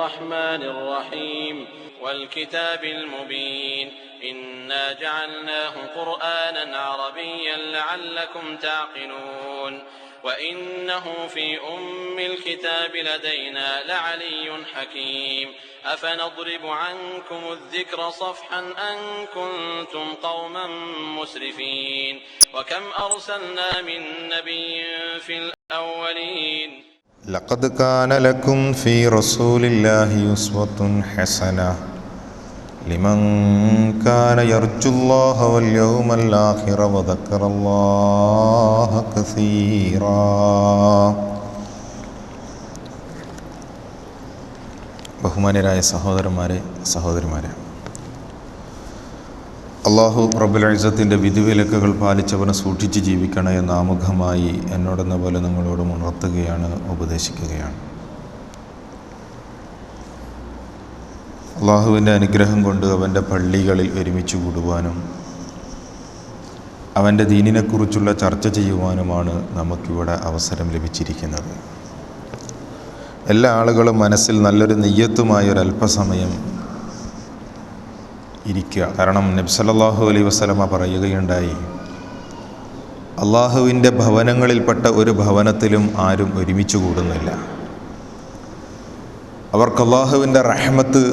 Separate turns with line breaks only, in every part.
الرحمن الرحيم والكتاب المبين إنا جعلناه قرآنا عربيا لعلكم تعقلون وإنه في أم الكتاب لدينا لعلي حكيم أفنضرب عنكم الذكر صفحا أن كنتم قوما مسرفين وكم أرسلنا من نبي في الأولين
لقد كان لكم في رسول الله أسوة حسنة لمن كان يرجو الله واليوم الآخر وذكر الله كثيرا. ബഹുമാന്യരായ സഹോദരിമാരെ, അള്ളാഹു റബ്ബുൽ ഇസ്സത്തിൻ്റെ വിധിവിലക്കുകൾ പാലിച്ചവനെ സൂക്ഷിച്ച് ജീവിക്കണേ എന്ന ആമുഖമായി എന്നോടെന്ന പോലെ നിങ്ങളോട് ഉണർത്തുകയാണ്, ഉപദേശിക്കുകയാണ്. അള്ളാഹുവിൻ്റെ അനുഗ്രഹം കൊണ്ട് അവൻ്റെ പള്ളികളിൽ ഒരുമിച്ച് കൂടുവാനും അവൻ്റെ ദീനിനെക്കുറിച്ചുള്ള ചർച്ച ചെയ്യുവാനുമാണ് നമുക്കിവിടെ അവസരം ലഭിച്ചിരിക്കുന്നത്. എല്ലാ ആളുകളും മനസ്സിൽ നല്ലൊരു നിയ്യത്തുമായൊരല്പസമയം ഇരിക്കുക. കാരണം നബി സല്ലല്ലാഹു അലൈഹി വസല്ലമ പറയുകയുണ്ടായി, അള്ളാഹുവിൻ്റെ ഭവനങ്ങളിൽപ്പെട്ട ഒരു ഭവനത്തിലും ആരും ഒരുമിച്ച് കൂടുന്നില്ല. അവർക്ക് അള്ളാഹുവിൻ്റെ റഹ്മത്ത്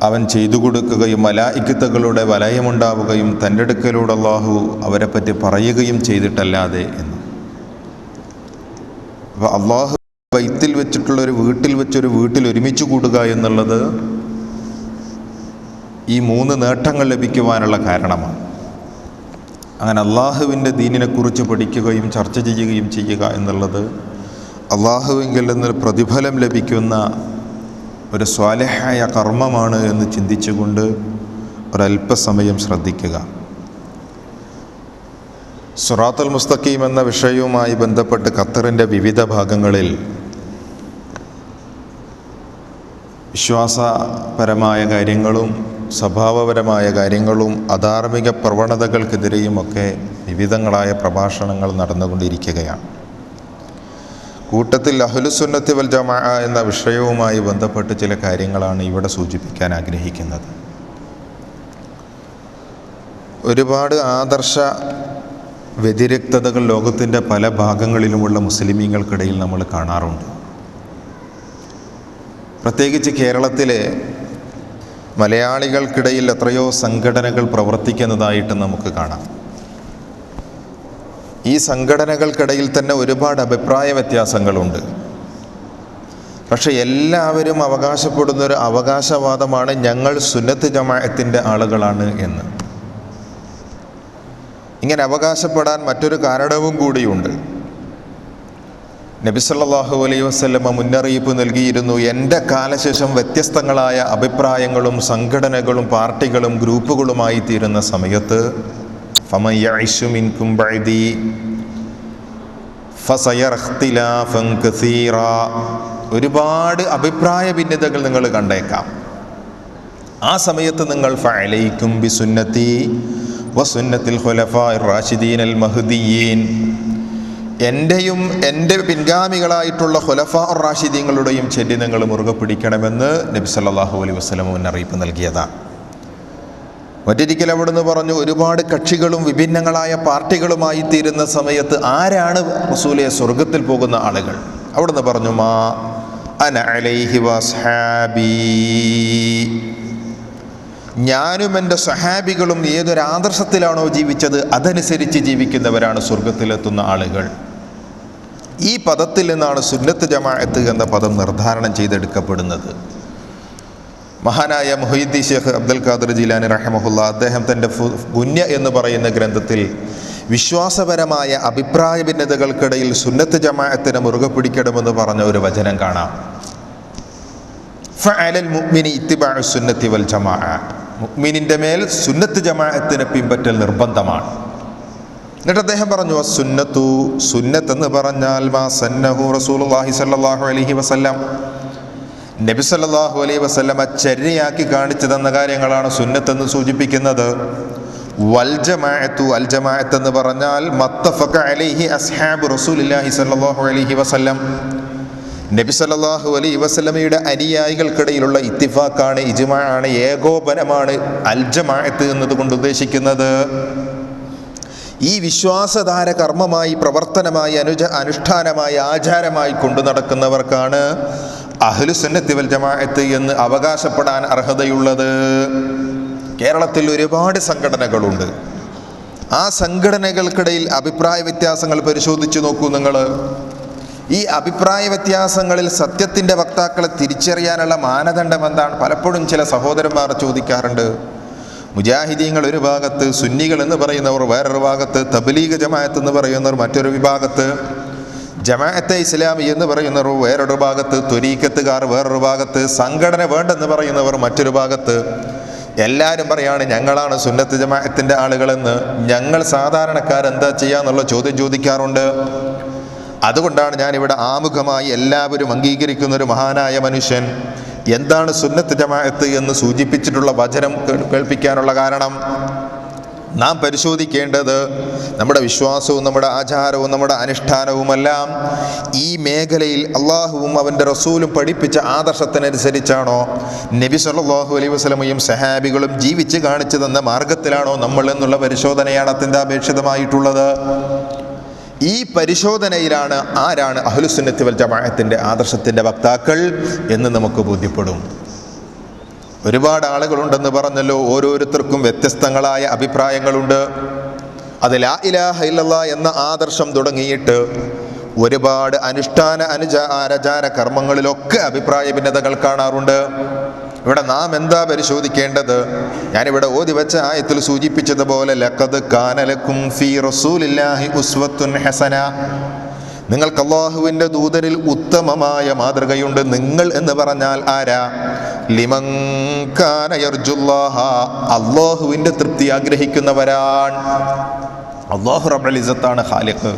അവൻ ചെയ്തു കൊടുക്കുകയും മലായിക്കത്തുകളുടെ വലയമുണ്ടാവുകയും തൻ്റെ അടുക്കലൂടെ അള്ളാഹു അവരെപ്പറ്റി പറയുകയും ചെയ്തിട്ടല്ലാതെ എന്ന്. അപ്പോൾ അള്ളാഹു ബൈത്തിൽ വെച്ചിട്ടുള്ളൊരു വീട്ടിൽ ഒരുമിച്ച് കൂടുക എന്നുള്ളത് ഈ 3 നേട്ടങ്ങൾ ലഭിക്കുവാനുള്ള കാരണമാണ്. അങ്ങനെ അള്ളാഹുവിൻ്റെ ദീനിനെക്കുറിച്ച് പഠിക്കുകയും ചർച്ച ചെയ്യുകയും ചെയ്യുക എന്നുള്ളത് അള്ളാഹുവിങ്കിൽ നിന്ന് പ്രതിഫലം ലഭിക്കുന്ന ഒരു സ്വാലിഹായ കർമ്മമാണ് എന്ന് ചിന്തിച്ചുകൊണ്ട് ഒരല്പസമയം ശ്രദ്ധിക്കുക. സിറാത്തുൽ മുസ്തഖീം എന്ന വിഷയവുമായി ബന്ധപ്പെട്ട് ഖത്തറിൻ്റെ വിവിധ ഭാഗങ്ങളിൽ വിശ്വാസപരമായ കാര്യങ്ങളും സ്വഭാവപരമായ കാര്യങ്ങളും അധാർമിക പ്രവണതകൾക്കെതിരെയുമൊക്കെ വിവിധങ്ങളായ പ്രഭാഷണങ്ങൾ നടന്നുകൊണ്ടിരിക്കുകയാണ്. കൂട്ടത്തിൽ അഹ്ലുസുന്നത്തി വൽ ജമാഅ എന്ന വിഷയവുമായി ബന്ധപ്പെട്ട് ചില കാര്യങ്ങളാണ് ഇവിടെ സൂചിപ്പിക്കാൻ ആഗ്രഹിക്കുന്നത്. ഒരുപാട് ആദർശ വ്യതിരിക്തതകൾ ലോകത്തിൻ്റെ പല ഭാഗങ്ങളിലുമുള്ള മുസ്ലിമീങ്ങൾക്കിടയിൽ നമ്മൾ കാണാറുണ്ട്. പ്രത്യേകിച്ച് കേരളത്തിലെ മലയാളികൾക്കിടയിൽ എത്രയോ സംഘടനകൾ പ്രവർത്തിക്കുന്നതായിട്ട് നമുക്ക് കാണാം. ഈ സംഘടനകൾക്കിടയിൽ തന്നെ ഒരുപാട് അഭിപ്രായ വ്യത്യാസങ്ങളുണ്ട്. പക്ഷെ എല്ലാവരും അവകാശപ്പെടുന്നൊരു അവകാശവാദമാണ് ഞങ്ങൾ സുന്നത്ത് ജമാഅത്തിൻ്റെ ആളുകളാണ് എന്ന്. ഇങ്ങനെ അവകാശപ്പെടാൻ മറ്റൊരു കാരണവും കൂടിയുണ്ട്. നബി സല്ലല്ലാഹു അലൈഹി വസല്ലമ മുന്നറിയിപ്പ് നൽകിയിരുന്നു, എൻ്റെ കാലശേഷം വ്യത്യസ്തങ്ങളായ അഭിപ്രായങ്ങളും സംഘടനകളും പാർട്ടികളും ഗ്രൂപ്പുകളുമായി തീരുന്ന സമയത്ത് ഫമൻ യഇശു മിൻകും ബഅദി ഫസയറ ഇഖ്തിലാഫൻ കസീറാ, ഒരുപാട് അഭിപ്രായ ഭിന്നതകൾ നിങ്ങൾ കണ്ടേക്കാം. ആ സമയത്ത് നിങ്ങൾ ഫഅലൈക്കും ബിസുന്നതി വസുന്നത്തിൽ ഖുലഫാഇർ റാഷിദീൻ അൽ മഹ്ദിയീൻ, എൻ്റെയും എൻ്റെ പിൻഗാമികളായിട്ടുള്ള ഖുലഫാഉർ റാഷിദീങ്ങളുടെയും ചര്യ നിങ്ങൾ മുറുകെ പിടിക്കണമെന്ന് നബി സല്ലല്ലാഹു അലൈഹി വസല്ലം മുന്നറിയിപ്പ് നൽകിയതാണ്. മറ്റൊരിക്കൽ അവിടുന്ന് പറഞ്ഞു, ഒരുപാട് കക്ഷികളും വിഭിന്നങ്ങളായ പാർട്ടികളുമായി തീരുന്ന സമയത്ത് ആരാണ് റസൂലേ സ്വർഗത്തിൽ പോകുന്ന ആളുകൾ? അവിടുന്ന് പറഞ്ഞു, മാ അന അലൈഹി വസ്ഹാബി, ഞാനും എൻ്റെ സഹാബികളും ഏതൊരു ആദർശത്തിലാണോ ജീവിച്ചത് അതനുസരിച്ച് ജീവിക്കുന്നവരാണ് സ്വർഗത്തിലെത്തുന്ന ആളുകൾ. ഈ പദത്തിൽ നിന്നാണ് സുന്നത്ത് ജമാഅത്ത് എന്ന പദം നിർദ്ധാരണം ചെയ്തെടുക്കപ്പെടുന്നത്. മഹാനായ മുഹയ്യിദ്ദീൻ ഷേഖ് അബ്ദുൽ ഖാദിർ ജീലാനി റഹിമഹുല്ല അദ്ദേഹം തൻ്റെ ഗുന്യ എന്ന് പറയുന്ന ഗ്രന്ഥത്തിൽ വിശ്വാസപരമായ അഭിപ്രായ ഭിന്നതകൾക്കിടയിൽ സുന്നത്ത് ജമാഅത്തിനെ മുറുകെ പിടിക്കണമെന്ന് പറഞ്ഞ ഒരു വചനം കാണാം. ഫഅലൽ മുഅ്മിനി ഇത്തിബാഉ സുന്നത്തി വൽ ജമാഅ, മുഅ്മിനിൻ്റെ മേൽ സുന്നത്ത് ജമാഅത്തിനെ പിൻപറ്റൽ നിർബന്ധമാണ്. എന്നിട്ട് അദ്ദേഹം പറഞ്ഞു, സുന്നത്തു, സുന്നത്ത് എന്ന് പറഞ്ഞാൽ മാ സന്നഹു റസൂലുള്ളാഹി സ്വല്ലല്ലാഹു അലൈഹി വസല്ലം, നബി സല്ലല്ലാഹു അലൈഹി വസല്ലമ ചര്യയാക്കി കാണിച്ചു തന്ന കാര്യങ്ങളാണ് സുന്നത്തെന്ന് സൂചിപ്പിക്കുന്നത്. വൽ ജമാഅത്തു, അൽ ജമാഅത്ത് എന്ന് പറഞ്ഞാൽ മത്തഫഖ അലൈഹി അസ്ഹാബു റസൂലില്ലാഹി സ്വല്ലല്ലാഹു അലൈഹി വസല്ലം, നബി സല്ലല്ലാഹു അലൈഹി വസല്ലമയുടെ അനുയായികൾക്കിടയിലുള്ള ഇത്തിഫാക്കാണ്, ഇജ്മാഅാണ്, ഏകോപനമാണ് അൽ ജമാഅത്ത് എന്നതുകൊണ്ട് ഉദ്ദേശിക്കുന്നത്. ഈ വിശ്വാസധാര കർമ്മമായി, പ്രവർത്തനമായി, അനുഷ്ഠാനമായി, ആചാരമായി കൊണ്ടു നടക്കുന്നവർക്കാണ് അഹ്ലുസുന്നത്തി വൽ ജമാഅത്ത് എന്ന് അവകാശപ്പെടാൻ അർഹതയുള്ളത്. കേരളത്തിൽ ഒരുപാട് സംഘടനകളുണ്ട്. ആ സംഘടനകൾക്കിടയിൽ അഭിപ്രായ വ്യത്യാസങ്ങൾ പരിശോധിച്ച് നോക്കൂ നിങ്ങൾ. ഈ അഭിപ്രായ വ്യത്യാസങ്ങളിൽ സത്യത്തിൻ്റെ വക്താക്കളെ തിരിച്ചറിയാനുള്ള മാനദണ്ഡം എന്താണ്? പലപ്പോഴും ചില സഹോദരന്മാർ ചോദിക്കാറുണ്ട്. മുജാഹിദീങ്ങൾ ഒരു ഭാഗത്ത്, സുന്നികൾ എന്ന് പറയുന്നവർ വേറൊരു ഭാഗത്ത്, തബ്ലീഗ് ജമാഅത്ത് എന്ന് പറയുന്നവർ മറ്റൊരു വിഭാഗത്ത്, ജമാഅത്തെ ഇസ്ലാമി എന്ന് പറയുന്നവർ വേറൊരു ഭാഗത്ത്, ത്വരീഖത്തുകാർ വേറൊരു ഭാഗത്ത്, സംഘടന വേണ്ടെന്ന് പറയുന്നവർ മറ്റൊരു ഭാഗത്ത്. എല്ലാവരും പറയാണ് ഞങ്ങളാണ് സുന്നത്ത് ജമാഅത്തിൻ്റെ ആളുകളെന്ന്. ഞങ്ങൾ സാധാരണക്കാരെന്താ ചെയ്യാന്നുള്ള ചോദ്യം ചോദിക്കാറുണ്ട്. അതുകൊണ്ടാണ് ഞാനിവിടെ ആമുഖമായി എല്ലാവരും അംഗീകരിക്കുന്ന ഒരു മഹാനായ മനുഷ്യൻ എന്താണ് സുന്നത്ത് ജമാഅത്ത് എന്ന് സൂചിപ്പിച്ചിട്ടുള്ള വചനം കേൾപ്പിക്കാനുള്ള കാരണം. നാം പരിശോധിക്കേണ്ടത് നമ്മുടെ വിശ്വാസവും നമ്മുടെ ആചാരവും നമ്മുടെ അനുഷ്ഠാനവുമെല്ലാം ഈ മേഖലയിൽ അള്ളാഹുവും അവൻ്റെ റസൂലും പഠിപ്പിച്ച ആദർശത്തിനനുസരിച്ചാണോ, നബി സല്ലല്ലാഹു അലൈഹി വസല്ലമയും സഹാബികളും ജീവിച്ച് കാണിച്ചു തന്ന മാർഗത്തിലാണോ നമ്മൾ എന്നുള്ള പരിശോധനയാണ് അത്യന്താപേക്ഷിതമായിട്ടുള്ളത്. ഈ പരിശോധനയിലാണ് ആരാണ് അഹ്ലുസുന്നത്തി വൽ ജമാഅത്തിൻ്റെ ആദർശത്തിൻ്റെ വക്താക്കൾ എന്ന് നമുക്ക് ബോധ്യപ്പെടും. ഒരുപാട് ആളുകളുണ്ടെന്ന് പറഞ്ഞല്ലോ. ഓരോരുത്തർക്കും വ്യത്യസ്തങ്ങളായ അഭിപ്രായങ്ങളുണ്ട്. അത് ലാ ഇലാഹ ഇല്ലല്ലാഹ് എന്ന ആദർശം തുടങ്ങിയിട്ട് ഒരുപാട് അനുഷ്ഠാന ആചാര കർമ്മങ്ങളിലൊക്കെ അഭിപ്രായ ഭിന്നതകൾ കാണാറുണ്ട്. ഇവിടെ നാം എന്താ പരിശോധിക്കേണ്ടത്? ഞാനിവിടെ ഓതി വെച്ച ആയത്തിൽ സൂചിപ്പിച്ചതുപോലെ ലഖദ് കാന ലക്കും ഫീ റസൂലില്ലാഹി ഉസ്വത്തുൻ ഹസന, നിങ്ങൾക്ക് അല്ലാഹുവിൻ്റെ ദൂതരിൽ ഉത്തമമായ മാതൃകയുണ്ട്. നിങ്ങൾ എന്ന് പറഞ്ഞാൽ ആരാ? ലിമൻ കാന യർജുല്ലാഹ, അല്ലാഹുവിൻ്റെ തൃപ്തി ആഗ്രഹിക്കുന്നവരാണ്. അല്ലാഹു റബ്ബുൽ ഇസ്സത്താണ് ഖാലിഖ്,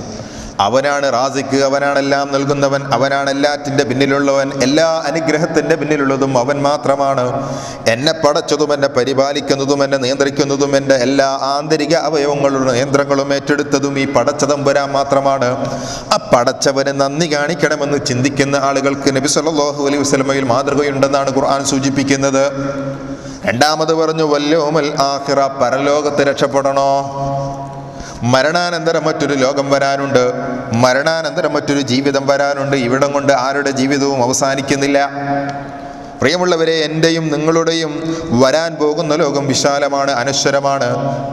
അവനാണ് റാസിഖ്, അവനാണെല്ലാം നൽകുന്നവൻ, അവനാണ് എല്ലാറ്റിൻ്റെ പിന്നിലുള്ളവൻ, എല്ലാ അനുഗ്രഹത്തിൻ്റെ പിന്നിലുള്ളതും അവൻ മാത്രമാണ്. എന്നെ പടച്ചതും എന്നെ പരിപാലിക്കുന്നതും എന്നെ നിയന്ത്രിക്കുന്നതും എൻ്റെ എല്ലാ ആന്തരിക അവയവങ്ങളുടെ നിയന്ത്രണങ്ങളും ഏറ്റെടുത്തതും ഈ പടച്ചതമ്പുരാൻ മാത്രമാണ്. ആ പടച്ചവന് നന്ദി കാണിക്കണമെന്ന് ചിന്തിക്കുന്ന ആളുകൾക്ക് നബി സല്ലല്ലാഹു അലൈഹി വസല്ലമയിൽ മാതൃകയുണ്ടെന്നാണ് ഖുർആൻ സൂചിപ്പിക്കുന്നത്. രണ്ടാമത് പറഞ്ഞു വല്യൗമൽ ആഖിറ, പരലോകത്ത് രക്ഷപ്പെടണോ? മരണാനന്തരം മറ്റൊരു ലോകം വരാനുണ്ട്, മരണാനന്തരം മറ്റൊരു ജീവിതം വരാനുണ്ട്. ഇവിടം കൊണ്ട് ആരുടെ ജീവിതവും അവസാനിക്കുന്നില്ല. പ്രിയമുള്ളവരെ, എൻ്റെയും നിങ്ങളുടെയും വരാൻ പോകുന്ന ലോകം വിശാലമാണ്, അനശ്വരമാണ്.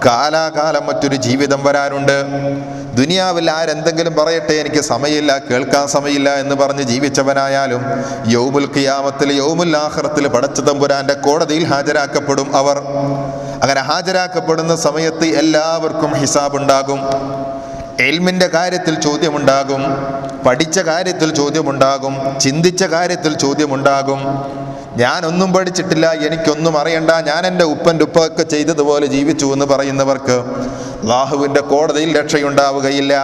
കാലാകാലം മറ്റൊരു ജീവിതം വരാനുണ്ട്. ദുനിയാവിൽ ആരെന്തെങ്കിലും പറയട്ടെ, എനിക്ക് സമയമില്ല, കേൾക്കാൻ സമയമില്ല എന്ന് പറഞ്ഞ് ജീവിച്ചവനായാലും യൗമുൽ ഖിയാമത്തിൽ, യൗമുൽ ആഖിറത്തിൽ പടച്ചതമ്പുരാന്റെ കോടതിയിൽ ഹാജരാക്കപ്പെടും അവർ. അങ്ങനെ ഹാജരാക്കപ്പെടുന്ന സമയത്ത് എല്ലാവർക്കും ഹിസാബുണ്ടാകും. ഇൽമിൻ്റെ കാര്യത്തിൽ ചോദ്യമുണ്ടാകും, പഠിച്ച കാര്യത്തിൽ ചോദ്യമുണ്ടാകും, ചിന്തിച്ച കാര്യത്തിൽ ചോദ്യമുണ്ടാകും. ഞാനൊന്നും പഠിച്ചിട്ടില്ല, എനിക്കൊന്നും അറിയണ്ട, ഞാൻ എൻ്റെ ഉപ്പൻ്റെ ഉപ്പൊക്കെ ചെയ്തതുപോലെ ജീവിച്ചു എന്ന് പറയുന്നവർക്ക് അല്ലാഹുവിൻ്റെ കോടതിയിൽ രക്ഷയുണ്ടാവുകയില്ല.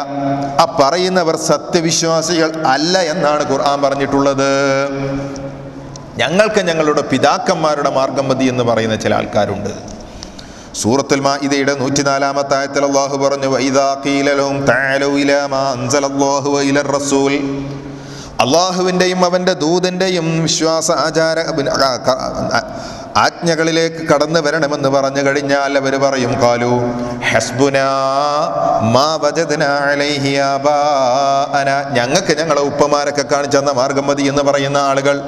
ആ പറയുന്നവർ സത്യവിശ്വാസികൾ അല്ല എന്നാണ് ഖുർആൻ പറഞ്ഞിട്ടുള്ളത്. ഞങ്ങൾക്ക് ഞങ്ങളുടെ പിതാക്കന്മാരുടെ മാർഗം മതി എന്ന് പറയുന്ന ചില ആൾക്കാരുണ്ട്. സൂറത്തുൽ മാഇദയുടെ 104-ാമത്തെ ആയത്തിൽ അല്ലാഹു പറഞ്ഞു വഇദാ ഖീല ലഹും തഅലൂ ഇലാ മാ അൻസലല്ലാഹു വഇലർ റസൂൽ, അല്ലാഹുവിൻ്റെയും അവൻ്റെ ദൂതൻ്റെയും വിശ്വാസ ആചാര ആജ്ഞകളിലേക്ക് കടന്നു വരണമെന്ന് പറഞ്ഞു കഴിഞ്ഞാൽ അവർ പറയും ഖാലൂ ഹസ്ബുനാ മാ വജദ്നാ അലൈഹി ആബാഅന, ഞങ്ങൾക്ക് ഞങ്ങളെ ഉപ്പമാരൊക്കെ കാണിച്ചു തന്ന മാർഗം മതി എന്ന് പറയുന്ന ആളുകൾ.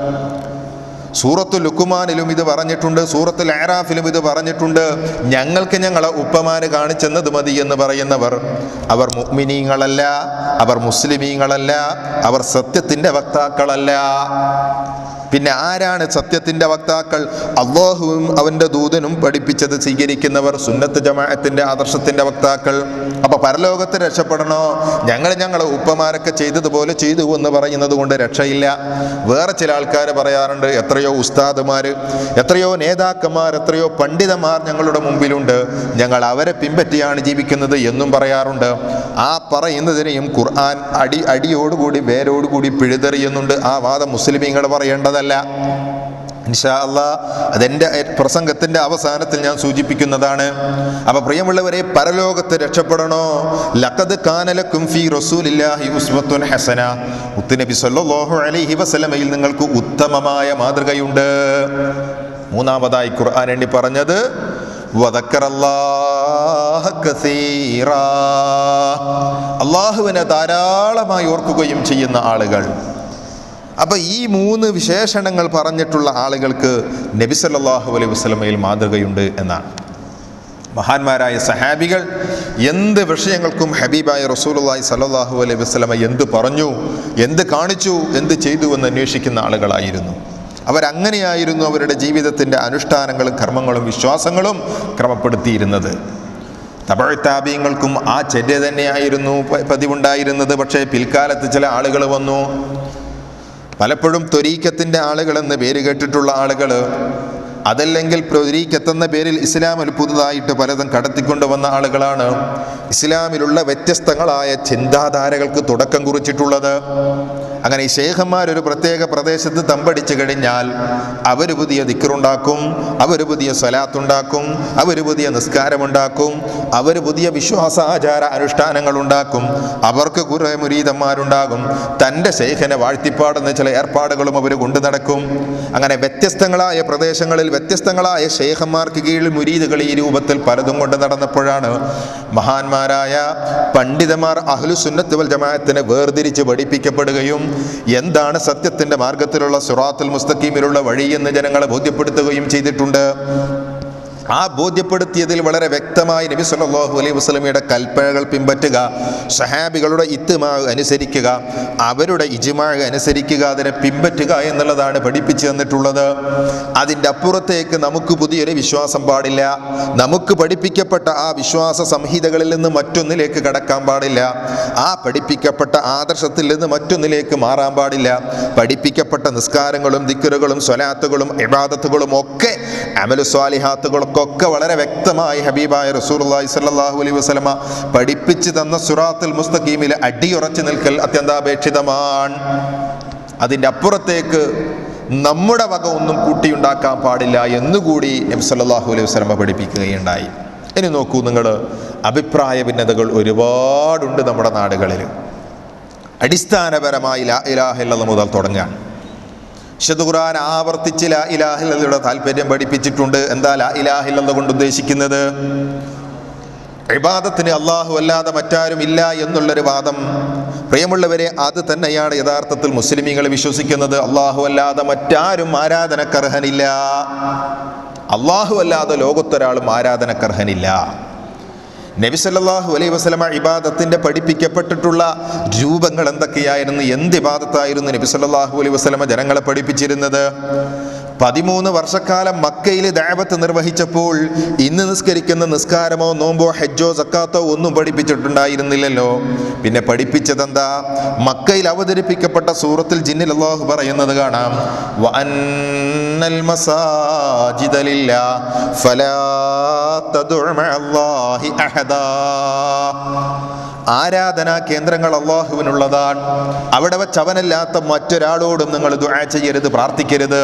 സൂറത്തുൽ ലുഖ്മാനിലും ഇത് പറഞ്ഞിട്ടുണ്ട്, സൂറത്തുൽ അറാഫിലും ഇത് പറഞ്ഞിട്ടുണ്ട്. ഞങ്ങൾക്ക് ഞങ്ങളെ ഉപ്പമാര് കാണിച്ചെന്നത് മതി എന്ന് പറയുന്നവർ അവർ മുഅ്മിനീങ്ങളല്ല, അവർ മുസ്ലിമീങ്ങളല്ല, അവർ സത്യത്തിൻ്റെ വക്താക്കളല്ല. പിന്നെ ആരാണ് സത്യത്തിൻ്റെ വക്താക്കൾ? അല്ലാഹുവും അവൻ്റെ ദൂതനും പഠിപ്പിച്ചത് സ്വീകരിക്കുന്നവർ, സുന്നത്ത് ജമാഅത്തിൻ്റെ ആദർശത്തിൻ്റെ വക്താക്കൾ. അപ്പോൾ പരലോകത്ത് രക്ഷപ്പെടണോ? ഞങ്ങളെ ഉപ്പമാരൊക്കെ ചെയ്തതുപോലെ ചെയ്തു എന്ന് പറയുന്നത് കൊണ്ട് രക്ഷയില്ല. വേറെ ചില ആൾക്കാർ പറയാറുണ്ട്, എത്രയോ ഉസ്താദുമാർ, എത്രയോ നേതാക്കന്മാർ, എത്രയോ പണ്ഡിതന്മാർ ഞങ്ങളുടെ മുമ്പിലുണ്ട്, ഞങ്ങൾ അവരെ പിൻപറ്റിയാണ് ജീവിക്കുന്നത് എന്നും പറയാറുണ്ട്. ആ പറയുന്നതിനെയും ഖുർആൻ അടിയോടുകൂടി വേരോടുകൂടി പിഴുതെറിയുന്നുണ്ട്. ആ വാദം മുസ്ലിമീങ്ങൾ പറയേണ്ടതല്ല. ഇൻഷാ അല്ലാഹ് അതെൻ്റെ പ്രസംഗത്തിൻ്റെ അവസാനത്തിൽ ഞാൻ സൂചിപ്പിക്കുന്നതാണ്. അപ്പോൾ പ്രിയമുള്ളവരെ, പരലോകത്ത് രക്ഷപ്പെടണോ? ലഖദ് കാന ലക്കും ഫീ റസൂലില്ലാഹി ഉസ്വത്തുൻ ഹസന. മുത്തുനബി സല്ലല്ലാഹു അലൈഹി വസല്ലമയിൽ നിങ്ങൾക്ക് ഉത്തമമായ മാതൃകയുണ്ട്. മൂന്നാമതായി ഖുർആൻ എണ്ണി പറഞ്ഞത് വദക്കറല്ലാഹ കസീറാ, അല്ലാഹുവിനെ ധാരാളമായി ഓർക്കുകയും ചെയ്യുന്ന ആളുകൾ. അപ്പോൾ ഈ മൂന്ന് വിശേഷണങ്ങൾ പറഞ്ഞിട്ടുള്ള ആളുകൾക്ക് നബി സല്ലല്ലാഹു അലൈഹി വസല്ലമയിൽ മാതൃകയുണ്ട് എന്നാണ്. മഹാന്മാരായ സഹാബികൾ എന്ത് വിഷയങ്ങൾക്കും ഹബീബായ റസൂലുള്ളാഹി സ്വല്ലല്ലാഹു അലൈഹി വസല്ലമ എന്ത് പറഞ്ഞു, എന്ത് കാണിച്ചു, എന്ത് ചെയ്തു എന്ന് അന്വേഷിക്കുന്ന ആളുകളായിരുന്നു. അവരങ്ങനെയായിരുന്നു അവരുടെ ജീവിതത്തിൻ്റെ അനുഷ്ഠാനങ്ങളും കർമ്മങ്ങളും വിശ്വാസങ്ങളും ക്രമപ്പെടുത്തിയിരുന്നത്. തബഅ താബീങ്ങൾക്കും ആ ചര്യ തന്നെയായിരുന്നു പതിവുണ്ടായിരുന്നത്. പക്ഷേ പിൽക്കാലത്ത് ചില ആളുകൾ വന്നു. പലപ്പോഴും ത്വരീക്കത്തിൻ്റെ ആളുകളെന്ന് പേര് കേട്ടിട്ടുള്ള ആളുകൾ, അതല്ലെങ്കിൽ ത്വരീക്കത്തെന്ന പേരിൽ ഇസ്ലാമിൽ പുതുതായിട്ട് പലതും കടത്തിക്കൊണ്ടുവന്ന ആളുകളാണ് ഇസ്ലാമിലുള്ള വ്യത്യസ്തങ്ങളായ ചിന്താധാരകൾക്ക് തുടക്കം കുറിച്ചിട്ടുള്ളത്. അങ്ങനെ ഈ ശൈഖന്മാരൊരു പ്രത്യേക പ്രദേശത്ത് തമ്പടിച്ചു കഴിഞ്ഞാൽ അവർ പുതിയ ദിക്റുണ്ടാക്കും, അവർ പുതിയ സ്വലാത്തുണ്ടാക്കും, അവർ പുതിയ നിസ്കാരമുണ്ടാക്കും, അവർ പുതിയ വിശ്വാസാചാര അനുഷ്ഠാനങ്ങളുണ്ടാക്കും. അവർക്ക് കുറേ മുരീദന്മാരുണ്ടാകും. തൻ്റെ ശൈഖനെ വാഴ്ത്തിപ്പാടുന്ന ചില ഏർപ്പാടുകളും അവർ കൊണ്ടു നടക്കും. അങ്ങനെ വ്യത്യസ്തങ്ങളായ പ്രദേശങ്ങളിൽ വ്യത്യസ്തങ്ങളായ ശൈഖന്മാർക്ക് കീഴിൽ മുരീദുകൾ ഈ രൂപത്തിൽ പലതും കൊണ്ട് നടന്നപ്പോഴാണ് മഹാന്മാരായ പണ്ഡിതന്മാർ അഹ്ലുസുന്നത്ത് വൽ ജമാഅത്തിനെ വേർതിരിച്ച് പഠിപ്പിക്കപ്പെടുകയും എന്താണ് സത്യത്തിൻ്റെ മാർഗത്തിലുള്ള സിറാത്തുൽ മുസ്തഖീമിലുള്ള വഴിയെന്ന് ജനങ്ങളെ ബോധ്യപ്പെടുത്തുകയും ചെയ്തിട്ടുണ്ട്. ആ ബോധ്യപ്പെടുത്തിയതിൽ വളരെ വ്യക്തമായി നബി സല്ലല്ലാഹു അലൈഹി വസല്ലമയുടെ കൽപ്പനകൾ പിൻപറ്റുക, സഹാബികളുടെ ഇത്മാ അനുസരിക്കുക, അവരുടെ ഇജ്മാ അനുസരിക്കുക, അതിനെ പിൻപറ്റുക എന്നുള്ളതാണ് പഠിപ്പിച്ചു തന്നിട്ടുള്ളത്. അതിൻ്റെ അപ്പുറത്തേക്ക് നമുക്ക് പുതിയൊരു വിശ്വാസം പാടില്ല. നമുക്ക് പഠിപ്പിക്കപ്പെട്ട ആ വിശ്വാസ സംഹിതകളിൽ നിന്ന് മറ്റൊന്നിലേക്ക് കടക്കാൻ പാടില്ല. ആ പഠിപ്പിക്കപ്പെട്ട ആദർശത്തിൽ നിന്ന് മറ്റൊന്നിലേക്ക് മാറാൻ പാടില്ല. പഠിപ്പിക്കപ്പെട്ട നിസ്കാരങ്ങളും ദിക്റുകളും സ്വലാത്തുകളും ഇബാദത്തുകളും ഒക്കെ അമലു സ്വാലിഹാത്തുകളൊക്കെ വളരെ വ്യക്തമായി ഹബീബായ റസൂലുള്ളാഹി സ്വല്ലല്ലാഹു അലൈഹി വസല്ലമ പഠിപ്പിച്ചു തന്ന സിറാത്തുൽ മുസ്തഖീമിൽ അടിയുറച്ചു നിൽക്കൽ അത്യന്താപേക്ഷിതമാണ്. അതിൻ്റെ അപ്പുറത്തേക്ക് നമ്മുടെ വക ഒന്നും കൂട്ടിയുണ്ടാക്കാൻ പാടില്ല എന്നുകൂടി നബി സല്ലല്ലാഹു അലൈഹി വസല്ലമ പഠിപ്പിക്കുകയുണ്ടായി. ഇനി നോക്കൂ നിങ്ങൾ, അഭിപ്രായ ഭിന്നതകൾ ഒരുപാടുണ്ട് നമ്മുടെ നാടുകളിൽ. അടിസ്ഥാനപരമായി ലാ ഇലാഹ ഇല്ലല്ലാഹ് മുതൽ തുടങ്ങുകയാണ്. വിശുദ്ധ ഖുർആൻ ആവർത്തിച്ച് ലാ ഇലാഹ ഇല്ലല്ലയുടെ താല്പര്യം പഠിപ്പിച്ചിട്ടുണ്ട്. എന്താ ലാ ഇലാഹ ഇല്ലല്ലാഹ് കൊണ്ട് ഉദ്ദേശിക്കുന്നത്? ഇബാദത്തിന് അല്ലാഹു അല്ലാതെ മറ്റാരും ഇല്ല എന്നുള്ളൊരു വാദം, പ്രിയമുള്ളവരെ, അത് തന്നെയാണ് യഥാർത്ഥത്തിൽ മുസ്ലിമീങ്ങൾ വിശ്വസിക്കുന്നത്. അല്ലാഹു അല്ലാതെ മറ്റാരും ആരാധനക്കർഹനില്ല. അല്ലാഹു അല്ലാതെ ലോകത്തൊരാളും ആരാധനക്കർഹനില്ല. നബി സല്ലല്ലാഹു അലൈഹി വസല്ലമ ഇബാദത്തിൻ്റെ പഠിപ്പിക്കപ്പെട്ടിട്ടുള്ള രൂപങ്ങൾ എന്തൊക്കെയായിരുന്നു, എന്ത് ഇബാദത്തായിരുന്നു നബി സല്ലല്ലാഹു അലൈഹി വസല്ലമ ജനങ്ങളെ പഠിപ്പിച്ചിരുന്നത്? 13 വർഷക്കാലം മക്കയിൽ ദഅവത്ത് നിർവഹിച്ചപ്പോൾ ഇന്ന് നിസ്കരിക്കുന്ന നിസ്കാരമോ നോമ്പോ ഹജ്ജോ സക്കാത്തോ ഒന്നും പഠിപ്പിച്ചിട്ടുണ്ടായിരുന്നില്ലല്ലോ. പിന്നെ പഠിപ്പിച്ചതെന്താ? മക്കയിൽ അവതരിപ്പിക്കപ്പെട്ട സൂറത്തുൽ ജിന്നിൽ അല്ലാഹു പറയുന്നത് കാണാം, വഅന്നൽ മസാജിദ ലില്ലാഹി ഫലാ തദ്ഉ മഅല്ലാഹി അഹദാ. ആരാധനാ കേന്ദ്രങ്ങൾ അല്ലാഹുവിനുള്ളതാണ്. അവിടെ വച്ച് അവനല്ലാത്ത മറ്റൊരാളോടും നിങ്ങൾ ദുആ ചെയ്യരുത്, പ്രാർത്ഥിക്കരുത്.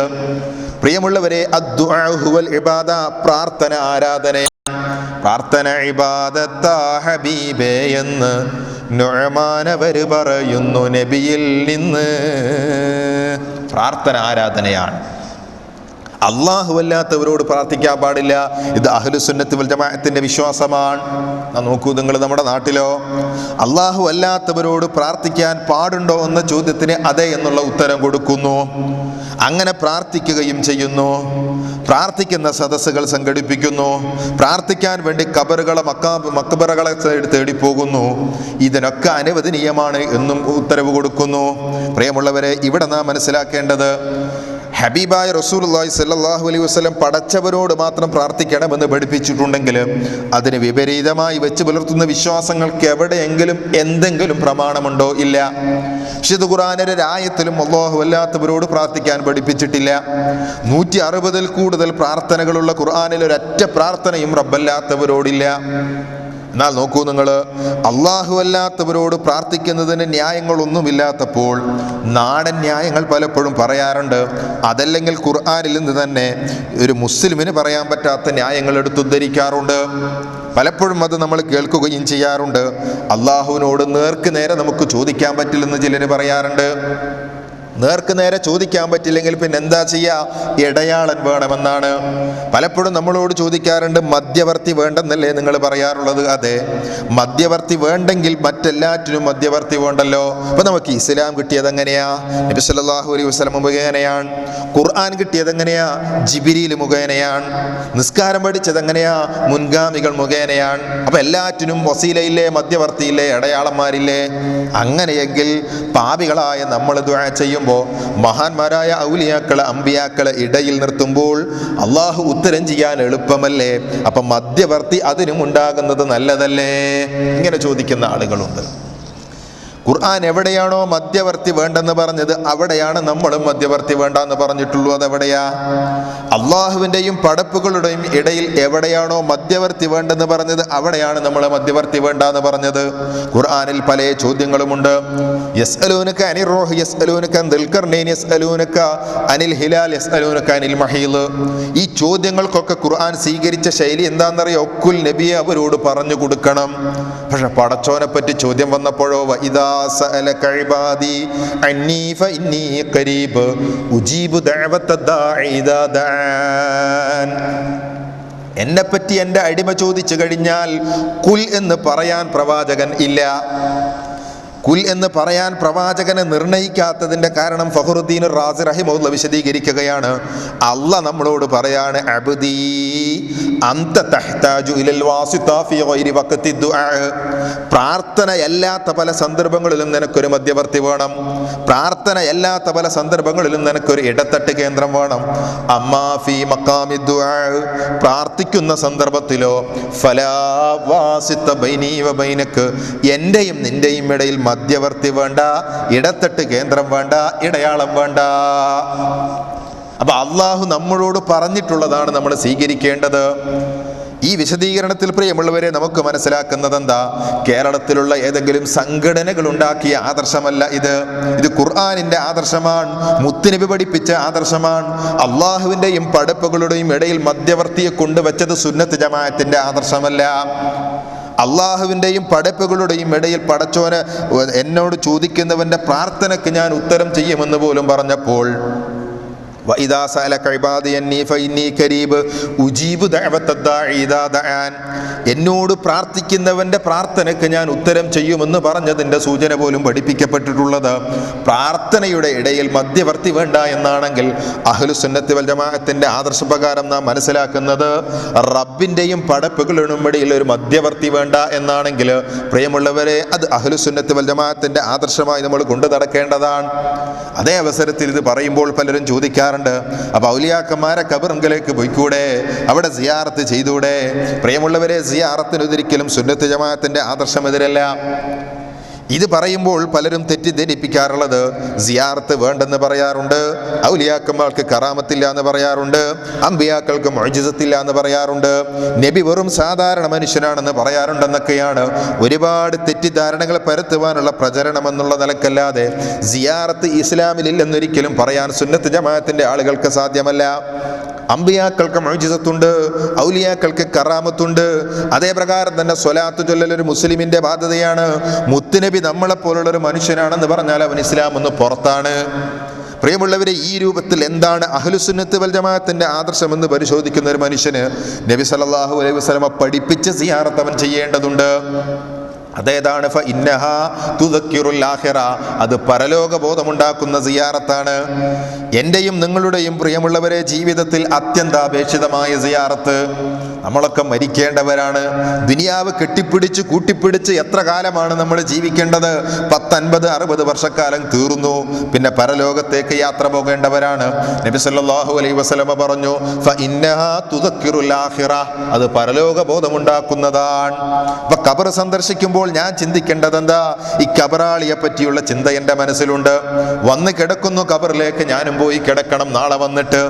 പ്രിയമുള്ളവരെ, അദ്ദുആ ഹുവൽ ഇബാദ, പ്രാർത്ഥന ആരാധനയാണ്. പ്രാർത്ഥന ഇബാദത്താ ഹബീബേ എന്ന് നുഅ്മാനവർ പറയുന്നു നബിയിൽ നിന്ന്. പ്രാർത്ഥന ആരാധനയാണ്. അല്ലാഹു അല്ലാത്തവരോട് പ്രാർത്ഥിക്കാൻ പാടില്ല. ഇത് അഹ്ലുസുന്നത്ത് വൽ ജമാഅത്തിന്റെ വിശ്വാസമാണ്. നോക്കൂ നിങ്ങൾ, നമ്മുടെ നാട്ടിലോ അല്ലാഹു അല്ലാത്തവരോട് പ്രാർത്ഥിക്കാൻ പാടുണ്ടോ എന്ന ചോദ്യത്തിന് അതെ എന്നുള്ള ഉത്തരം കൊടുക്കുന്നു. അങ്ങനെ പ്രാർത്ഥിക്കുകയും ചെയ്യുന്നു. പ്രാർത്ഥിക്കുന്ന സദസ്സുകൾ സംഘടിപ്പിക്കുന്നു. പ്രാർത്ഥിക്കാൻ വേണ്ടി മക്ബറകളെ തേടിപ്പോകുന്നു. ഇതിനൊക്കെ അനുവദനീയമാണ് എന്നും ഉത്തരവ് കൊടുക്കുന്നു. പ്രിയമുള്ളവരെ, ഇവിടെ നാം മനസ്സിലാക്കേണ്ടത്, ഹബീബായ റസൂലുള്ളാഹി സ്വല്ലല്ലാഹു അലൈഹി വസല്ലം പടച്ചവരോട് മാത്രം പ്രാർത്ഥിക്കണമെന്ന് പഠിപ്പിച്ചിട്ടുണ്ടെങ്കിൽ അതിന് വിപരീതമായി വെച്ച് പുലർത്തുന്ന വിശ്വാസങ്ങൾക്ക് എവിടെയെങ്കിലും എന്തെങ്കിലും പ്രമാണമുണ്ടോ? ഇല്ല. വിശുദ്ധ ഖുർആനിലെ ഒരായത്തിലും അല്ലാഹു അല്ലാത്തവരോട് പ്രാർത്ഥിക്കാൻ പഠിപ്പിച്ചിട്ടില്ല. 160-ൽ കൂടുതൽ പ്രാർത്ഥനകളുള്ള ഖുർആനിൽ ഒരൊറ്റ പ്രാർത്ഥനയും റബ്ബല്ലാത്തവരോടില്ല. എന്നാൽ നോക്കൂ നിങ്ങൾ, അള്ളാഹു അല്ലാത്തവരോട് പ്രാർത്ഥിക്കുന്നതിന് ന്യായങ്ങളൊന്നുമില്ലാത്തപ്പോൾ നാടൻ ന്യായങ്ങൾ പലപ്പോഴും പറയാറുണ്ട്. അതല്ലെങ്കിൽ ഖുർആനിൽ നിന്ന് തന്നെ ഒരു മുസ്ലിമിന് പറയാൻ പറ്റാത്ത ന്യായങ്ങൾ എടുത്തുദ്ധരിക്കാറുണ്ട്. പലപ്പോഴും അത് നമ്മൾ കേൾക്കുകയും ചെയ്യാറുണ്ട്. അള്ളാഹുവിനോട് നേർക്ക് നേരെ നമുക്ക് ചോദിക്കാൻ പറ്റില്ലെന്ന് ചിലർ പറയാറുണ്ട്. നേർക്ക് നേരെ ചോദിക്കാൻ പറ്റില്ലെങ്കിൽ പിന്നെ എന്താ ചെയ്യുക? ഇടയാളൻ വേണമെന്നാണ്. പലപ്പോഴും നമ്മളോട് ചോദിക്കാറുണ്ട്, മധ്യവർത്തി വേണ്ടെന്നല്ലേ നിങ്ങൾ പറയാറുള്ളത്? അതെ, മധ്യവർത്തി വേണ്ടെങ്കിൽ മറ്റെല്ലാറ്റിനും മധ്യവർത്തി വേണ്ടല്ലോ. അപ്പൊ നമുക്ക് ഇസ്ലാം കിട്ടിയത് എങ്ങനെയാ? നബി സല്ലല്ലാഹു അലൈഹി വസല്ലം മുഖേനയാണ്. ഖുർആൻ കിട്ടിയത് എങ്ങനെയാ? ജിബ്രീൽ മുഖേനയാണ്. നിസ്കാരം പഠിച്ചത് എങ്ങനെയാ? മുൻഗാമികൾ മുഖേനയാണ്. അപ്പൊ എല്ലാറ്റിനും വസീലയില്ലേ, മധ്യവർത്തിയില്ലേ, ഇടയാളന്മാരില്ലേ? അങ്ങനെയെങ്കിൽ പാപികളായ നമ്മൾ ദുആ ചെയ്യും മഹാന്മാരായ ഔലിയാക്കളെ, അമ്പിയാക്കളെ ഇടയിൽ നിർത്തുമ്പോൾ അള്ളാഹു ഉത്തരം ചെയ്യാൻ എളുപ്പമല്ലേ? അപ്പൊ മധ്യവർത്തി അതിനും ഉണ്ടാകുന്നത് നല്ലതല്ലേ? ഇങ്ങനെ ചോദിക്കുന്ന ആളുകളുണ്ട്. ഖുർആൻ എവിടെയാണോ മധ്യവർത്തി വേണ്ടെന്ന് പറഞ്ഞത് അവിടെയാണ് നമ്മളും മധ്യവർത്തി വേണ്ടെന്ന് പറഞ്ഞിട്ടുള്ളൂ. അതെവിടെയാ? അള്ളാഹുവിൻ്റെയും പടപ്പുകളുടെയും ഇടയിൽ എവിടെയാണോ മധ്യവർത്തി വേണ്ടെന്ന് പറഞ്ഞത് അവിടെയാണ് നമ്മൾ മധ്യവർത്തി വേണ്ടെന്ന് പറഞ്ഞത്. ഖുർആനിൽ പല ചോദ്യങ്ങളുമുണ്ട്. യസ്അലൂനക അനിർ റൂഹ്, യസ്അലൂനക അൻ ദുൽഖർനൈൻ, യസ്അലൂനക അനിൽ ഹിലാൽ, യസ്അലൂനക അനിൽ മഹീൽ. ഈ ചോദ്യങ്ങൾക്കൊക്കെ ഖുർആൻ സ്വീകരിച്ച ശൈലി എന്താണെന്നറിയോ? കുൽ നബിയെ അവരോട് പറഞ്ഞു കൊടുക്കണം. പക്ഷെ പടച്ചോനെ പറ്റി ചോദ്യം വന്നപ്പോഴോ, വഇദാ സഅലക ഇബാദി അന്നി ഫഇന്നി ഖരീബ് ഉജീബു ദഅവത ദാഇ ഇദാ ദഅൻ. എന്നെപ്പറ്റി എൻ്റെ അടിമ ചോദിച്ചു കഴിഞ്ഞാൽ കുൽ എന്ന് പറയാൻ പ്രവാചകൻ ഇല്ല. കുൽ എന്ന് പറയാൻ പ്രവാചകനെ നിർണയിക്കാത്തതിൻ്റെ കാരണം ഫഖറുദ്ദീൻ റാസി റഹിമഹുല്ലാഹ് വിശദീകരിക്കുകയാണ്. അല്ലാഹ് നമ്മളോട് പറയാണ്, അബ്ദീ അൻത തഹ്താജു ഇലൽ വാസിത ഫീ ഗൈരി വഖതി ദുആ. പ്രാർത്ഥനയല്ലാത്ത പല സന്ദർഭങ്ങളിലും നിനക്കൊരു മധ്യവർത്തി വേണം. പ്രാർത്ഥനയല്ലാത്ത പല സന്ദർഭങ്ങളിലും നിനക്കൊരു ഇടത്തട്ട് കേന്ദ്രം വേണം. അമ്മാ ഫീ മഖാമി ദുആ, പ്രാർത്ഥിക്കുന്ന സന്ദർഭത്തിലോ, ഫലാ വാസിത ബൈനി വ ബൈനക, എൻ്റെയും നിൻ്റെയും ഇടയിൽ മധ്യവർത്തി വേണ്ട, ഇടത്തട്ട് കേന്ദ്രം വേണ്ട, ഇടയാളം വേണ്ട. അപ്പൊ അള്ളാഹു നമ്മളോട് പറഞ്ഞിട്ടുള്ളതാണ് നമ്മൾ സ്വീകരിക്കേണ്ടത്. ഈ വിശദീകരണത്തിൽ പ്രിയമുള്ളവരെ നമുക്ക് മനസ്സിലാക്കുന്നത് എന്താ? കേരളത്തിലുള്ള ഏതെങ്കിലും സംഘടനകൾ ഉണ്ടാക്കിയ ആദർശമല്ല ഇത്. ഇത് ഖുർആനിന്റെ ആദർശമാണ്, മുത്തുനബി പഠിപ്പിച്ച ആദർശമാണ്. അള്ളാഹുവിൻ്റെയും പടപ്പുകളുടെയും ഇടയിൽ മധ്യവർത്തിയെ കൊണ്ടുവച്ചത് സുന്നത്ത് ജമാഅത്തിന്റെ ആദർശമല്ല. അള്ളാഹുവിൻ്റെയും പടപ്പുകളുടെയും ഇടയിൽ പടച്ചോന് എന്നോട് ചോദിക്കുന്നവൻ്റെ പ്രാർത്ഥനയ്ക്ക് ഞാൻ ഉത്തരം ചെയ്യുമെന്ന് പോലും പറഞ്ഞപ്പോൾ, വഇദാ സഅലക ഇബാദി അന്നി ഫഇന്നി ഖരീബ് ഉജീബു ദഅവത ദാഇ ഇദാ ദഅൻ, എന്നോട് പ്രാർത്ഥിക്കുന്നവൻ്റെ പ്രാർത്ഥനയ്ക്ക് ഞാൻ ഉത്തരം ചെയ്യുമെന്ന് പറഞ്ഞതിൻ്റെ സൂചന പോലും പഠിപ്പിക്കപ്പെട്ടിട്ടുള്ളത് പ്രാർത്ഥനയുടെ ഇടയിൽ മധ്യവർത്തി വേണ്ട എന്നാണെങ്കിൽ, അഹ്ലുസുന്നത്തി വൽ ജമാഅത്തിൻ്റെ ആദർശപ്രകാരം നാം മനസ്സിലാക്കുന്നത് റബ്ബിൻ്റെയും പടപ്പുകളുടെയും ഇടയിൽ ഒരു മധ്യവർത്തി വേണ്ട എന്നാണെങ്കിൽ, പ്രിയമുള്ളവരെ, അത് അഹ്ലുസുന്നത്തി വൽ ജമാഅത്തിൻ്റെ ആദർശമായി നമ്മൾ കൊണ്ടു നടക്കേണ്ടതാണ്. അതേ അവസരത്തിൽ ഇത് പറയുമ്പോൾ പലരും ചോദിക്കാറുണ്ട്, അപ്പൊ ഔലിയാക്കന്മാരെ ഖബറിലേക്ക് പോയിക്കൂടെ? അവിടെ സിയാറത്ത് ചെയ്തൂടെ? പ്രിയമുള്ളവരെ, സിയാറത്തിനൊരിക്കലും സുന്നത്ത് ജമാഅത്തിന്റെ ആദർശമെതിരല്ല. ഇത് പറയുമ്പോൾ പലരും തെറ്റിദ്ധരിപ്പിക്കാറുള്ളത്, സിയാറത്ത് വേണ്ടെന്ന് പറയാറുണ്ട്, ഔലിയാക്കന്മാർക്ക് കറാമത്തില്ല എന്ന് പറയാറുണ്ട്, അമ്പിയാക്കൾക്ക് മുഅ്ജിസത്തില്ല എന്ന് പറയാറുണ്ട്, നബി വെറും സാധാരണ മനുഷ്യനാണെന്ന് പറയാറുണ്ടെന്നൊക്കെയാണ്. ഒരുപാട് തെറ്റിദ്ധാരണകൾ പരത്തുവാനുള്ള പ്രചരണം എന്നുള്ള നിലക്കല്ലാതെ സിയാറത്ത് ഇസ്ലാമിലില്ലെന്നൊരിക്കലും പറയാൻ സുന്നത്ത് ജമാഅത്തിന്റെ ആളുകൾക്ക് സാധ്യമല്ല. അമ്പിയാക്കൾക്ക് മുഅ്ജിസത്തുണ്ട്, ഔലിയാക്കൾക്ക് കറാമത്തുണ്ട്. അതേ പ്രകാരം തന്നെ സ്വലാത്ത് ചൊല്ലൽ ഒരു മുസ്ലിമിന്റെ ബാധ്യതയാണ്. മുത്തുനബി നമ്മളെപ്പോലുള്ളൊരു മനുഷ്യനാണെന്ന് പറഞ്ഞാൽ അവൻ ഇസ്ലാം ഒന്ന് പുറത്താണ്. പ്രിയമുള്ളവരെ, ഈ രൂപത്തിൽ എന്താണ് അഹ്ലുസുന്നത്ത് വൽ ജമാഅത്തിന്റെ ആദർശം എന്ന് പരിശോധിക്കുന്ന ഒരു മനുഷ്യന് നബി സല്ലല്ലാഹു അലൈഹി വസല്ലമ പഠിപ്പിച്ച സിയാറത്ത് അവൻ ചെയ്യേണ്ടതുണ്ട്. അതേതാണ്? ഫഇന്നഹാ തുദക്കിറുൽ ആഖിറ, അത് പരലോക ബോധമുണ്ടാക്കുന്ന സിയാറത്താണ്. എൻ്റെയും നിങ്ങളുടെയും പ്രിയമുള്ളവരെ ജീവിതത്തിൽ അത്യന്താപേക്ഷിതമായ സിയാറത്ത്. നമ്മളൊക്കെ മരിക്കേണ്ടവരാണ്. ദുനിയാവ് കെട്ടിപ്പിടിച്ച് കൂട്ടിപ്പിടിച്ച് എത്ര കാലമാണ് നമ്മൾ ജീവിക്കേണ്ടത്? 10, 50, 60 വർഷക്കാലം തീർന്നു. പിന്നെ പരലോകത്തേക്ക് യാത്ര പോകേണ്ടവരാണ്. നബി സല്ലല്ലാഹു അലൈഹി വസല്ലമ പറഞ്ഞു, ഫഇന്നഹാ തുദക്കിറുൽ ആഖിറ, അത് പരലോക ബോധമുണ്ടാക്കുന്നതാണ്. അപ്പൊ ഖബർ സന്ദർശിക്കുമ്പോൾ പറയുമ്പോൾ ഞാൻ ചിന്തിക്കേണ്ടത് എന്താ? ഈ കബറാളിയെ പറ്റിയുള്ള ചിന്ത എൻ്റെ മനസ്സിലുണ്ട്. വന്ന് കിടക്കുന്നു കബറിലേക്ക്, ഞാനും പോയി കിടക്കണം നാളെ വന്നിട്ട്.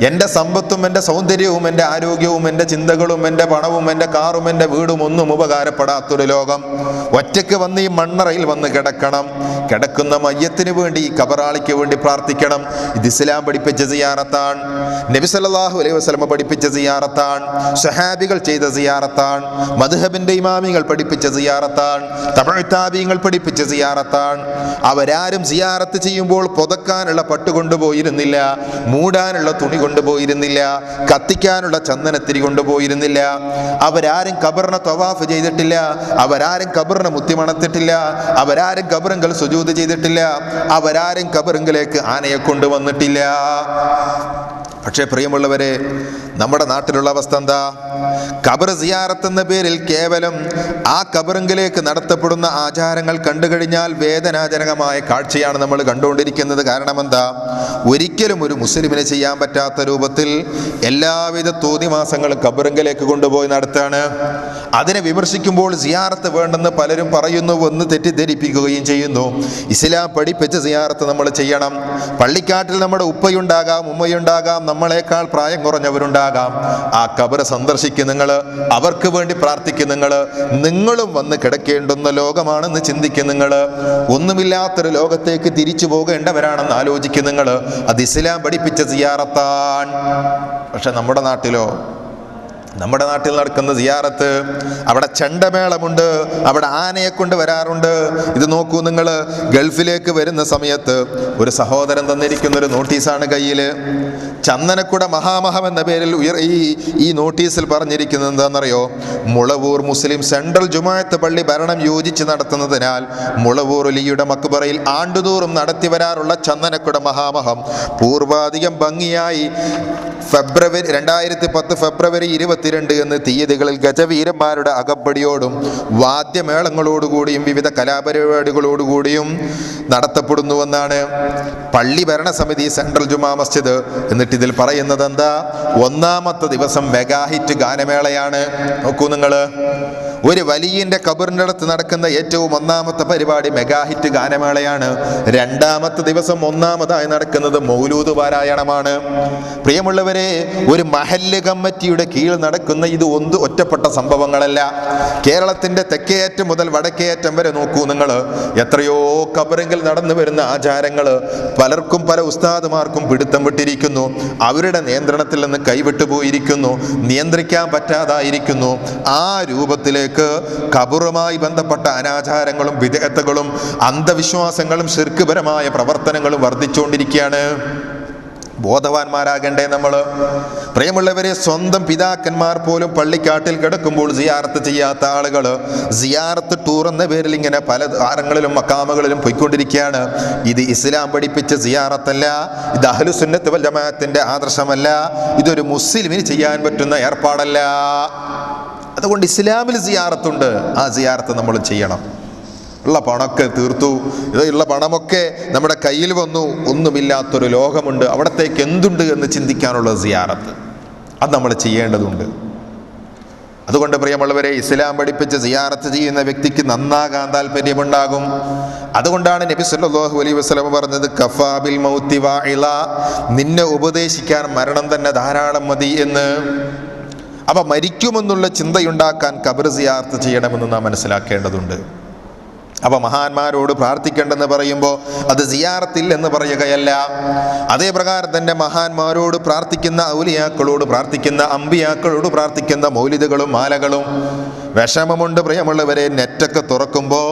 എൻ്റെ സമ്പത്തും എൻ്റെ സൗന്ദര്യവും എൻ്റെ ആരോഗ്യവും എൻ്റെ ചിന്തകളും എൻ്റെ പണവും എൻ്റെ കാറും എൻ്റെ വീടും ഒന്നും ഉപകാരപ്പെടാത്തൊരു ലോകം. ഒറ്റയ്ക്ക് വന്ന് ഈ മണ്ണറയിൽ വന്ന് കിടക്കണം. കിടക്കുന്ന മയ്യത്തിന് വേണ്ടി, ഈ കബറാളിക്ക് വേണ്ടി പ്രാർത്ഥിക്കണം. ഇത് ഇസ്ലാം പഠിപ്പിച്ച സിയാറത്താണ്. നബി സല്ലല്ലാഹു അലൈഹി വസല്ലം പഠിപ്പിച്ച സിയാറത്താണ്. സ്വഹാബികൾ ചെയ്ത സിയാറത്താണ്. മദ്ഹബിന്റെ ഇമാമികൾ പഠിപ്പിച്ച സിയാറത്താണ്. തബഉ താബിഈങ്ങൾ പഠിപ്പിച്ച സിയാറത്താണ്. അവരാരും സിയാറത്ത് ചെയ്യുമ്പോൾ പുതക്കാനുള്ള പട്ട് കൊണ്ടുപോയിരുന്നില്ല, മൂടാനുള്ള തുണി കൊണ്ടുപോയിരുന്നില്ല, കത്തിക്കാനുള്ള ചന്ദനത്തിരി കൊണ്ടുപോയിരുന്നില്ല. അവരാരും ഖബറിനെ തവാഫ് ചെയ്തിട്ടില്ല, അവരാരും ഖബറിനെ മുത്തിമണത്തിട്ടില്ല, അവരാരും ഖബറിങ്കൽ സുജൂദ് ചെയ്തിട്ടില്ല, അവരാരും ഖബറിങ്കിലേക്ക് ആനയെ കൊണ്ടുവന്നിട്ടില്ല. പക്ഷേ പ്രിയമുള്ളവരെ, നമ്മുടെ നാട്ടിലുള്ള അവസ്ഥ എന്താ? ഖബർ സിയാറത്ത് എന്ന പേരിൽ കേവലം ആ ഖബറിങ്കിലേക്ക് നടത്തപ്പെടുന്ന ആചാരങ്ങൾ കണ്ടു കഴിഞ്ഞാൽ വേദനാജനകമായ കാഴ്ചയാണ് നമ്മൾ കണ്ടുകൊണ്ടിരിക്കുന്നത്. കാരണം എന്താ? ഒരിക്കലും ഒരു മുസ്ലിമിന് ചെയ്യാൻ പറ്റാത്ത രൂപത്തിൽ എല്ലാവിധ തോന്നിവാസങ്ങളും ഖബറിങ്കിലേക്ക് കൊണ്ടുപോയി നടത്താണ്. അതിനെ വിമർശിക്കുമ്പോൾ സിയാറത്ത് വേണ്ടെന്ന് പലരും പറയുന്നു എന്ന് തെറ്റിദ്ധരിപ്പിക്കുകയും ചെയ്യുന്നു. ഇസ്ലാം പഠിപ്പിച്ച സിയാറത്ത് നമ്മൾ ചെയ്യണം. പള്ളിക്കാട്ടിൽ നമ്മുടെ ഉപ്പയുണ്ടാകാം, ഉമ്മയുണ്ടാകാം, നമ്മളെക്കാൾ പ്രായം കുറഞ്ഞവരുണ്ടാകാം. ആ ഖബർ സന്ദർശിക്കും നിങ്ങൾ, അവർക്ക് വേണ്ടി പ്രാർത്ഥിക്കും നിങ്ങൾ. നിങ്ങളും വന്ന് കിടക്കേണ്ടുന്ന ലോകമാണെന്ന് ചിന്തിക്കും നിങ്ങൾ. ഒന്നുമില്ലാത്തൊരു ലോകത്തേക്ക് തിരിച്ചു പോകേണ്ടവരാണെന്ന് ആലോചിക്കും നിങ്ങൾ. അത് ഇസ്ലാം പഠിപ്പിച്ച സിയാറത്താണ്. പക്ഷെ നമ്മുടെ നാട്ടിൽ നടക്കുന്ന സിയാറത്ത്, അവിടെ ചെണ്ടമേളമുണ്ട്, അവിടെ ആനയെ കൊണ്ട് വരാറുണ്ട്. ഇത് നോക്കൂ നിങ്ങൾ, ഗൾഫിലേക്ക് വരുന്ന സമയത്ത് ഒരു സഹോദരൻ തന്നിരിക്കുന്നൊരു നോട്ടീസാണ് കയ്യിൽ. ചന്ദനക്കുട മഹാമഹം എന്ന പേരിൽ ഈ നോട്ടീസിൽ പറഞ്ഞിരിക്കുന്നത് എന്താണെന്നറിയോ? മുളവൂർ മുസ്ലിം സെൻട്രൽ ജുമാഅത്ത് പള്ളി ഭരണം യോജിച്ച് നടത്തുന്നതിനാൽ മുളവൂർ അലിയുടെ മക്ബറയിൽ ആണ്ടുതോറും നടത്തി വരാറുള്ള ചന്ദനക്കുട മഹാമഹം പൂർവാധികം ഭംഗിയായി 2010 ഫെബ്രുവരി 22 എന്ന തീയതികളിൽ ഗജവീരന്മാരുടെ അകമ്പടിയോടും വാദ്യമേളങ്ങളോടുകൂടിയും വിവിധ കലാപരിപാടികളോടുകൂടിയും നടത്തപ്പെടുന്നുവെന്നാണ് പള്ളി ഭരണസമിതി സെൻട്രൽ ജുമാ മസ്ജിദ്. എന്നിട്ട് ഇതിൽ പറയുന്നത് എന്താ? ഒന്നാമത്തെ ദിവസം മെഗാഹിറ്റ് ഗാനമേളയാണ്. നോക്കൂ നിങ്ങൾ, ഒരു വലിയന്റെ ഖബറിൻ്റെ അടുത്ത് നടക്കുന്ന ഏറ്റവും ഒന്നാമത്തെ പരിപാടി മെഗാഹിറ്റ് ഗാനമേളയാണ്. രണ്ടാമത്തെ ദിവസം ഒന്നാമതായി നടക്കുന്നത് മൗലൂദ് പാരായണമാണ്. പ്രിയമുള്ളവരെ, ഒരു മഹല്ല് കമ്മിറ്റിയുടെ കീഴിൽ നടക്കുന്ന ഇത് ഒറ്റപ്പെട്ട സംഭവങ്ങളല്ല. കേരളത്തിന്റെ തെക്കേയറ്റം മുതൽ വടക്കേയറ്റം വരെ നോക്കൂ നിങ്ങൾ, എത്രയോ ഖബറിങ്കിൽ നടന്നു വരുന്ന ആചാരങ്ങൾ പലർക്കും പല ഉസ്താദുമാർക്കും പിടുത്തം വിട്ടിരിക്കുന്നു. അവരുടെ നിയന്ത്രണത്തിൽ നിന്ന് കൈവിട്ടുപോയിരിക്കുന്നു, നിയന്ത്രിക്കാൻ പറ്റാതായിരിക്കുന്നു. ആ രൂപത്തിലേക്ക് ഖബറുമായി ബന്ധപ്പെട്ട അനാചാരങ്ങളും വിദഅത്തുകളും അന്ധവിശ്വാസങ്ങളും ശിർക്ക്പരമായ പ്രവർത്തനങ്ങളും വർദ്ധിച്ചുകൊണ്ടിരിക്കുകയാണ്. ബോധവാന്മാരാകണ്ടേ നമ്മൾ? പ്രിയമുള്ളവരെ, സ്വന്തം പിതാക്കന്മാർ പോലും പള്ളിക്കാട്ടിൽ കിടക്കുമ്പോൾ സിയാറത്ത് ചെയ്യാത്ത ആളുകൾ സിയാറത്ത് ടൂർ എന്ന പേരിൽ ഇങ്ങനെ പല താരങ്ങളിലും മക്കാമുകളിലും പോയിക്കൊണ്ടിരിക്കുകയാണ്. ഇത് ഇസ്ലാം പഠിപ്പിച്ച സിയാറത്തല്ല, ഇത് അഹ്ലുസുന്നത്ത് വൽ ജമാഅത്തിന്റെ ആദർശമല്ല, ഇതൊരു മുസ്ലിമിന് ചെയ്യാൻ പറ്റുന്ന ഏർപ്പാടല്ല. അതുകൊണ്ട് ഇസ്ലാമിൽ സിയാറത്തുണ്ട്, ആ സിയാറത്ത് നമ്മൾ ചെയ്യണം. ഉള്ള പണമൊക്കെ തീർത്തു, ഉള്ള പണമൊക്കെ നമ്മുടെ കയ്യിൽ വന്നു, ഒന്നുമില്ലാത്തൊരു ലോകമുണ്ട്, അവിടത്തേക്ക് എന്തുണ്ട് എന്ന് ചിന്തിക്കാനുള്ള സിയാറത്ത് അത് നമ്മൾ ചെയ്യേണ്ടതുണ്ട്. അതുകൊണ്ട് പ്രിയമുള്ളവരെ, ഇസ്ലാം പഠിപ്പിച്ച സിയാറത്ത് ചെയ്യുന്ന വ്യക്തിക്ക് നന്നാകാൻ താല്പര്യമുണ്ടാകും. അതുകൊണ്ടാണ് നബി സല്ലല്ലാഹു അലൈഹി വസല്ലം പറഞ്ഞത്, കഫാ ബിൽ മൗതി വാഇള, നിന്നെ ഉപദേശിക്കാൻ മരണം തന്നെ ധാരാളം മതി എന്ന്. അവ മരിക്കുമെന്നുള്ള ചിന്തയുണ്ടാക്കാൻ ഖബർ സിയാറത്ത് ചെയ്യണമെന്ന് നാം മനസ്സിലാക്കേണ്ടതുണ്ട്. അപ്പോൾ മഹാന്മാരോട് പ്രാർത്ഥിക്കേണ്ടെന്ന് പറയുമ്പോൾ അത് സിയാറത്തിൽ എന്ന് പറയുകയല്ല. അതേ പ്രകാരം തന്നെ മഹാന്മാരോട് പ്രാർത്ഥിക്കുന്ന ഔലിയാക്കളോട് പ്രാർത്ഥിക്കുന്ന അമ്പിയാക്കളോട് പ്രാർത്ഥിക്കുന്ന മൗലിദുകളും മാലകളും വിഷമമുണ്ട്. പ്രിയമുള്ളവരെ, നെറ്റൊക്കെ തുറക്കുമ്പോൾ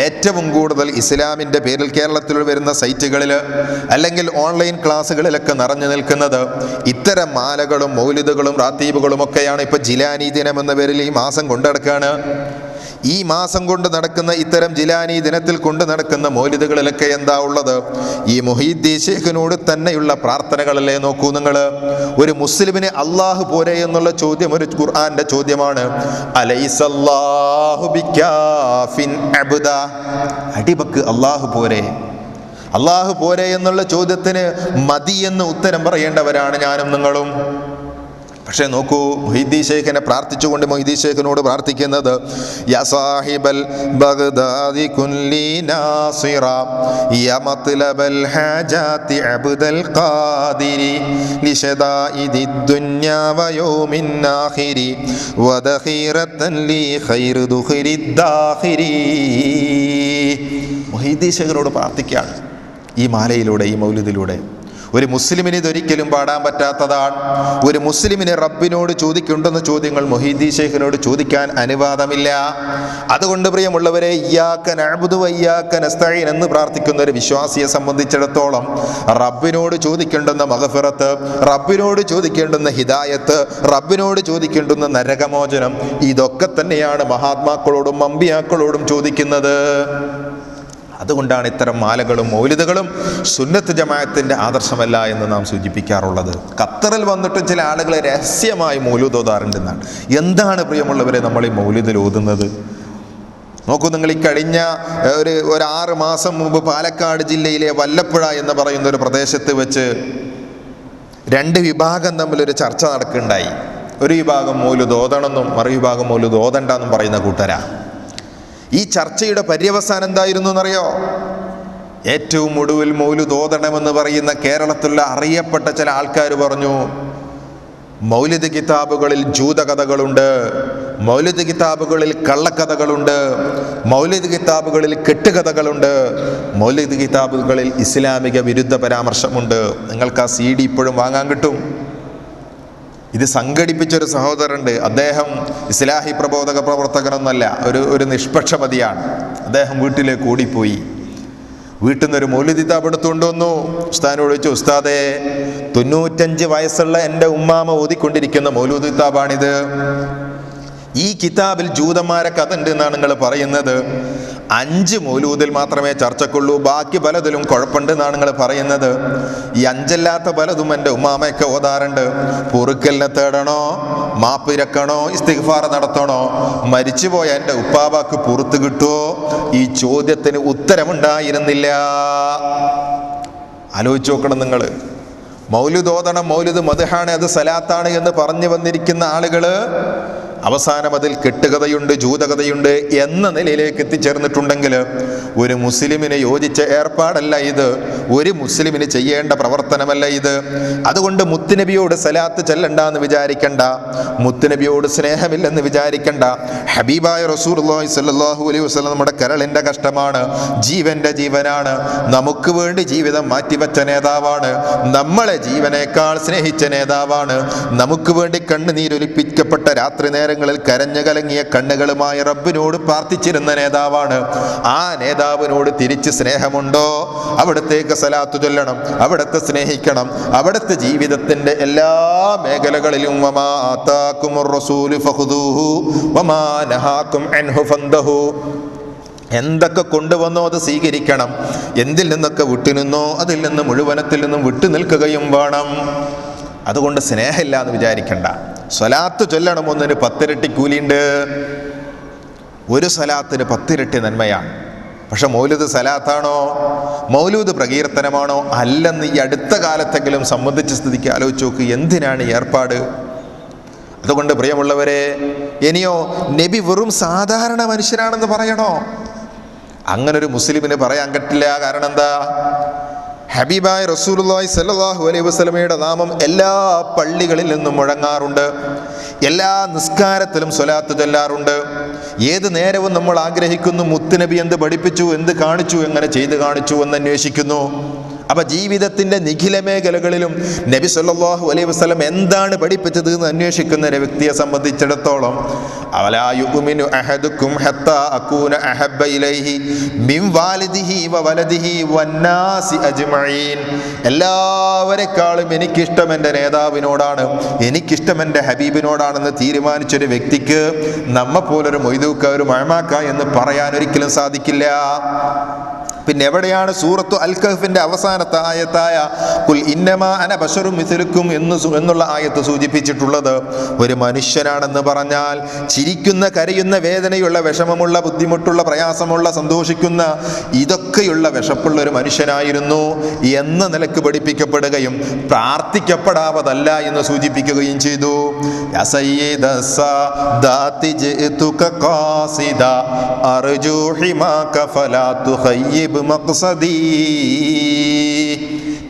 ഏറ്റവും കൂടുതൽ ഇസ്ലാമിൻ്റെ പേരിൽ കേരളത്തിൽ വരുന്ന സൈറ്റുകളിൽ അല്ലെങ്കിൽ ഓൺലൈൻ ക്ലാസ്സുകളിലൊക്കെ നിറഞ്ഞു നിൽക്കുന്നത് ഇത്തരം മാലകളും മൗലിദുകളും റാത്തീബുകളും ഒക്കെയാണ്. ഇപ്പോൾ ജിലാനി ദിനം എന്ന പേരിൽ ഈ മാസം കൊണ്ടു നടക്കുകയാണ്. ഈ മാസം കൊണ്ട് നടക്കുന്ന ഇത്തരം ജിലാനി ദിനത്തിൽ കൊണ്ട് നടക്കുന്ന മൗലിദുകളിലൊക്കെ എന്താ ഉള്ളത്? ഈ മുഹീദ്ദീൻ ശൈഖിനോട് തന്നെയുള്ള പ്രാർത്ഥനകളല്ലേ? നോക്കൂ നിങ്ങൾ, ഒരു മുസ്ലിമിന് അള്ളാഹു പോരെ എന്നുള്ള ചോദ്യം ഒരു ഖുർആന്റെ ചോദ്യമാണ്. അലൈസല്ലാഹു ബികാഫിൻ അബ്ദ, അടിബക്ക് അള്ളാഹു പോരെ, അള്ളാഹു പോരെ എന്നുള്ള ചോദ്യത്തിന് മതി എന്ന് ഉത്തരം പറയേണ്ടവരാണ് ഞാനും നിങ്ങളും. പക്ഷേ നോക്കൂ, മുഹീദ്ദീൻ ശൈഖിനെ പ്രാർത്ഥിച്ചുകൊണ്ട് മുഹീദ്ദീൻ ശൈഖിനോട് പ്രാർത്ഥിക്കുന്നത് യാ സാഹിബൽ ബഗ്ദാദി കുല്ലി നാസിറ യാ മത്ലബൽ ഹാജാതി അബ്ദൽ ഖാദിരി ലിശദാഇദി ദുനിയാ വയൗമിൻ ആഖിരി വദഖീറതൻ ലി ഖൈറു ദുഖിരിദ് ദാഖിരി. മുഹീദ്ദീൻ ശൈഖിനോട് പ്രാർത്ഥിക്കുകയാണ് ഈ മാലയിലൂടെ, ഈ മൗലിദിലൂടെ. ഒരു മുസ്ലിമിന് ഇതൊരിക്കലും പാടാൻ പറ്റാത്തതാണ്. ഒരു മുസ്ലിമിന് റബ്ബിനോട് ചോദിക്കേണ്ടുന്ന ചോദ്യങ്ങൾ മുഹീദ്ദീൻ ശൈഖിനോട് ചോദിക്കാൻ അനുവാദമില്ല. അതുകൊണ്ട് പ്രിയമുള്ളവരെ, ഇയ്യാക നഅ്ബുദു വ ഇയ്യാക നസ്തഈൻ എന്ന് പ്രാർത്ഥിക്കുന്ന ഒരു വിശ്വാസിയെ സംബന്ധിച്ചിടത്തോളം റബ്ബിനോട് ചോദിക്കേണ്ടുന്ന മഗ്ഫിറത്ത്, റബ്ബിനോട് ചോദിക്കേണ്ടുന്ന ഹിദായത്ത്, റബ്ബിനോട് ചോദിക്കേണ്ടുന്ന നരകമോചനം, ഇതൊക്കെ തന്നെയാണ് മഹാത്മാക്കളോടും അമ്പിയാക്കളോടും ചോദിക്കുന്നത്. അതുകൊണ്ടാണ് ഇത്തരം മാലകളും മൗലിദുകളും സുന്നത്ത് ജമാഅത്തിൻ്റെ ആദർശമല്ല എന്ന് നാം സൂചിപ്പിക്കാറുള്ളത്. ഖത്തറിൽ വന്നിട്ട് ചില ആളുകളെ രഹസ്യമായി മൗലൂദ് ഓതാറുണ്ടെന്നാണ്. എന്താണ് പ്രിയമുള്ളവരെ നമ്മൾ ഈ മൗലിദിൽ ഓതുന്നത്? നോക്കൂ, നിങ്ങൾ ഈ കഴിഞ്ഞ ഒരു 6 മാസം മുമ്പ് പാലക്കാട് ജില്ലയിലെ വല്ലപ്പുഴ എന്ന് പറയുന്ന ഒരു പ്രദേശത്ത് വെച്ച് 2 വിഭാഗം തമ്മിലൊരു ചർച്ച നടക്കുകയുണ്ടായി. ഒരു വിഭാഗം മൗലൂദ് ഓതണമെന്നും മറുവിഭാഗം മൗലൂദ് ഓതണ്ടെന്നും പറയുന്ന കൂട്ടരാ. ഈ ചർച്ചയുടെ പര്യവസാനം എന്തായിരുന്നു എന്നറിയോ? ഏറ്റവും ഒടുവിൽ മൗലിദ് ഓതണമെന്ന് പറയുന്ന കേരളത്തിലുള്ള അറിയപ്പെട്ട ചില ആൾക്കാർ പറഞ്ഞു, മൗലിദ് കിതാബുകളിൽ ജൂതകഥകളുണ്ട്, മൗലിദ് കിതാബുകളിൽ കള്ളക്കഥകളുണ്ട്, മൗലിദ് കിതാബുകളിൽ കെട്ടുകഥകളുണ്ട്, മൗലിദ് കിതാബുകളിൽ ഇസ്ലാമിക വിരുദ്ധ പരാമർശമുണ്ട്. നിങ്ങൾക്ക് ആ CD ഇപ്പോഴും വാങ്ങാൻ കിട്ടും. ഇത് സംഘടിപ്പിച്ചൊരു സഹോദരനുണ്ട്. അദ്ദേഹം ഇസ്ലാഹി പ്രബോധക പ്രവർത്തകനൊന്നല്ല, ഒരു നിഷ്പക്ഷമതിയാണ്. അദ്ദേഹം വീട്ടിലേക്ക് ഓടിപ്പോയി. വീട്ടിൽ നിന്നൊരു മൗലിദ് കിതാബ് എടുത്തുകൊണ്ട് വന്നു. ഉസ്താദിനോട് ചോദിച്ചു, ഉസ്താദേ, 95 വയസ്സുള്ള എൻ്റെ ഉമ്മാമ ഓതിക്കൊണ്ടിരിക്കുന്ന മൗലിദ് കിതാബാണിത്. ഈ കിതാബിൽ ജൂതന്മാരെ കഥ ഉണ്ട് എന്നാണ് നിങ്ങൾ പറയുന്നത്. 5 മൗലൂദിൽ മാത്രമേ ചർച്ചക്കുള്ളൂ, ബാക്കി പലതിലും കുഴപ്പമുണ്ട് എന്നാണ് നിങ്ങൾ പറയുന്നത്. ഈ 5 പലതും എൻ്റെ ഉമ്മാമയൊക്കെ ഓതാറുണ്ട്. പൊറുക്കലിനെ തേടണോ, മാപ്പിരക്കണോ, ഇസ്തിഗ്ഫാർ നടത്തണോ, മരിച്ചുപോയ എൻ്റെ ഉപ്പാബാക്ക് പുറത്ത് കിട്ടുമോ? ഈ ചോദ്യത്തിന് ഉത്തരമുണ്ടായിരുന്നില്ല. ആലോചിച്ച് നോക്കണം നിങ്ങൾ. മൗലിദ് ഓതണം, മൗലിദ് മദ്ഹാണ്, അത് സലാത്താണ് എന്ന് പറഞ്ഞു വന്നിരിക്കുന്ന ആളുകൾ അവസാനം അതിൽ കെട്ടുകഥയുണ്ട്, ജൂതകഥയുണ്ട് എന്ന നിലയിലേക്ക് എത്തിച്ചേർന്നിട്ടുണ്ടെങ്കിൽ ഒരു മുസ്ലിമിന് യോജിച്ച ഏർപ്പാടല്ല ഇത്, ഒരു മുസ്ലിമിന് ചെയ്യേണ്ട പ്രവർത്തനമല്ല ഇത്. അതുകൊണ്ട് മുത്തുനബിയോട് സലാത്ത് ചെല്ലണ്ടെന്ന് വിചാരിക്കണ്ട, മുത്തുനബിയോട് സ്നേഹമില്ലെന്ന് വിചാരിക്കണ്ട. ഹബീബായ റസൂലുള്ളാഹി സ്വല്ലല്ലാഹു അലൈഹി വസല്ലം നമ്മുടെ കരളിൻ്റെ കഷ്ടമാണ്, ജീവൻ്റെ ജീവനാണ്, നമുക്ക് വേണ്ടി ജീവിതം മാറ്റിവെച്ച നേതാവാണ്, നമ്മളെ ജീവനേക്കാൾ സ്നേഹിച്ച നേതാവാണ്, നമുക്ക് വേണ്ടി കണ്ണുനീരൊലിപ്പിക്കപ്പെട്ട രാത്രി നേരങ്ങളിൽ കരഞ്ഞു കലങ്ങിയ കണ്ണുകളുമായി റബ്ബിനോട് പ്രാർത്ഥിച്ചിരുന്ന നേതാവാണ്. ആ നേതാവിനോട് തിരിച്ച് സ്നേഹമുണ്ടോ? അവിടത്തേക്ക് സലാത്തു ചൊല്ലണം, അവിടത്തെ സ്നേഹിക്കണം, അവിടുത്തെ ജീവിതത്തിന്റെ എല്ലാ മേഖലകളിലും വമാ ആതാകുമുർ റസൂലു ഫഖുദൂഹു വമാ നഹാകും അൻഹു ഫന്തഹു. എന്തൊക്കെ കൊണ്ടുവന്നോ അത് സ്വീകരിക്കണം, എന്തിൽ നിന്നൊക്കെ വിട്ടുനിന്നോ അതിൽ നിന്ന് മുഴുവനത്തിൽ നിന്നും വിട്ടു നിൽക്കുകയും വേണം. അതുകൊണ്ട് സ്നേഹമില്ല എന്ന് വിചാരിക്കണ്ട. സ്വലാത്ത് ചൊല്ലണം, ഒന്നിന് 10 ഇരട്ടി കൂലിയുണ്ട്. ഒരു സ്വലാത്തിന് 10 ഇരട്ടി നന്മയാണ്. പക്ഷെ മൗലിദ് സലാത്താണോ, മൗലൂദ് പ്രകീർത്തനമാണോ അല്ലെന്ന് ഈ അടുത്ത കാലത്തെങ്കിലും സംബന്ധിച്ച സ്ഥിതിക്ക് ആലോചിച്ച് നോക്ക്. എന്തിനാണ് ഈ ഏർപ്പാട്? അതുകൊണ്ട് പ്രിയമുള്ളവരെ, ഇനിയോ നബി വെറും സാധാരണ മനുഷ്യനാണെന്ന് പറയണോ? അങ്ങനൊരു മുസ്ലിമിന് പറയാൻ പറ്റില്ല. കാരണം എന്താ? ഹബീബായ റസൂലുള്ളാഹി സ്വല്ലല്ലാഹു അലൈഹി വസല്ലമയുടെ നാമം എല്ലാ പള്ളികളിൽ നിന്നും മുഴങ്ങാറുണ്ട്, എല്ലാ നിസ്കാരത്തിലും സ്വലാത്ത് ചൊല്ലാറുണ്ട്. ഏത് നേരവും നമ്മൾ ആഗ്രഹിക്കുന്നു മുത്തുനബി എന്ത് പഠിപ്പിച്ചു, എന്ത് കാണിച്ചു, എങ്ങനെ ചെയ്ത് കാണിച്ചു എന്ന് അന്വേഷിക്കുന്നു. അപ്പൊ ജീവിതത്തിന്റെ നിഖില മേഖലകളിലും നബി സല്ലല്ലാഹു അലൈഹി വസല്ലം എന്താണ് പഠിപ്പിച്ചത് എന്ന് അന്വേഷിക്കുന്ന ഒരു വ്യക്തിയെ സംബന്ധിച്ചിടത്തോളം അവലാ യുഅ്മിനു അഹദുക്കും ഹത്താ അകൂന അഹബ്ബ ഇലൈഹി മിൻ വാലിദിഹി വ വലദിഹി വന്നാസി അജ്മഈൻ. എല്ലാവരെക്കാളും എനിക്കിഷ്ടം എൻ്റെ നേതാവിനോടാണ്, എനിക്കിഷ്ടം എൻ്റെ ഹബീബിനോടാണെന്ന് തീരുമാനിച്ചൊരു വ്യക്തിക്ക് നമ്മെ പോലൊരു മൊയ്തൂക്ക, ഒരു മഴമാക്ക എന്ന് പറയാൻ ഒരിക്കലും സാധിക്കില്ല. പിന്നെ എവിടെയാണ് സൂറത്തു അൽ കഹ്ഫിന്റെ അവസാനത്തെ ആയത്തായ ഖുൽ ഇന്നമാ അന ബശറും മിസ്ലുക്കും എന്നുള്ള ആയത്ത് സൂചിപ്പിച്ചിട്ടുള്ളത്? ഒരു മനുഷ്യനാണെന്ന് പറഞ്ഞാൽ ചിരിക്കുന്ന, കരയുന്ന, വേദനയുള്ള, വിഷമമുള്ള, ബുദ്ധിമുട്ടുള്ള, പ്രയാസമുള്ള, സന്തോഷിക്കുന്ന, ഇതൊക്കെയുള്ള വിഷപ്പുള്ള ഒരു മനുഷ്യനായിരുന്നു എന്ന നിലക്ക് പഠിപ്പിക്കപ്പെടുകയും പ്രാർത്ഥിക്കപ്പെടാവതല്ല എന്ന് സൂചിപ്പിക്കുകയും ചെയ്തു.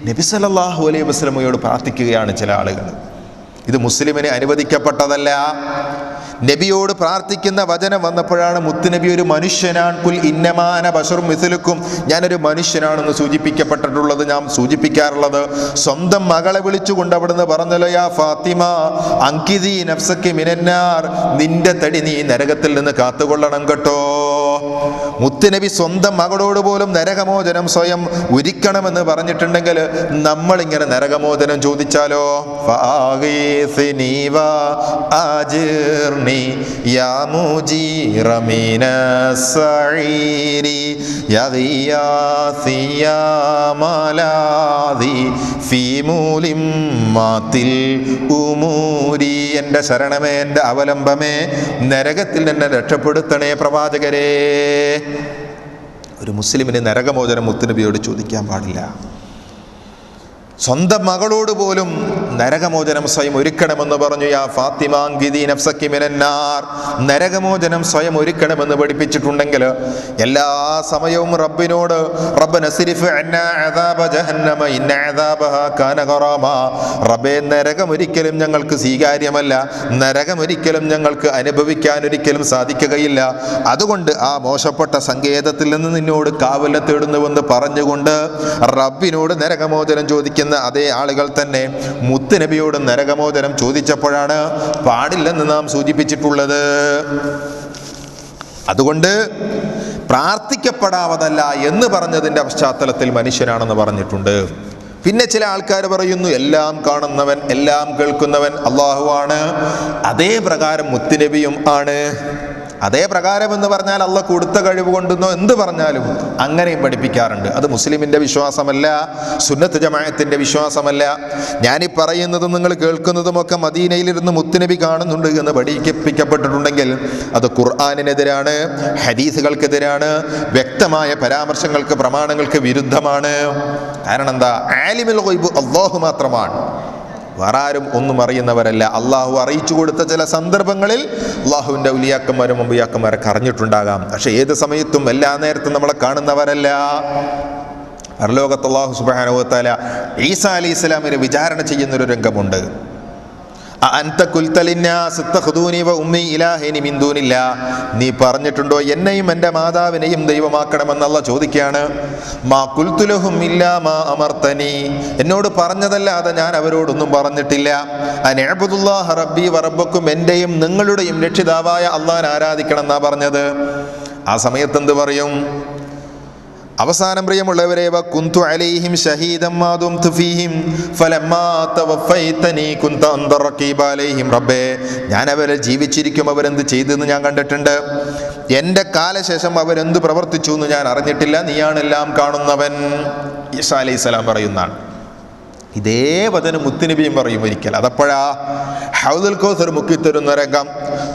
നബി സല്ലല്ലാഹു അലൈഹി വസല്ലമയോട് പ്രാർത്ഥിക്കുകയാണ് ചില ആളുകൾ. ഇത് മുസ്ലിമിന് അനുവദിക്കപ്പെട്ടതല്ല. നബിയോട് പ്രാർത്ഥിക്കുന്ന വചനം വന്നപ്പോഴാണ് മുത്തുനബി ഒരു മനുഷ്യനാണ്, കുൽ ഇന്നമാ അന ബശറും മിസ്ലുക്കും, ഞാനൊരു മനുഷ്യനാണെന്ന് സൂചിപ്പിക്കപ്പെട്ടിട്ടുള്ളത്, ഞാൻ സൂചിപ്പിക്കാറുള്ളത്. സ്വന്തം മകളെ വിളിച്ചുകൊണ്ട് അവിടുന്ന് പറഞ്ഞല്ലോ, യാ ഫാത്തിമ അൻകിദി നഫ്സകി മിനന്നാർ, നിന്റെ തടി നീ നരകത്തിൽ നിന്ന് കാത്തുകൊള്ളണം കേട്ടോ. മുത്തുനബി സ്വന്തം മകളോട് പോലും നരകമോചനം സ്വയം ഒരുക്കണമെന്ന് പറഞ്ഞിട്ടുണ്ടെങ്കിൽ നമ്മളിങ്ങനെ നരകമോചനം ചോദിച്ചാലോ? യാ മുജീറ മിനസ്സഈരി യാ ഗിയാസി യാ മലാദി ഫീ മുലിമ്മാത്തിൽ ഉമൂരി, എൻ്റെ ശരണമേ, എൻ്റെ അവലംബമേ, നരകത്തിൽ എന്നെ രക്ഷപ്പെടുത്തണേ പ്രവാചകരെ. ഒരു മുസ്ലിമിന് നരകമോചനം മുത്തുനബിയോട് ചോദിക്കാൻ പാടില്ല. സ്വന്തം മകളോട് പോലും നരകമോചനം സ്വയം ഒരുക്കണമെന്ന് പറഞ്ഞു. യാ ഫാത്തിമ അൻകിദി നഫ്സകി മിനന്നാർ, നരകമോചനം സ്വയം ഒരുക്കണമെന്ന് പഠിപ്പിച്ചിട്ടുണ്ടെങ്കിൽ എല്ലാ സമയവും റബ്ബിനോട് റബ്ബന സ്രിഫ് അന്നാ അദാബ ജഹന്നമ ഇന്ന അദാബഹാ കാന ഗറാമ, റബ്ബേ നരകം ഒരിക്കലും ഞങ്ങൾക്ക് സ്വീകാര്യമല്ല, നരകം ഒരിക്കലും ഞങ്ങൾക്ക് അനുഭവിക്കാൻ ഒരിക്കലും സാധിക്കുകയില്ല, അതുകൊണ്ട് ആ മോശപ്പെട്ട സങ്കേതത്തിൽ നിന്ന് നിന്നോട് കാവൽ തേടുന്നുവെന്ന് പറഞ്ഞുകൊണ്ട് റബ്ബിനോട് നരകമോചനം ചോദിക്കുന്ന അതേ ആളുകൾ തന്നെ മുത്തുനബിയോട് നരകമോചനം ചോദിച്ചപ്പോഴാണ് പാടില്ലെന്ന് നാം സൂചിപ്പിച്ചിട്ടുള്ളത്. അതുകൊണ്ട് പ്രാർത്ഥിക്കപ്പെടാവതല്ല എന്ന് പറഞ്ഞതിൻ്റെ പശ്ചാത്തലത്തിൽ മനുഷ്യനാണെന്ന് പറഞ്ഞിട്ടുണ്ട്. പിന്നെ ചില ആൾക്കാർ പറയുന്നു, എല്ലാം കാണുന്നവൻ, എല്ലാം കേൾക്കുന്നവൻ അള്ളാഹുവാണ്, അതേ പ്രകാരം മുത്തുനബിയും ആണ്. അതേ പ്രകാരം എന്ന് പറഞ്ഞാൽ അള്ളാഹ് കൊടുത്ത കഴിവ് കൊണ്ടെന്നോ എന്ത് പറഞ്ഞാലും അങ്ങനെയും പഠിപ്പിക്കാറുണ്ട്. അത് മുസ്ലിമിൻ്റെ വിശ്വാസമല്ല, സുന്നത്ത് ജമാഅത്തിൻ്റെ വിശ്വാസമല്ല. ഞാനീ പറയുന്നതും നിങ്ങൾ കേൾക്കുന്നതുമൊക്കെ മദീനയിലിരുന്ന് മുത്തുനബി കാണുന്നുണ്ട് എന്ന് പഠിപ്പിക്കപ്പെട്ടിട്ടുണ്ടെങ്കിൽ അത് ഖുർആനിനെതിരാണ്, ഹദീസുകൾക്കെതിരാണ്, വ്യക്തമായ പരാമർശങ്ങൾക്ക്, പ്രമാണങ്ങൾക്ക് വിരുദ്ധമാണ്. കാരണം എന്താ? ആലിമുൽ ഗൈബ് അല്ലാഹു മാത്രമാണ്, വേറെ ആരും ഒന്നും അറിയുന്നവരല്ല. അള്ളാഹു അറിയിച്ചു കൊടുത്ത ചില സന്ദർഭങ്ങളിൽ അള്ളാഹുവിൻ്റെ ഔലിയാക്കന്മാരും അമ്പിയാക്കന്മാരൊക്കെ അറിഞ്ഞിട്ടുണ്ടാകാം. പക്ഷെ ഏത് സമയത്തും എല്ലാ നേരത്തും നമ്മളെ കാണുന്നവരല്ല. പരലോകത്ത് അല്ലാഹു സുബ്ഹാനഹു വ തആല ഈസാ അലൈഹി സ്വലാമിനെ വിചാരണ ചെയ്യുന്നൊരു രംഗമുണ്ട്. നീ പറഞ്ഞിട്ടുണ്ടോ എന്നെയും എൻ്റെ മാതാവിനെയും ദൈവമാക്കണമെന്ന് അല്ലാഹ് ചോദിക്കുകയാണ്. മാ ഖുൽതു ലഹും ഇല്ലാ മാ അമർതനി, എന്നോട് പറഞ്ഞതല്ലാതെ ഞാൻ അവരോടൊന്നും പറഞ്ഞിട്ടില്ല. അനഅബ്ദുല്ലാഹ റബ്ബി വറബ്ബക്കും, എൻ്റെയും നിങ്ങളുടെയും രക്ഷിതാവായ അല്ലാഹനെ ആരാധിക്കണം എന്നാ പറഞ്ഞത്. ആ സമയത്ത് എന്ത് പറയും? അവസാനം പ്രിയമുള്ളവരെ, വകുന്തു അലൈഹിം ഷഹീദൻ മാ ദുംതു ഫീഹിം ഫലമ്മാ തവഫൈതനി കുന്ത അൻത റഖീബ അലൈഹിം, റബ്ബേ ഞാൻ അവരെ ജീവിച്ചിരിക്കും അവരെന്ത് ചെയ്തെന്ന് ഞാൻ കണ്ടിട്ടുണ്ട്, എൻ്റെ കാലശേഷം അവരെന്ത് പ്രവർത്തിച്ചു എന്ന് ഞാൻ അറിഞ്ഞിട്ടില്ല, നീയാണെല്ലാം കാണുന്നവൻ. ഈസാ അലൈഹിസ്സലാം പറയുന്നതാണ്. ഇതേ വചനം മുത്തുനബിയും പറയും ഒരിക്കൽ. അതപ്പോഴാ ഹൗദുൽ കൗസർ മുക്കിത്തരുന്ന രംഗം.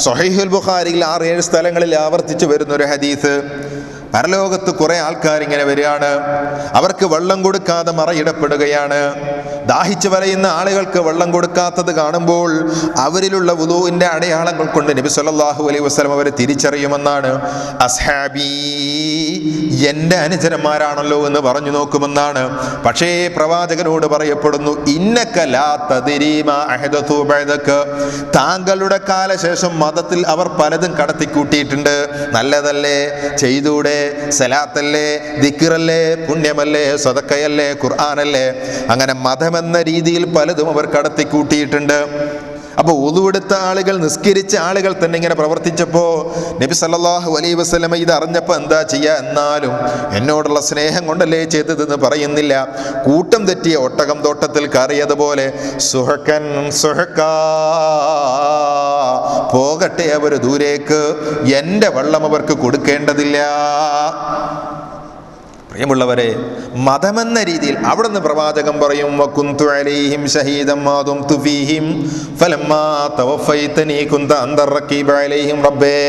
സ്വഹീഹുൽ ബുഖാരിയിൽ 6-7 സ്ഥലങ്ങളിൽ ആവർത്തിച്ച് വരുന്നൊരു ഹദീസ്. പരലോകത്ത് കുറെ ആൾക്കാരിങ്ങനെ വരികയാണ്, അവർക്ക് വെള്ളം കൊടുക്കാതെ മറയിടപ്പെടുകയാണ്. ദാഹിച്ചു വരയുന്ന ആളുകൾക്ക് വെള്ളം കൊടുക്കാത്തത് കാണുമ്പോൾ അവരിലുള്ള വുദൂഇന്റെ അടയാളങ്ങൾ കൊണ്ട് നബി സല്ലല്ലാഹു അലൈഹി വസല്ലം അവരെ തിരിച്ചറിയുമെന്നാണ്. അസ്ഹാബി, എൻ്റെ അനുചരന്മാരാണല്ലോ എന്ന് പറഞ്ഞു നോക്കുമെന്നാണ്. പക്ഷേ പ്രവാചകനോട് പറയപ്പെടുന്നു, ഇന്നക ലാ തദ്രീ മാ അഹദതു ബഅദക, താങ്കളുടെ കാലശേഷം മതത്തിൽ അവർ പലതും കടത്തിക്കൂട്ടിയിട്ടുണ്ട്. നല്ലതല്ലേ, ചെയ്തൂടെ, സലാത്തല്ലേ, ദിക്റല്ലേ, പുണ്യമല്ലേ, സദഖയല്ലേ, ഖുർആനല്ലേ, അങ്ങനെ മതമെന്ന രീതിയിൽ പലതും അവർ കടത്തിക്കൂട്ടിയിട്ടുണ്ട്. അപ്പോൾ ഉളുവെടുത്ത ആളുകൾ, നിസ്കരിച്ച ആളുകൾ തന്നെ ഇങ്ങനെ പ്രവർത്തിച്ചപ്പോൾ നബി സല്ലല്ലാഹു അലൈഹി വസല്ലമ ഇത് അറിഞ്ഞപ്പോൾ എന്താ ചെയ്യുക? എന്നാലും എന്നോടുള്ള സ്നേഹം കൊണ്ടല്ലേ ചെയ്തതെന്ന് പറയുന്നില്ല. കൂട്ടം തെറ്റിയ ഒട്ടകം തോട്ടത്തിൽ കയറിയതുപോലെ സുഹക്കൻ സുഹക്കാ, പോകട്ടെ അവർ ദൂരേക്ക്, എൻ്റെ വെള്ളം അവർക്ക് കൊടുക്കേണ്ടതില്ല. പ്രിയമുള്ളവരെ, മതമെന്ന രീതിയിൽ അവിടുന്ന് പ്രവാചകൻ പറയും വകുന്തു അലൈഹിം ഷഹീദൻ മാ ദുംതു ഫീഹിം ഫലമ്മാ തവഫൈതനി കുന്ത അൻത റഖീബ അലൈഹിം റബ്ബേ,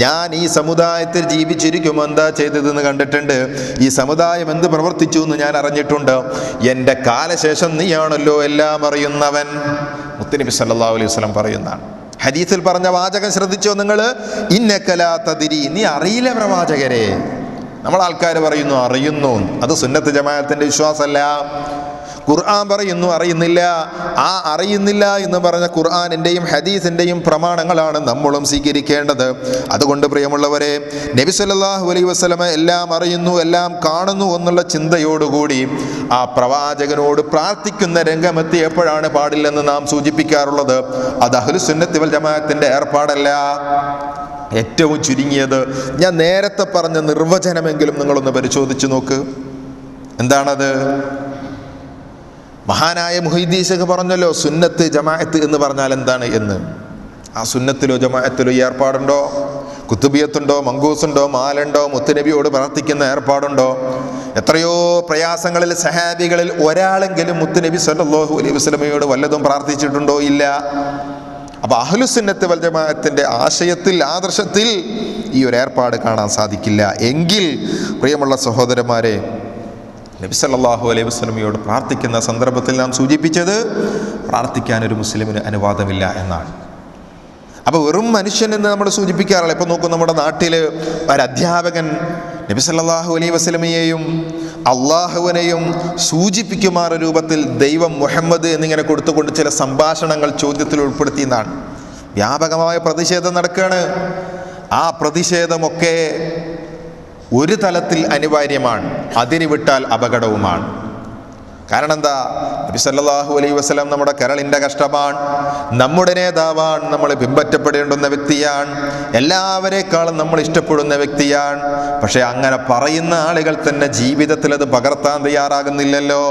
ഞാൻ ഈ സമുദായത്തിൽ ജീവിച്ചിരിക്കുമ്പോൾ എന്താ ചെയ്തതെന്ന് കണ്ടിട്ടുണ്ട്, ഈ സമുദായം എന്ത് പ്രവർത്തിച്ചു എന്ന് ഞാൻ അറിഞ്ഞിട്ടുണ്ട്. എൻ്റെ കാലശേഷം നീയാണല്ലോ എല്ലാം അറിയുന്നവൻ. മുത്തുനബി സല്ലല്ലാഹു അലൈഹി വസല്ലം പറയുന്നതാണ്. ഹദീസിൽ പറഞ്ഞ വാചകം ശ്രദ്ധിച്ചോ നിങ്ങൾ? ഇന്നക ലാ തദ്രി, നീ അറിയില്ല പ്രവാചകരെ. നമ്മൾ ആൾക്കാർ പറയുന്നു അറിയുന്നു, അത് സുന്നത്ത് ജമാഅത്തിന്റെ വിശ്വാസമല്ല. ഖുർആൻ പറയുന്നു അറിയുന്നില്ല. ആ അറിയുന്നില്ല എന്ന് പറഞ്ഞ ഖുർആനിൻ്റെയും ഹദീസിൻ്റെയും പ്രമാണങ്ങളാണ് നമ്മളും സ്വീകരിക്കേണ്ടത്. അതുകൊണ്ട് പ്രിയമുള്ളവരെ, നബി സല്ലല്ലാഹു അലൈഹി വസല്ലമ എല്ലാം അറിയുന്നു, എല്ലാം കാണുന്നു എന്നുള്ള ചിന്തയോടുകൂടി ആ പ്രവാചകനോട് പ്രാർത്ഥിക്കുന്ന രംഗമെത്തി എപ്പോഴാണ് പാടില്ലെന്ന് നാം സൂചിപ്പിക്കാറുള്ളത്. അത് അഹ്ലുസുന്നത്തി വൽ ജമാഅത്തിന്റെ ഏർപ്പാടല്ല. ഏറ്റവും ചുരുങ്ങിയത് ഞാൻ നേരത്തെ പറഞ്ഞ നിർവചനമെങ്കിലും നിങ്ങളൊന്ന് പരിശോധിച്ച് നോക്ക്. എന്താണത്? മഹാനായ മുഹീദ്ദീൻ ശൈഖ് പറഞ്ഞല്ലോ, സുന്നത്ത് ജമാഅത്ത് എന്ന് പറഞ്ഞാൽ എന്താണ് എന്ന്. ആ സുന്നത്തിലോ ജമാഅത്തിലോ ഈ ഏർപ്പാടുണ്ടോ? കുത്തുബിയത്തുണ്ടോ? മങ്കൂസുണ്ടോ? മാലുണ്ടോ? മുത്തുനബിയോട് പ്രാർത്ഥിക്കുന്ന ഏർപ്പാടുണ്ടോ? എത്രയോ പ്രയാസങ്ങളിൽ സഹാബികളിൽ ഒരാളെങ്കിലും മുത്തുനബി സല്ലല്ലാഹു അലൈഹി വസല്ലമയോട് വല്ലതും പ്രാർത്ഥിച്ചിട്ടുണ്ടോ? ഇല്ല. അപ്പോൾ അഹ്ലുസുന്നത്ത് വൽ ജമാഅത്തിന്റെ ആശയത്തിൽ, ആദർശത്തിൽ ഈ ഒരു ഏർപ്പാട് കാണാൻ സാധിക്കില്ല. എങ്കിൽ പ്രിയമുള്ള സഹോദരന്മാരെ, നബി സല്ലല്ലാഹു അലൈഹി വസല്ലമയോട് പ്രാർത്ഥിക്കുന്ന സന്ദർഭത്തിൽ നാം സൂചിപ്പിച്ചത് പ്രാർത്ഥിക്കാൻ ഒരു മുസ്ലിമിന് അനുവാദമില്ല എന്നാണ്. അപ്പോൾ വെറും മനുഷ്യൻ എന്ന് നമ്മൾ സൂചിപ്പിക്കാറില്ല. ഇപ്പോൾ നോക്കൂ, നമ്മുടെ നാട്ടിൽ ഒരു അധ്യാപകൻ നബി സല്ലല്ലാഹു അലൈഹി വസല്ലമയെയും അള്ളാഹുവിനെയും സൂചിപ്പിക്കുമാർ രൂപത്തിൽ ദൈവം മുഹമ്മദ് എന്നിങ്ങനെ കൊടുത്തുകൊണ്ട് ചില സംഭാഷണങ്ങൾ ചോദ്യത്തിൽ ഉൾപ്പെടുത്തിയെന്നാണ്. വ്യാപകമായ പ്രതിഷേധം നടക്കുകയാണ്. ആ പ്രതിഷേധമൊക്കെ ഒരു തലത്തിൽ അനിവാര്യമാണ്, അതിന് വിട്ടാൽ അപകടവുമാണ്. കാരണം എന്താ? നബി സല്ലല്ലാഹു അലൈഹി വസല്ലം നമ്മുടെ കരളിൻ്റെ കഷ്ടമാണ്, നമ്മുടെ നേതാവാണ്, നമ്മൾ പിൻപറ്റപ്പെടേണ്ടുന്ന വ്യക്തിയാണ്, എല്ലാവരെക്കാളും നമ്മൾ ഇഷ്ടപ്പെടുന്ന വ്യക്തിയാണ്. പക്ഷെ അങ്ങനെ പറയുന്ന ആളുകൾ തന്നെ ജീവിതത്തിൽ അത് പകർത്താൻ തയ്യാറാകുന്നില്ലല്ലോ.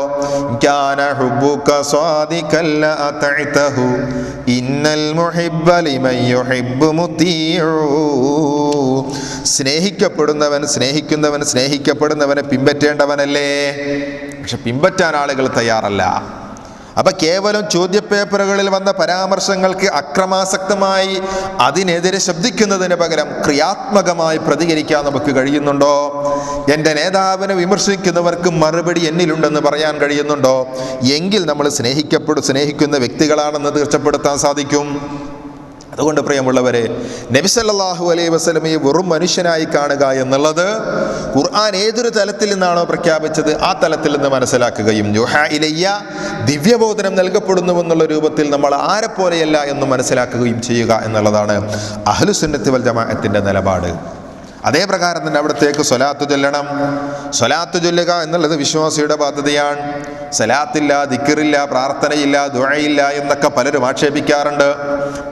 കാന ഹുബ്ബുക സ്വാദികൻ ലഅതഅതഹു ഇന്നൽ മുഹിബ്ബ ലിമൻ യുഹിബ്ബു മുതീഉ. സ്നേഹിക്കപ്പെടുന്നവൻ സ്നേഹിക്കപ്പെടുന്നവനെ പിൻപറ്റേണ്ടവനല്ലേ? പക്ഷെ പിൻപറ്റാൻ ആളുകൾ തയ്യാറല്ല. അപ്പൊ കേവലം ചോദ്യപേപ്പറുകളിൽ വന്ന പരാമർശങ്ങൾക്ക് അക്രമാസക്തമായി അതിനെതിരെ ശബ്ദിക്കുന്നതിന് പകരം ക്രിയാത്മകമായി പ്രതികരിക്കാൻ നമുക്ക് കഴിയുന്നുണ്ടോ? എൻ്റെ നേതാവിനെ വിമർശിക്കുന്നവർക്ക് മറുപടി എന്നിലുണ്ടെന്ന് പറയാൻ കഴിയുന്നുണ്ടോ? എങ്കിൽ നമ്മൾ സ്നേഹിക്കുന്ന വ്യക്തികളാണെന്ന് തീർച്ചപ്പെടുത്താൻ സാധിക്കും. അതുകൊണ്ട് പ്രിയമുള്ളവരെ, നബി സല്ലല്ലാഹു അലൈഹി വസല്ലമയെ വെറും മനുഷ്യനായി കാണുക എന്നുള്ളത് ഖുർആൻ ഏതൊരു തലത്തിൽ നിന്നാണോ പ്രഖ്യാപിച്ചത് ആ തലത്തിൽ നിന്ന് മനസ്സിലാക്കുകയും യുഹാ ഇലയ്യ, ദിവ്യബോധനം നൽകപ്പെടുന്നു എന്നുള്ള രൂപത്തിൽ നമ്മൾ ആരെപ്പോലെയല്ല എന്ന് മനസ്സിലാക്കുകയും ചെയ്യുക എന്നുള്ളതാണ് അഹ്ലുസുന്നത്തി വൽ ജമാഅത്തിന്റെ നിലപാട്. അതേ പ്രകാരം തന്നെ അവിടത്തേക്ക് സ്വലാത്ത് ചൊല്ലണം. സ്വലാത്ത് ചൊല്ലുക എന്നുള്ളത് വിശ്വാസിയുടെ ബാധ്യതയാണ്. സലാത്തില്ല, ദിക്റില്ല, പ്രാർത്ഥനയില്ല, ദുആയില്ല എന്നൊക്കെ പലരും ആക്ഷേപിക്കാറുണ്ട്.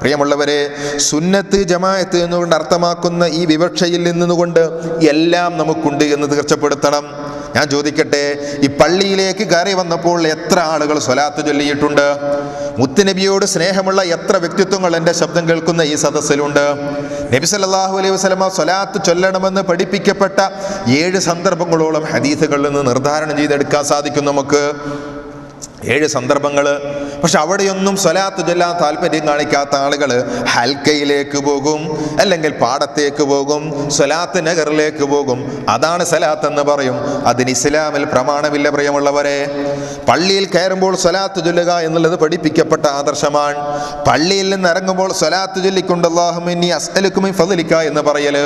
പ്രിയമുള്ളവരെ, സുന്നത്ത് ജമാഅത്ത് എന്നുകൊണ്ട് അർത്ഥമാക്കുന്ന ഈ വിവക്ഷയിൽ നിന്നുകൊണ്ട് എല്ലാം നമുക്കുണ്ട് എന്ന് തീർച്ചപ്പെടുത്തണം. ഞാൻ ചോദിക്കട്ടെ, ഈ പള്ളിയിലേക്ക് കയറി വന്നപ്പോൾ എത്ര ആളുകൾ സ്വലാത്ത് ചൊല്ലിയിട്ടുണ്ട്? മുത്തുനബിയോട് സ്നേഹമുള്ള എത്ര വ്യക്തിത്വങ്ങൾ എൻ്റെ ശബ്ദം കേൾക്കുന്ന ഈ സദസ്സിലുണ്ട്? നബി സല്ലല്ലാഹു അലൈഹി വസല്ലമ സ്വലാത്ത് ചൊല്ലണമെന്ന് പഠിപ്പിക്കപ്പെട്ട 7 സന്ദർഭങ്ങളോളം ഹദീസുകളിൽ നിന്ന് നിർദ്ധാരണം ചെയ്തെടുക്കാൻ സാധിക്കും നമുക്ക്. 7 സന്ദർഭങ്ങൾ. പക്ഷെ അവിടെയൊന്നും സ്വലാത്ത് ചൊല്ലാൻ താല്പര്യം കാണിക്കാത്ത ആളുകൾ ഹൽക്കയിലേക്ക് പോകും, അല്ലെങ്കിൽ പാടത്തേക്ക് പോകും, സ്വലാത്ത് നഗറിലേക്ക് പോകും. അതാണ് സലാത്ത് എന്ന് പറയും. അതിന് ഇസ്ലാമിൽ പ്രമാണമില്ല. പ്രിയമുള്ളവരെ, പള്ളിയിൽ കയറുമ്പോൾ സ്വലാത്ത് ചൊല്ലുക എന്നുള്ളത് പഠിപ്പിക്കപ്പെട്ട ആദർശമാണ്. പള്ളിയിൽ നിന്ന് ഇറങ്ങുമ്പോൾ സ്വലാത്ത് ചൊല്ലിക്കൊണ്ട് അല്ലാഹുമ്മ ഇന്നി അസ്അലുക മിൻ ഫദ്ലിക എന്ന് പറയൽ.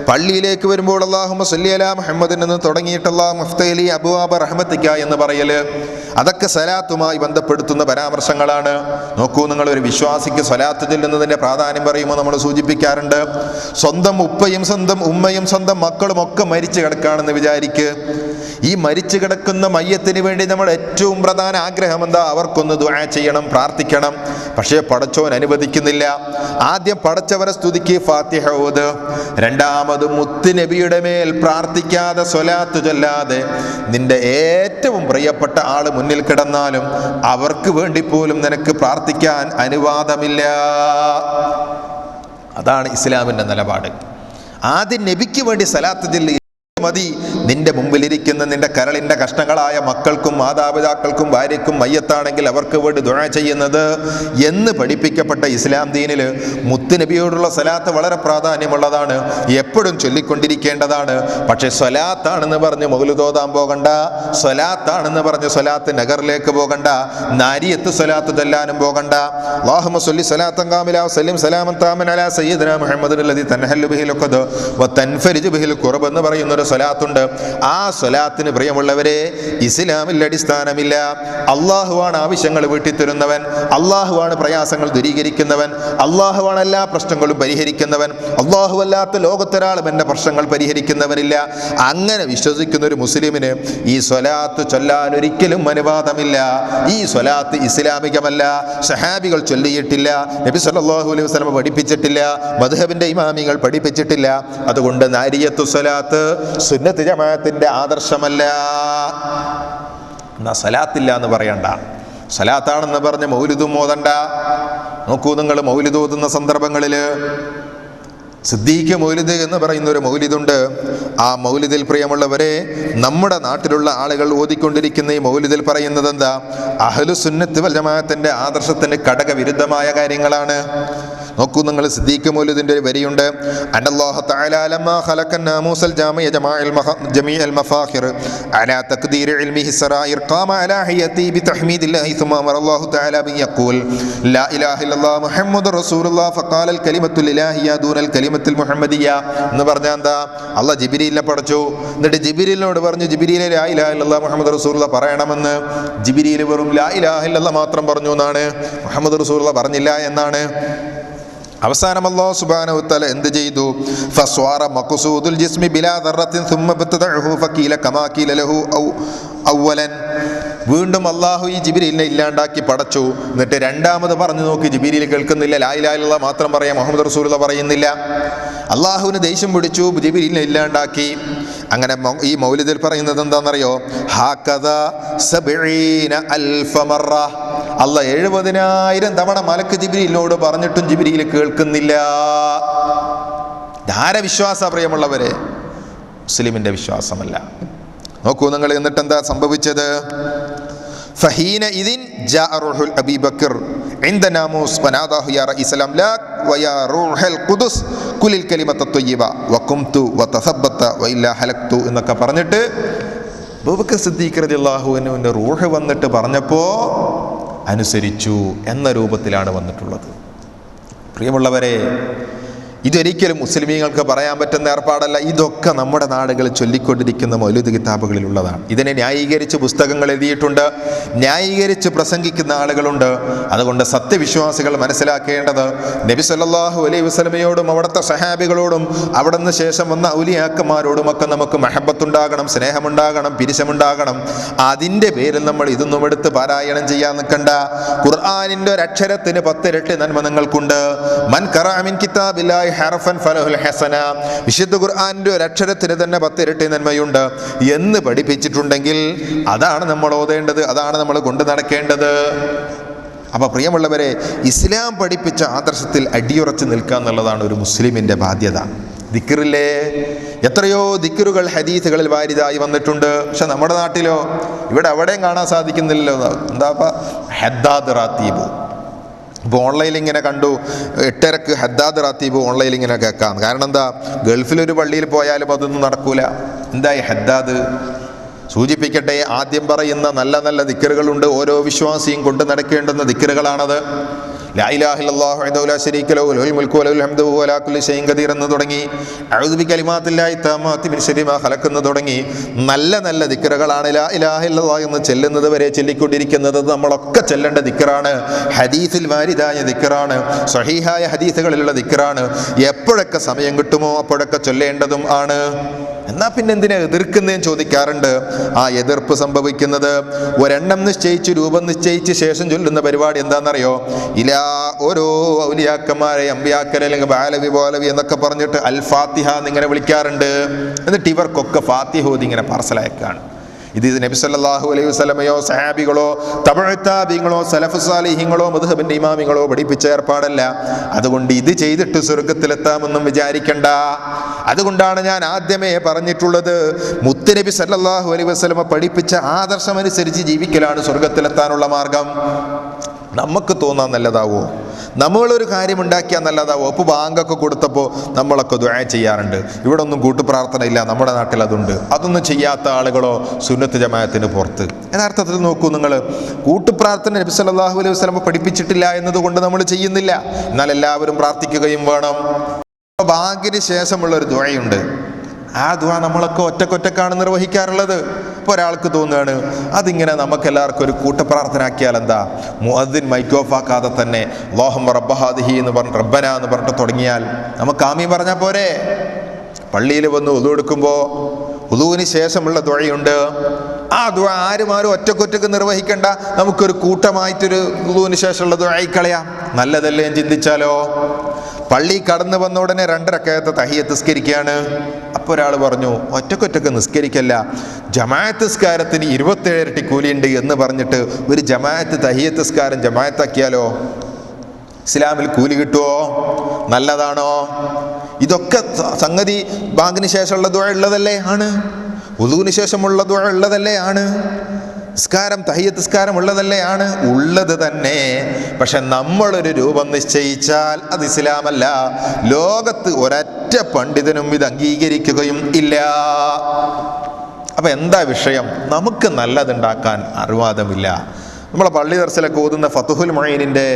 പള്ളിയിലേക്ക് വരുമ്പോൾ അല്ലാഹുമ്മ സ്വല്ലി അലാ മുഹമ്മദിൻ എന്ന് തുടങ്ങിയിട്ട് അല്ലാഹുമ്മ ഇഫ്തഹ്ലി അബ്വാബ റഹ്മതിക എന്ന് പറയൽ. അതൊക്കെ സലാത്തുമായി ബന്ധപ്പെടുത്തുന്ന പരാമർശങ്ങളാണ്. നോക്കൂ, നിങ്ങൾ ഒരു വിശ്വാസിക്ക് സ്വലാത്ത് ചൊല്ലുന്നതിൻ്റെ പ്രാധാന്യം പറയുമ്പോൾ നമ്മൾ സൂചിപ്പിക്കാറുണ്ട്. സ്വന്തം ഉപ്പയും സ്വന്തം ഉമ്മയും സ്വന്തം മക്കളും ഒക്കെ മരിച്ചു കിടക്കുകയാണെന്ന് വിചാരിക്ക്. ഈ മരിച്ചു കിടക്കുന്ന മയ്യത്തിന് വേണ്ടി നമ്മുടെ ഏറ്റവും പ്രധാന ആഗ്രഹം എന്താ? അവർക്കൊന്ന് ദുആ ചെയ്യണം, പ്രാർത്ഥിക്കണം. പക്ഷേ പടച്ചോൻ അനുവദിക്കുന്നില്ല. ആദ്യം പടച്ചവനെ സ്തുതിക്ക്, ഫാത്തിഹ ഓത്. രണ്ടാമത് മുത്ത് നബിയുടെ മേൽ പ്രാർത്ഥിക്കാതെ സ്വലാത്ത് ചൊല്ലാതെ നിന്റെ ഏറ്റവും പ്രിയപ്പെട്ട ആള് മുന്നിൽ കിടന്നാലും അവർക്ക് വേണ്ടി പോലും നിനക്ക് പ്രാർത്ഥിക്കാൻ അനുവാദമില്ല. അതാണ് ഇസ്ലാമിൻ്റെ നിലപാട്. ആദ്യം നബിക്ക് വേണ്ടി സ്വലാത്ത് ചൊല്ലി മതി നിന്റെ മുമ്പിലിരിക്കുന്ന നിന്റെ കരളിന്റെ കഷ്ണങ്ങളായ മക്കൾക്കും മാതാപിതാക്കൾക്കും ഭാര്യയ്ക്കും മയ്യത്താണെങ്കിൽ അവർക്ക് വേണ്ടി ദുആ ചെയ്യുന്നത് എന്ന് പഠിപ്പിക്കപ്പെട്ട ഇസ്ലാം ദീനിൽ മുത്തുനബിയോടുള്ള സ്വലാത്ത് വളരെ പ്രാധാന്യമുള്ളതാണ്, എപ്പോഴും ചൊല്ലിക്കൊണ്ടിരിക്കേണ്ടതാണ്. പക്ഷെ സ്വലാത്താണെന്ന് പറഞ്ഞ് മൗലിദ് ഓതാൻ പോകണ്ട, സ്വലാത്താണെന്ന് പറഞ്ഞ് സ്വലാത്ത് നഗറിലേക്ക് പോകണ്ട, നാരിയത്ത് സ്വലാത്ത് ചൊല്ലാനും പോകണ്ട. അല്ലാഹുമ്മ സ്വല്ലി സ്വലാത്തൻ കാമില വസല്ലിം സലാമൻ താമൻ അലാ സയ്യിദിനാ മുഹമ്മദിൻ അല്ലദീ തൻഹല്ലു ബിഹിൽ ഉഖദ് വതൻഫരിജു ബിഹിൽ ഖുർബ് എന്ന് പറയുന്ന സ്വലാത്തുണ്ട്. ആ സ്വലാത്തിന് പ്രിയമുള്ളവരെ ഇസ്ലാമിൽ അടിസ്ഥാനമില്ല. അള്ളാഹുവാണ് ആവശ്യങ്ങൾ വീട്ടിത്തരുന്നവൻ, അള്ളാഹുവാണ് പ്രയാസങ്ങൾ ദൂരീകരിക്കുന്നവൻ, അള്ളാഹുവാണ് എല്ലാ പ്രശ്നങ്ങളും പരിഹരിക്കുന്നവൻ. അള്ളാഹുവല്ലാത്ത ലോകത്തൊരാളും എൻ്റെ പ്രശ്നങ്ങൾ പരിഹരിക്കുന്നവനില്ല. അങ്ങനെ വിശ്വസിക്കുന്ന ഒരു മുസ്ലിമിന് ഈ സ്വലാത്ത് ചൊല്ലാൻ ഒരിക്കലും അനുവാദമില്ല. ഈ സ്വലാത്ത് ഇസ്ലാമികമല്ല, സഹാബികൾ ചൊല്ലിയിട്ടില്ല, നബി സല്ലല്ലാഹു അലൈഹി വസല്ലം പഠിപ്പിച്ചിട്ടില്ല, മദ്ഹബിന്റെ ഇമാമികൾ പഠിപ്പിച്ചിട്ടില്ല. അതുകൊണ്ട് നാരിയത്തു സ്വലാത്ത് സുന്നത്ത് ജമാഅത്തിന്റെ ആദർശമല്ല. എന്നാ സലാത്തില്ല എന്ന് പറയണ്ട, സലാത്താണെന്ന് പറഞ്ഞ് മൗലിദും ഓതണ്ട. നോക്കൂ, നിങ്ങൾ മൗലിദ് ഓതുന്ന സന്ദർഭങ്ങളിൽ സിദ്ദീഖ് മൗലിദ് എന്ന് പറയുന്ന ഒരു മൗലിദുണ്ട്. ആ മൗലിദിൽ പ്രിയമുള്ളവരെ, നമ്മുടെ നാട്ടിലുള്ള ആളുകൾ ഓതിക്കൊണ്ടിരിക്കുന്ന ഈ മൗലിദിൽ പറയുന്നത് എന്താ? അഹ്ലു സുന്നത്ത് വൽ ജമാഅത്തിന്റെ ആദർശത്തിന് ഘടകവിരുദ്ധമായ കാര്യങ്ങളാണ്. നോക്കൂ, നിങ്ങൾ സിദ്ദീഖ് മൗലിദിന്റെ ഒരു വരിയുണ്ട്. അന്നല്ലാഹു തആല ലമ്മാ ഖലഖൻ നാമൂസൽ ജമീഅൽ മഫാഖിർ അലാ തഖ്ദീർ ഇൽമിഹി സറായിർ ഖാമ അലാ ഹയതി ബിതഹ്മീദില്ലാഹി സുമ്മ അമറല്ലാഹു തആല ബി യഖൂൽ ലാ ഇലാഹ ഇല്ലല്ലാഹ് മുഹമ്മദുർ റസൂലുള്ളാഹ് ഫഖാലൽ കലിമത്തുൽ ഇലാഹിയ്യ ദൂനൽ കലിമത്തുൽ മുഹമ്മദിയ്യ എന്ന് പറഞ്ഞാൽ എന്താ? അല്ലാഹ് ജിബ്രീലിനെ പഠിച്ചു, എന്നിട്ട് ജിബ്രീലിനോട് പറഞ്ഞു, ജിബ്രീലെ ലാ ഇലാഹ ഇല്ലല്ലാഹ് മുഹമ്മദുർ റസൂലുള്ളാഹ് പറയണമെന്ന്. ജിബ്രീൽ വെറും ലാ ഇലാഹ ഇല്ലല്ലാഹ് മാത്രം പറഞ്ഞു എന്നാണ്, മുഹമ്മദ് റസൂലുള്ളാഹ് പറഞ്ഞില്ല എന്നാണ്. അവസാനം അല്ലാഹു സുബ്ഹാനഹു വതആല എന്ത് ചെയ്തു? ഫസ്വാറ മഖ്സൂദുൽ ജിസ്മി ബിലാ ദർറത്തിൻ സുമ്മ ബതദഉഹു ഫഖീല കമാ ഖീല ലഹു അവ്വലൻ. വീണ്ടും അള്ളാഹു ഈ ജിബ്രീലിനെ ഇല്ലാണ്ടാക്കി പടച്ചു. എന്നിട്ട് രണ്ടാമത് പറഞ്ഞു നോക്കി, ജിബ്രീൽ കേൾക്കുന്നില്ല, ലാ ഇലാഹ ഇല്ലല്ലാഹ് മാത്രം പറയാം, മുഹമ്മദ് റസൂലുള്ളാഹ് പറയുന്നില്ല. അള്ളാഹുവിന് ദേഷ്യം പിടിച്ചു, ജിബ്രീലിനെ ഇല്ലാണ്ടാക്കി. അങ്ങനെ ഈ മൗലിദിൽ പറയുന്നത് എന്താണെന്നറിയോ? ഹാകദാ സബഈന അൽഫ മറ. അല്ലാഹ് 70,000 തവണ മലക്ക് ജിബ്രീലിനോട് പറഞ്ഞിട്ടും ജിബ്രീൽ കേൾക്കുന്നില്ല. ധാര വിശ്വാസ പ്രിയമുള്ളവരെ, മുസ്ലിമിന്റെ വിശ്വാസമല്ല. നോക്കൂ നിങ്ങൾ, എന്നിട്ട് എന്താ സംഭവിച്ചത്? ഫഹീന ഇദിൻ ജാഅ റൂഹുൽ അബീ ബക്കർ ഇൻദ നാമൂസ് വനാദാഹു യാ റഈസൽ അംലാക് വയാ റൂഹൽ ഖുദുസ് കുലിൽ കലിമത്ത ത്വയ്യിബ വഖുംതു വതസബ്ബത വഇല്ലാ ഹലക്തു എന്നൊക്കെ പറഞ്ഞിട്ട് അബൂബക്കർ സിദ്ദീഖ് റളിയല്ലാഹു അൻഹുവിന്റെ റൂഹ് വന്നിട്ട് പറഞ്ഞപ്പോൾ അനുസരിച്ചു എന്ന രൂപത്തിലാണ് വന്നിട്ടുള്ളത്. പ്രിയമുള്ളവരെ, ഇതൊരിക്കലും മുസ്ലിമീങ്ങൾക്ക് പറയാൻ പറ്റുന്ന ഏർപ്പാടല്ല. ഇതൊക്കെ നമ്മുടെ നാടുകളിൽ ചൊല്ലിക്കൊണ്ടിരിക്കുന്ന മൗലൂദ് കിതാബുകളിലുള്ളതാണ്. ഇതിനെ ന്യായീകരിച്ച് പുസ്തകങ്ങൾ എഴുതിയിട്ടുണ്ട്, ന്യായീകരിച്ച് പ്രസംഗിക്കുന്ന ആളുകളുണ്ട്. അതുകൊണ്ട് സത്യവിശ്വാസികൾ മനസ്സിലാക്കേണ്ടത്, നബി സല്ലല്ലാഹു അലൈഹി വസല്ലമയോടും അവിടുത്തെ സഹാബികളോടും അവിടുന്ന് ശേഷം വന്ന ഔലിയാക്കന്മാരോടുമൊക്കെ നമുക്ക് മഹബത്തുണ്ടാകണം, സ്നേഹമുണ്ടാകണം, പിരിശമുണ്ടാകണം. അതിൻ്റെ പേരിൽ നമ്മൾ ഇതൊന്നും എടുത്ത് പാരായണം ചെയ്യാൻ നിൽക്കണ്ട. ഖുർആനിൻ്റെ ഒരക്ഷരത്തിന് 10 ഇരട്ടി നന്മ നിങ്ങൾക്കുണ്ട്. മൻ ഖറഅ മിൻ കിതാബില്ലാഹി ഹർഫൻ ഫലഹുൽ ഹസന. വിശുദ്ധ ഖുർആനിന്റെ ഒരു അക്ഷരത്തിന് തന്നെ 10 ഇരട്ടി നന്മയുണ്ട് എന്ന് പഠിപ്പിച്ചിട്ടുണ്ടെങ്കിൽ അതാണ് നമ്മൾ ഓതേണ്ടത്, അതാണ് നമ്മൾ കൊണ്ടു നടക്കേണ്ടത്. അപ്പോൾ പ്രിയമുള്ളവരെ, ഇസ്ലാം പഠിപ്പിച്ച ആദർശത്തിൽ അടിയുറച്ച് നിൽക്കുക എന്നുള്ളതാണ് ഒരു മുസ്ലിമിൻ്റെ ബാധ്യത. ദിക്റില്ലേ, എത്രയോ ദിക്റുകൾ ഹദീസുകളിൽ വാരിതായി വന്നിട്ടുണ്ട്. പക്ഷെ നമ്മുടെ നാട്ടിലോ ഇവിടെ എവിടെയും കാണാൻ സാധിക്കുന്നില്ലല്ലോ. എന്താ ഹദ്ദാദ് റാത്തീബ്. ഇപ്പോൾ ഓൺലൈനിൽ ഇങ്ങനെ കണ്ടു, 8:30 ഹദ്ദാദ് റാത്തീബ് ഓൺലൈനിൽ ഇങ്ങനെ കേൾക്കാം. കാരണം എന്താ? ഗൾഫിലൊരു പള്ളിയിൽ പോയാലും അതൊന്നും നടക്കൂല. എന്തായി ഹദ്ദാദ്? സൂചിപ്പിക്കട്ടെ, ആദ്യം പറയുന്ന നല്ല നല്ല ദിക്റുകളുണ്ട്, ഓരോ വിശ്വാസിയും കൊണ്ട് നടക്കേണ്ടുന്ന ദിക്റുകളാണത്. ലാ ഇലാഹ ഇല്ലല്ലാഹു വഹ്ദഹു ലാ ശരീക ലഹു ലഹുൽ മുൽക്കു വലഹുൽ ഹംദു വഹുവ അലാ കുല്ലി ഷൈഇൻ ഖദീർ എന്ന് തുടങ്ങി, അഊദു ബികലിമാത്തില്ലാഹി തമ്മാത്തി മിൻ ശർരി മാ ഖലഖ് എന്ന് തുടങ്ങി നല്ല നല്ല ദിക്റുകളാണ്. ലാ ഇലാഹ ഇല്ലല്ലാഹ് എന്ന് ചെല്ലുന്നത് വരെ ചൊല്ലിക്കൊണ്ടിരിക്കുന്നത് നമ്മളൊക്കെ ചെല്ലേണ്ട ദിക്റാണ്. ഹദീസിൽ വാരിദായ ദിക്റാണ്, സ്വഹീഹായ ഹദീസുകളിലുള്ള ദിക്റാണ്. എപ്പോഴൊക്കെ സമയം കിട്ടുമോ അപ്പോഴൊക്കെ ചൊല്ലേണ്ടതും ആണ്. എന്നാൽ പിന്നെ എന്തിനാ എതിർക്കുന്നതെന്ന് ചോദിക്കാറുണ്ട്. ആ എതിർപ്പ് സംഭവിക്കുന്നത് ഒരെണ്ണം നിശ്ചയിച്ച് രൂപം നിശ്ചയിച്ച് ശേഷം ചൊല്ലുന്ന പരിപാടി എന്താണെന്നറിയോ? ഓരോ ഔലിയാക്കന്മാരെ അമ്പിയാക്കൽ അല്ലെങ്കിൽ ബാലവി ബോലവി എന്നൊക്കെ പറഞ്ഞിട്ട് അൽ ഫാത്തിഹ എന്നിങ്ങനെ വിളിക്കാറുണ്ട്. എന്നിട്ട് ഇവർക്കൊക്കെ ഫാത്തിഹ ഓതി ഇങ്ങനെ പാർസലയക്കാണ്. ഇത് നബി സല്ലല്ലാഹു അലൈഹി വസല്ലമയോ സഹാബികളോ തബഉ താബിഈങ്ങളോ സലഫ് സാലിഹീങ്ങളോ മദ്ഹബിന്റെ ഇമാമിങ്ങളോ പഠിപ്പിച്ച ഏർപ്പാടല്ല. അതുകൊണ്ട് ഇത് ചെയ്തിട്ട് സ്വർഗ്ഗത്തിലെത്താമെന്നും വിചാരിക്കണ്ട. അതുകൊണ്ടാണ് ഞാൻ ആദ്യമേ പറഞ്ഞിട്ടുള്ളത്, മുത്തുനബി സല്ലല്ലാഹു അലൈഹി വസല്ലമ പഠിപ്പിച്ച ആദർശമനുസരിച്ച് ജീവിക്കലാണ് സ്വർഗത്തിലെത്താനുള്ള മാർഗം. നമുക്ക് തോന്നാൻ നല്ലതാവോ? നമ്മളൊരു കാര്യം ഉണ്ടാക്കിയാൽ നല്ലതാവോ? ഇപ്പോൾ ബാങ്കൊക്കെ കൊടുത്തപ്പോൾ നമ്മളൊക്കെ ദുആ ചെയ്യാറുണ്ട്. ഇവിടെ ഒന്നും കൂട്ടുപ്രാർത്ഥന ഇല്ല, നമ്മുടെ നാട്ടിൽ അതുണ്ട്. അതൊന്നും ചെയ്യാത്ത ആളുകളോ സുന്നത്ത് ജമാഅത്തിന് പുറത്ത്. യഥാർത്ഥത്തിൽ നോക്കൂ നിങ്ങൾ, കൂട്ടുപ്രാർത്ഥന നബി സല്ലല്ലാഹു അലൈഹി വസല്ലമ പഠിപ്പിച്ചിട്ടില്ല എന്നതുകൊണ്ട് നമ്മൾ ചെയ്യുന്നില്ല. എന്നാൽ എല്ലാവരും പ്രാർത്ഥിക്കുകയും വേണം. ബാങ്കിന് ശേഷമുള്ളൊരു ദുആയുണ്ട്. ആ ദുആ നമ്മളൊക്കെ ഒറ്റക്കൊറ്റക്കാണ് നിർവഹിക്കാറുള്ളത്. ഇപ്പോൾ ഒരാൾക്ക് തോന്നുകയാണ് അതിങ്ങനെ നമുക്കെല്ലാവർക്കും ഒരു കൂട്ടപ്രാർത്ഥന ആക്കിയാൽ എന്താ, മുഅദ്ദിൻ മൈക്ക് ഓഫ് ആക്കാതെ തന്നെ അല്ലാഹുമ്മ റബ്ബ ഹാദിഹി എന്ന് പറഞ്ഞ് റബ്ബന എന്ന് പറഞ്ഞിട്ട് തുടങ്ങിയാൽ നമുക്ക് ആമീൻ പറഞ്ഞാൽ പോരെ? പള്ളിയിൽ വന്ന് ഉളു എടുക്കുമ്പോൾ ഉളുവിന് ശേഷമുള്ള ദുആയുണ്ട്. ആ ദുആ ആരും ഒറ്റക്കൊറ്റക്ക് നിർവഹിക്കേണ്ട, നമുക്കൊരു കൂട്ടമായിട്ടൊരു ഉളുവിന് ശേഷമുള്ള ദുആ കളയാം. നല്ലതല്ലേ എന്ന് ചിന്തിച്ചാലോ? പള്ളി കടന്നു വന്ന ഉടനെ 2 റക്അത്ത് തഹിയ്യത്ത് നിസ്കരിക്കുകയാണ്. അപ്പോൾ ഒരാൾ പറഞ്ഞു ഒറ്റക്കൊറ്റക്ക് നിസ്കരിക്കല്ല, ജമാഅത്ത് നിസ്കാരത്തിന് 27 ഇരട്ടി കൂലിയുണ്ട് എന്ന് പറഞ്ഞിട്ട് ഒരു ജമാഅത്ത് തഹിയ്യത്ത് നിസ്കാരം ജമാഅത്താക്കിയാലോ? ഇസ്ലാമിൽ കൂലി കിട്ടുമോ? നല്ലതാണോ? ഇതൊക്കെ സംഗതി ബാങ്കിന് ശേഷമുള്ള ദുആ ഉള്ളതല്ലേ ആണ്, വുളൂവിന് ശേഷമുള്ള ദുആ ഉള്ളതല്ലേ ആണ്, നിസ്കാരം തഹിയ്യത്ത് നിസ്കാരം ഉള്ളതല്ലേ ആണ്, ഉള്ളത് തന്നെ. പക്ഷെ നമ്മളൊരു രൂപം നിശ്ചയിച്ചാൽ അത് ഇസ്ലാമല്ല. ലോകത്ത് ഒരൊറ്റ പണ്ഡിതനും ഇത് അംഗീകരിക്കുകയും ഇല്ല. അപ്പം എന്താ വിഷയം? നമുക്ക് നല്ലതുണ്ടാക്കാൻ അനുവാദമില്ല. നമ്മളെ പള്ളി ദർസിലൊക്കെ ഓതുന്ന ഫതുഹുൽ മുഈനിൻ്റെ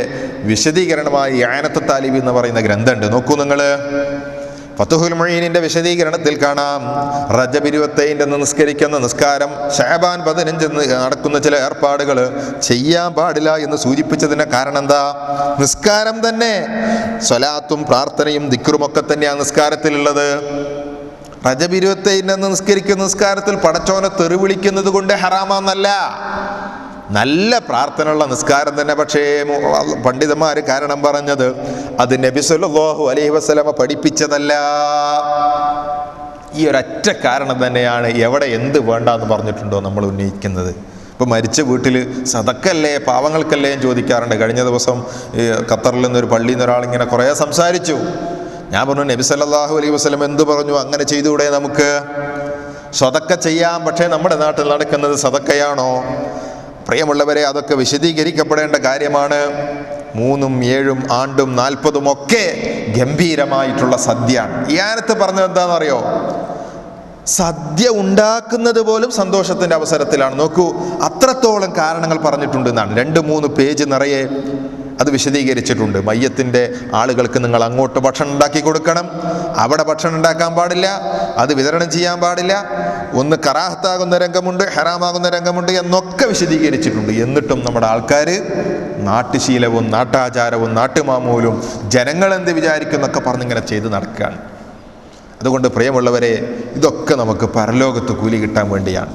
വിശദീകരണമായി ഇആനത്തു താലിബ് എന്ന് പറയുന്ന ഗ്രന്ഥമുണ്ട്. നോക്കൂ നിങ്ങൾ, ഫതുഹുൽ മുഈനിൻ്റെ വിശദീകരണത്തിൽ കാണാം, റജബ് 25 നിസ്കരിക്കുന്ന നിസ്കാരം ശഅബാൻ 15 നടക്കുന്ന ചില ഏർപ്പാടുകൾ ചെയ്യാൻ പാടില്ല എന്ന് സൂചിപ്പിച്ചതിൻ്റെ കാരണം എന്താ? നിസ്കാരം തന്നെ സ്വലാത്തും പ്രാർത്ഥനയും ദിക്റും ഒക്കെ തന്നെയാണ് നിസ്കാരത്തിലുള്ളത്. റജബ് 25 നിസ്കരിക്കുന്ന നിസ്കാരത്തിൽ പടച്ചോനെ തെറി വിളിക്കുന്നത് കൊണ്ട് ഹറാമാന്നല്ല, നല്ല പ്രാർത്ഥനയുള്ള നിസ്കാരം തന്നെ. പക്ഷേ പണ്ഡിതന്മാർ കാരണം പറഞ്ഞത് അത് നബി സല്ലല്ലാഹു അലൈഹി വസല്ലമ പഠിപ്പിച്ചതല്ല. ഈ ഒരൊറ്റ കാരണം തന്നെയാണ് എവിടെ എന്ത് വേണ്ടെന്ന് പറഞ്ഞിട്ടുണ്ടോ നമ്മൾ ഉന്നയിക്കുന്നത്. ഇപ്പോൾ മരിച്ച വീട്ടിൽ സദക്കല്ലേ പാവങ്ങൾക്കല്ലേ എന്ന് ചോദിക്കാറുണ്ട്. കഴിഞ്ഞ ദിവസം ഖത്തറിൽ നിന്നൊരു പള്ളിയിൽ നിന്ന് ഒരാളിങ്ങനെ കുറേ സംസാരിച്ചു. ഞാൻ പറഞ്ഞു നബി സല്ലല്ലാഹു അലൈഹി വസല്ലം എന്ത് പറഞ്ഞു, അങ്ങനെ ചെയ്തുകൂടെ നമുക്ക്? സദക്ക ചെയ്യാം, പക്ഷേ നമ്മുടെ നാട്ടിൽ നടക്കുന്നത് സദക്കയാണോ? പ്രിയമുള്ളവരെ, അതൊക്കെ വിശദീകരിക്കപ്പെടേണ്ട കാര്യമാണ്. 3ഉം 7ഉം ആണ്ടും 40ഉം ഒക്കെ ഗംഭീരമായിട്ടുള്ള സദ്യയാണ്. ഈ ആയത്ത് പറഞ്ഞത് എന്താണെന്നറിയോ? സദ്യ ഉണ്ടാക്കുന്നത് പോലും സന്തോഷത്തിൻ്റെ അവസരത്തിലാണ്. നോക്കൂ, അത്രത്തോളം കാരണങ്ങൾ പറഞ്ഞിട്ടുണ്ട് എന്നാണ്. 2-3 പേജ് നിറയെ അത് വിശദീകരിച്ചിട്ടുണ്ട്. മയ്യത്തിൻ്റെ ആളുകൾക്ക് നിങ്ങൾ അങ്ങോട്ട് ഭക്ഷണം ഉണ്ടാക്കി കൊടുക്കണം, അവിടെ ഭക്ഷണം ഉണ്ടാക്കാൻ പാടില്ല, അത് വിതരണം ചെയ്യാൻ പാടില്ല, ഒന്ന് കറാഹത്താകുന്ന രംഗമുണ്ട്, ഹറാമാകുന്ന രംഗമുണ്ട് എന്നൊക്കെ വിശദീകരിച്ചിട്ടുണ്ട്. എന്നിട്ടും നമ്മുടെ ആൾക്കാർ നാട്ടുശീലവും നാട്ടാചാരവും നാട്ടുമാമൂലും ജനങ്ങളെന്ത് വിചാരിക്കുന്നൊക്കെ പറഞ്ഞിങ്ങനെ ചെയ്ത് നടക്കുകയാണ്. അതുകൊണ്ട് പ്രിയമുള്ളവരെ, ഇതൊക്കെ നമുക്ക് പരലോകത്ത് കൂലി കിട്ടാൻ വേണ്ടിയാണ്.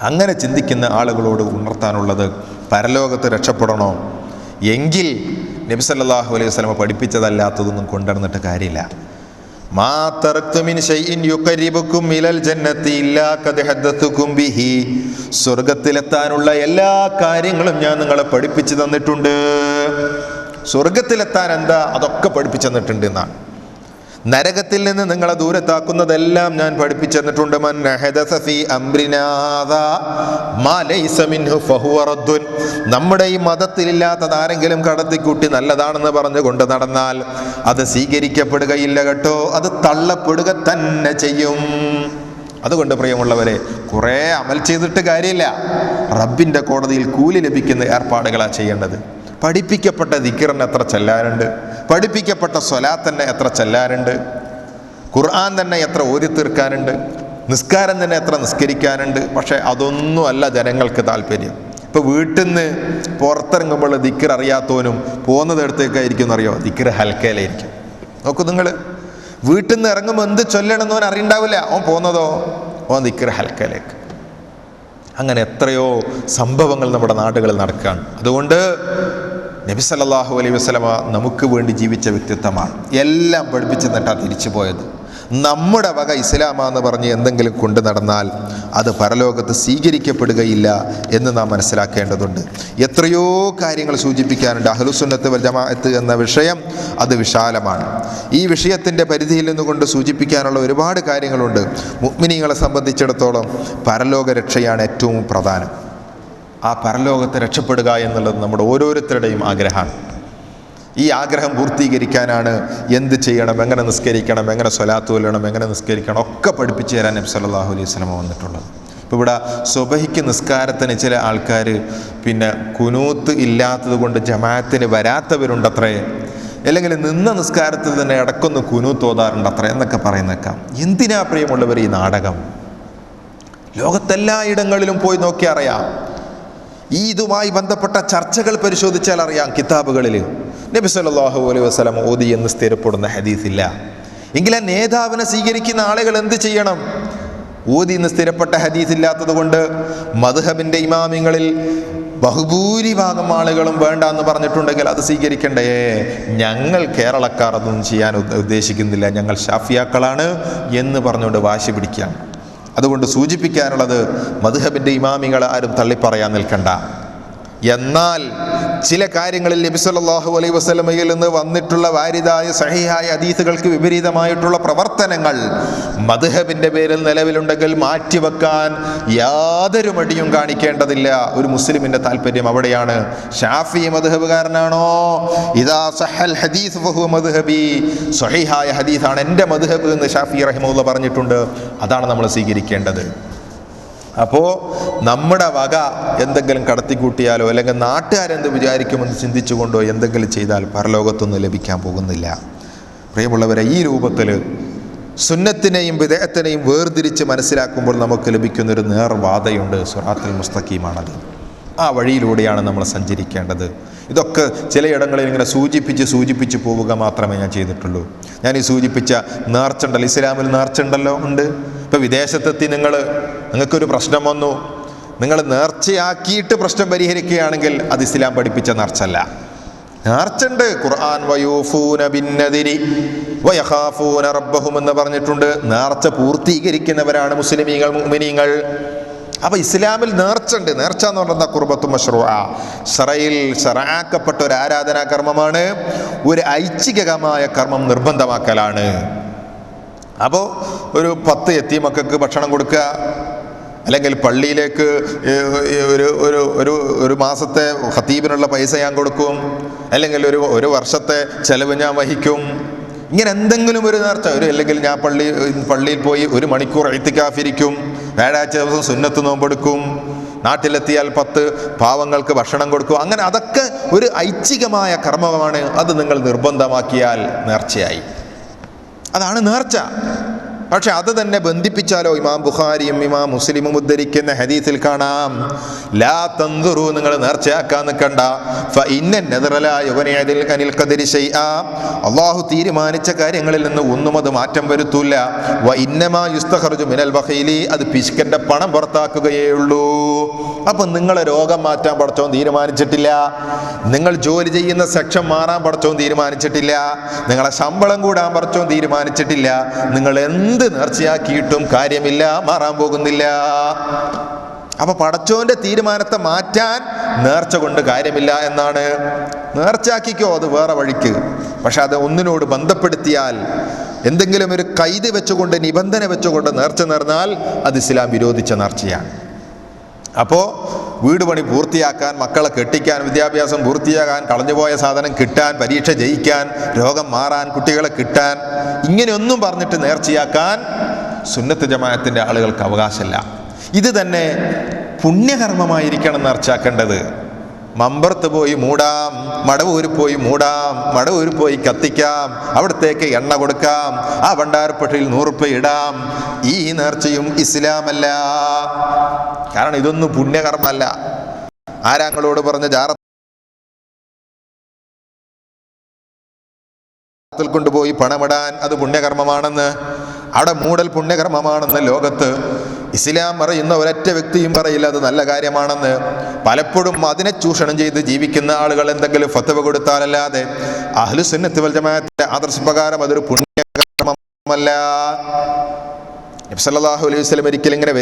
അങ്ങനെ ചിന്തിക്കുന്ന ആളുകളോട് ഉണർത്താനുള്ളത്, പരലോകത്ത് രക്ഷപ്പെടണോ എങ്കിൽ നബി സല്ലല്ലാഹു അലൈഹി വസല്ലം പഠിപ്പിച്ചതല്ലാത്തതൊന്നും കൊണ്ടുവന്നിട്ട് കാര്യമില്ല. മാ തറക്തു മിൻ ശൈഇൻ യുഖരിബുക്കും ഇലൽ ജന്നത്തി ഇല്ലാ ഖദ് ഹദ്ദതുകും ബിഹി. സ്വർഗ്ഗത്തിലെത്താനുള്ള എല്ലാ കാര്യങ്ങളും ഞാൻ നിങ്ങളെ പഠിപ്പിച്ചു തന്നിട്ടുണ്ട്. സ്വർഗ്ഗത്തിലെത്താൻ എന്താ അതൊക്കെ പഠിപ്പിച്ചു തന്നിട്ടുണ്ട് എന്നാണ്. നരകത്തിൽ നിന്ന് നിങ്ങളെ ദൂരത്താക്കുന്നതെല്ലാം ഞാൻ പഠിപ്പിച്ചു തന്നിട്ടുണ്ട്. മൻ അഹദസ ഫീ അംരിനാ ഹാദാ മാ ലൈസ മിൻഹു ഫഹുവ റദ്ദുൻ. നമ്മുടെ ഈ മതത്തിലില്ലാത്തത് ആരെങ്കിലും കടത്തിക്കൂട്ടി നല്ലതാണെന്ന് പറഞ്ഞുകൊണ്ട് നടന്നാൽ അത് സ്വീകരിക്കപ്പെടുകയില്ല കേട്ടോ, അത് തള്ളപ്പെടുക തന്നെ ചെയ്യും. അതുകൊണ്ട് പ്രിയമുള്ളവരെ, കുറേ അമൽ ചെയ്തിട്ട് കാര്യമില്ല. റബ്ബിൻ്റെ കോടതിയിൽ കൂലി ലഭിക്കുന്ന ഏർപ്പാടുകളാണ് ചെയ്യേണ്ടത്. പഠിപ്പിക്കപ്പെട്ട ദിക്റിന് എത്ര ചെല്ലാനുണ്ട്, പഠിപ്പിക്കപ്പെട്ട സ്വലാത്ത് തന്നെ എത്ര ചെല്ലാനുണ്ട്, ഖുർആൻ തന്നെ എത്ര ഓതി തീർക്കാനുണ്ട്, നിസ്കാരം തന്നെ എത്ര നിസ്കരിക്കാനുണ്ട്. പക്ഷേ അതൊന്നും അല്ല ജനങ്ങൾക്ക് താല്പര്യം. ഇപ്പോൾ വീട്ടിൽ നിന്ന് പുറത്തിറങ്ങുമ്പോൾ ദിക്ർ അറിയാത്തവനും പോകുന്നത് എടുത്തേക്കായിരിക്കും എന്നറിയോ, ദിക്ർ ഹൽക്കയിലായിരിക്കും. നോക്കൂ നിങ്ങൾ, വീട്ടിൽ നിന്ന് ഇറങ്ങുമ്പോൾ എന്ത് ചൊല്ലണമെന്നവൻ അറിയണ്ടാവില്ല, അവൻ പോകുന്നതോ അവൻ ദിക്ർ ഹൽക്കയിലേക്ക്. അങ്ങനെ എത്രയോ സംഭവങ്ങൾ നമ്മുടെ നാടുകളിൽ നടക്കുകയാണ്. അതുകൊണ്ട് നബി സല്ലല്ലാഹു അലൈഹി വസല്ലമ നമുക്ക് വേണ്ടി ജീവിച്ച വ്യക്തിത്വമാണ്. എല്ലാം പഠിപ്പിച്ച് നിട്ടാ തിരിച്ചു പോയത്. നമ്മുടെ വക ഇസ്ലാമാന്ന് പറഞ്ഞ് എന്തെങ്കിലും കൊണ്ടു നടന്നാൽ അത് പരലോകത്ത് സ്വീകരിക്കപ്പെടുകയില്ല എന്ന് നാം മനസ്സിലാക്കേണ്ടതുണ്ട്. എത്രയോ കാര്യങ്ങൾ സൂചിപ്പിക്കാനുണ്ട്. അഹ്ലുസുന്നത്ത് വൽ ജമാഅത്ത് എന്ന വിഷയം അത് വിശാലമാണ്. ഈ വിഷയത്തിൻ്റെ പരിധിയിൽ നിന്നുകൊണ്ട് സൂചിപ്പിക്കാനുള്ള ഒരുപാട് കാര്യങ്ങളുണ്ട്. മുഅ്മിനീങ്ങളെ സംബന്ധിച്ചിടത്തോളം പരലോക രക്ഷയാണ് ഏറ്റവും പ്രധാനം. ആ പരലോകത്തെ രക്ഷപ്പെടുക എന്നുള്ളത് നമ്മുടെ ഓരോരുത്തരുടെയും ആഗ്രഹമാണ്. ഈ ആഗ്രഹം പൂർത്തീകരിക്കാനാണ് എന്ത് ചെയ്യണം, എങ്ങനെ നിസ്കരിക്കണം, എങ്ങനെ സ്വലാത്ത് ചൊല്ലണം, എങ്ങനെ നിസ്കരിക്കണം ഒക്കെ പഠിപ്പിച്ചു തരാൻ നബി സല്ലല്ലാഹു അലൈഹി വസല്ലം വന്നിട്ടുള്ളത്. ഇപ്പോൾ ഇവിടെ സുബഹിക്ക് നിസ്കാരത്തിന് ചില ആൾക്കാർ കുനൂത്ത് ഇല്ലാത്തത് കൊണ്ട് ജമാഅത്തിന് വരാത്തവരുണ്ടത്രേ, അല്ലെങ്കിൽ നിന്ന നിസ്കാരത്തിൽ തന്നെ ഇടക്കൊന്ന് കുനൂത്ത് ഓതാറുണ്ട് അത്രേ എന്നൊക്കെ പറയുന്നേക്കാം. എന്തിനാ പ്രിയമുള്ളവർ ഈ നാടകം? ലോകത്തെല്ലാ ഇടങ്ങളിലും പോയി നോക്കി അറിയാം. ഈ ഇതുമായി ബന്ധപ്പെട്ട ചർച്ചകൾ പരിശോധിച്ചാൽ അറിയാം. കിതാബുകളിൽ നബി സല്ലല്ലാഹു അലൈഹി വസല്ലം ഓതി എന്ന് സ്ഥിരപ്പെടുന്ന ഹദീസില്ല. എങ്കിൽ ആ നേതാവിനെ സ്വീകരിക്കുന്ന ആളുകൾ എന്ത് ചെയ്യണം? ഓതി എന്ന് സ്ഥിരപ്പെട്ട ഹദീസ് ഇല്ലാത്തത് കൊണ്ട് മദ്ഹബിൻ്റെ ഇമാമിങ്ങളിൽ ബഹുഭൂരിഭാഗം ആളുകളും വേണ്ട എന്ന് പറഞ്ഞിട്ടുണ്ടെങ്കിൽ അത് സ്വീകരിക്കണ്ടേ? ഞങ്ങൾ കേരളക്കാർ അതൊന്നും ചെയ്യാൻ ഉദ്ദേശിക്കുന്നില്ല, ഞങ്ങൾ ഷാഫിയാക്കളാണ് എന്ന് പറഞ്ഞുകൊണ്ട് വാശി പിടിക്കാം. അതുകൊണ്ട് സൂചിപ്പിക്കാനുള്ളത് മദ്ഹബിൻ്റെ ഇമാമികളെ ആരും തള്ളിപ്പറയാൻ നിൽക്കണ്ട. എന്നാൽ ചില കാര്യങ്ങളിൽ നബി സല്ലല്ലാഹു അലൈഹി വസല്ലമയിൽ നിന്ന് വന്നിട്ടുള്ള വാരിദായ സഹീഹായ ഹദീസുകൾക്ക് വിപരീതമായിട്ടുള്ള പ്രവർത്തനങ്ങൾ മദ്ഹബിൻ്റെ പേരിൽ നിലവിലുണ്ടെങ്കിൽ മാറ്റിവെക്കാൻ യാതൊരു മടിയും കാണിക്കേണ്ടതില്ല. ഒരു മുസ്ലിമിൻ്റെ താല്പര്യം അവിടെയാണ്. ഷാഫി മദ്ഹബുകാരനാണോ? ഇദാ സഹൽ ഹദീസ് ഫഹുവ മദ്ഹബി, സഹീഹായ ഹദീസാണ് എൻ്റെ മദ്ഹബ് എന്ന് ഷാഫി റഹിമഹുല്ലാഹ് പറഞ്ഞിട്ടുണ്ട്. അതാണ് നമ്മൾ സ്വീകരിക്കേണ്ടത്. അപ്പോൾ നമ്മുടെ വക എന്തെങ്കിലും കടത്തിക്കൂട്ടിയാലോ അല്ലെങ്കിൽ നാട്ടുകാരെന്ത് വിചാരിക്കുമെന്ന് ചിന്തിച്ചുകൊണ്ടോ എന്തെങ്കിലും ചെയ്താൽ പരലോകത്തൊന്നും ലഭിക്കാൻ പോകുന്നില്ല. പ്രിയമുള്ളവരെ, ഈ രൂപത്തിൽ സുന്നത്തിനെയും ബിദ്അത്തിനെയും വേർതിരിച്ച് മനസ്സിലാക്കുമ്പോൾ നമുക്ക് ലഭിക്കുന്നൊരു നേർവാദയുണ്ട്. സിറാത്തുൽ മുസ്തഖീമാണത്. ആ വഴിയിലൂടെയാണ് നമ്മൾ സഞ്ചരിക്കേണ്ടത്. ഇതൊക്കെ ചിലയിടങ്ങളിൽ ഇങ്ങനെ സൂചിപ്പിച്ച് പോവുക മാത്രമേ ഞാൻ ചെയ്തിട്ടുള്ളൂ. ഞാൻ ഈ സൂചിപ്പിച്ച നേർച്ചുണ്ടല്ലോ, ഇസ്ലാമിൽ നേർച്ചുണ്ടല്ലോ ഉണ്ട്. ഇപ്പോൾ വിദേശത്തെത്തി നിങ്ങൾക്കൊരു പ്രശ്നം വന്നു, നിങ്ങൾ നേർച്ചയാക്കിയിട്ട് പ്രശ്നം പരിഹരിക്കുകയാണെങ്കിൽ അത് ഇസ്ലാം പഠിപ്പിച്ച നേർച്ചല്ല. നേർച്ചുണ്ട്. ഖുർആൻ വയൂഫൂന ബിന്നദിരി വയഖാഫൂന റബ്ബഹും എന്ന് പറഞ്ഞിട്ടുണ്ട്. നേർച്ച പൂർത്തീകരിക്കുന്നവരാണ് മുസ്ലിമീങ്ങൾ, മുഅ്മിനീങ്ങൾ. അപ്പോൾ ഇസ്ലാമിൽ നേർച്ചുണ്ട്. നേർച്ച എന്ന് പറഞ്ഞാൽ ഖുർബത്തു മശ്റൂഅ, ശറയിൽ ശറആക്കപ്പെട്ട ഒരു ആരാധനാ കർമ്മമാണ്. ഒരു ഐച്ഛികമായ കർമ്മം നിർബന്ധമാക്കലാണ്. അപ്പോൾ ഒരു 10 യതീമക്കൾക്ക് ഭക്ഷണം കൊടുക്കുക, അല്ലെങ്കിൽ പള്ളിയിലേക്ക് ഒരു മാസത്തെ ഖതീബിനുള്ള പൈസ ഞാൻ കൊടുക്കും, അല്ലെങ്കിൽ ഒരു വർഷത്തെ ചെലവ് ഞാൻ വഹിക്കും. ഇങ്ങനെ എന്തെങ്കിലും ഒരു നേർച്ച, അല്ലെങ്കിൽ ഞാൻ പള്ളിയിൽ പോയി 1 മണിക്കൂർ ഇഅ്തികാഫിരിക്കും, വ്യാഴാഴ്ച ദിവസം സുന്നത്ത് നോമ്പെടുക്കും, നാട്ടിലെത്തിയാൽ 10 പാവങ്ങൾക്ക് ഭക്ഷണം കൊടുക്കും. അങ്ങനെ അതൊക്കെ ഒരു ഐച്ഛികമായ കർമ്മമാണ്. അത് നിങ്ങൾ നിർബന്ധമാക്കിയാൽ നേർച്ചയായി. അതാണ് നേർച്ച. പക്ഷെ അത് തന്നെ ബന്ധിപ്പിച്ചാലോ? ഇമാം ബുഖാരിയും ഇമാം മുസ്ലിമും ഉദ്ധരിക്കുന്ന ഹദീസിൽ കാണാം, ലാ തൻദുറു, നിങ്ങൾ നേർച്ചയാക്കാൻ നിൽക്കണ്ട. ഫഇന്ന നദറ ലാ യുഗ്നി അനിൽ ഖദരി ശൈആ, അല്ലാഹു തീരുമാനിച്ച കാര്യങ്ങളിൽ നിന്ന് ഒന്നും അത് മാറ്റം വരുത്തൂല. വ ഇന്നമാ യുസ്തഖറജു മിനൽ ബഖീലി, അത് പിശുക്കന്റെ പണം പുറത്താക്കുകയേ ഉള്ളൂ. അപ്പം നിങ്ങളെ രോഗം മാറ്റാൻ പടച്ചോൻ തീരുമാനിച്ചിട്ടില്ല, നിങ്ങൾ ജോലി ചെയ്യുന്ന സെക്ഷൻ മാറാൻ പടച്ചോൻ തീരുമാനിച്ചിട്ടില്ല, നിങ്ങളെ ശമ്പളം കൂടാൻ പടച്ചോൻ തീരുമാനിച്ചിട്ടില്ല. നിങ്ങൾ എന്ത് നേർച്ചയാക്കിയിട്ടും കാര്യമില്ല, മാറാൻ പോകുന്നില്ല. അപ്പൊ പടച്ചോന്റെ തീരുമാനത്തെ മാറ്റാൻ നേർച്ച കൊണ്ട് കാര്യമില്ല എന്നാണ്. നേർച്ചയാക്കിക്കോ, അത് വേറെ വഴിക്ക്. പക്ഷെ അത് ഒന്നിനോട് ബന്ധപ്പെടുത്തിയാൽ, എന്തെങ്കിലും ഒരു കൈത് വെച്ചുകൊണ്ട്, നിബന്ധന വെച്ചുകൊണ്ട് നേർച്ച നേർന്നാൽ അത് ഇസ്ലാം വിരോധിച്ച നേർച്ചയാണ്. അപ്പോൾ വീട് പണി പൂർത്തിയാക്കാൻ, മക്കളെ കെട്ടിക്കാൻ, വിദ്യാഭ്യാസം പൂർത്തിയാക്കാൻ, കളഞ്ഞുപോയ സാധനം കിട്ടാൻ, പരീക്ഷ ജയിക്കാൻ, രോഗം മാറാൻ, കുട്ടികളെ കിട്ടാൻ, ഇങ്ങനെയൊന്നും പറഞ്ഞിട്ട് നേർച്ചയാക്കാൻ സുന്നത്ത് ജമാഅത്തിൻ്റെ ആളുകൾക്ക് അവകാശമില്ല. ഇത് തന്നെ പുണ്യകർമ്മമായിരിക്കണം നേർച്ചയാക്കേണ്ടത്. മമ്പറത്ത് പോയി മൂടാം, മടവൂര് പോയി മൂടാം, മടവൂര് പോയി കത്തിക്കാം, അവിടത്തേക്ക് എണ്ണ കൊടുക്കാം, ആ ഭണ്ഡാരപ്പെട്ടിയിൽ 100 രൂപ ഇടാം. ഈ നേർച്ചയും ഇസ്ലാമല്ല. കാരണം ഇതൊന്നും പുണ്യകർമ്മല്ല. ആരാങ്ങളോട് പറഞ്ഞ ജാറത്തിൽ കൊണ്ടുപോയി പണമിടാൻ അത് പുണ്യകർമ്മമാണെന്ന്, അവിടെ മൂടൽ പുണ്യകർമ്മമാണെന്ന് ലോകത്ത് ഇസ്ലാം പറയുന്ന ഒരൊറ്റ വ്യക്തിയും പറയില്ല അത് നല്ല കാര്യമാണെന്ന്. പലപ്പോഴും അതിനെ ചൂഷണം ചെയ്ത് ജീവിക്കുന്ന ആളുകൾ എന്തെങ്കിലും ഫത്വ കൊടുത്താലല്ലാതെ അഹ്ലുസുന്നത്ത് വൽ ജമാഅത്തിന്റെ ആദർശപ്രകാരം അതൊരു പുണ്യകർമ്മമല്ല ഹറാമല്ല. നബി സല്ലല്ലാഹു അലൈഹി വസല്ലം ഒരിക്കലും ഇങ്ങനെ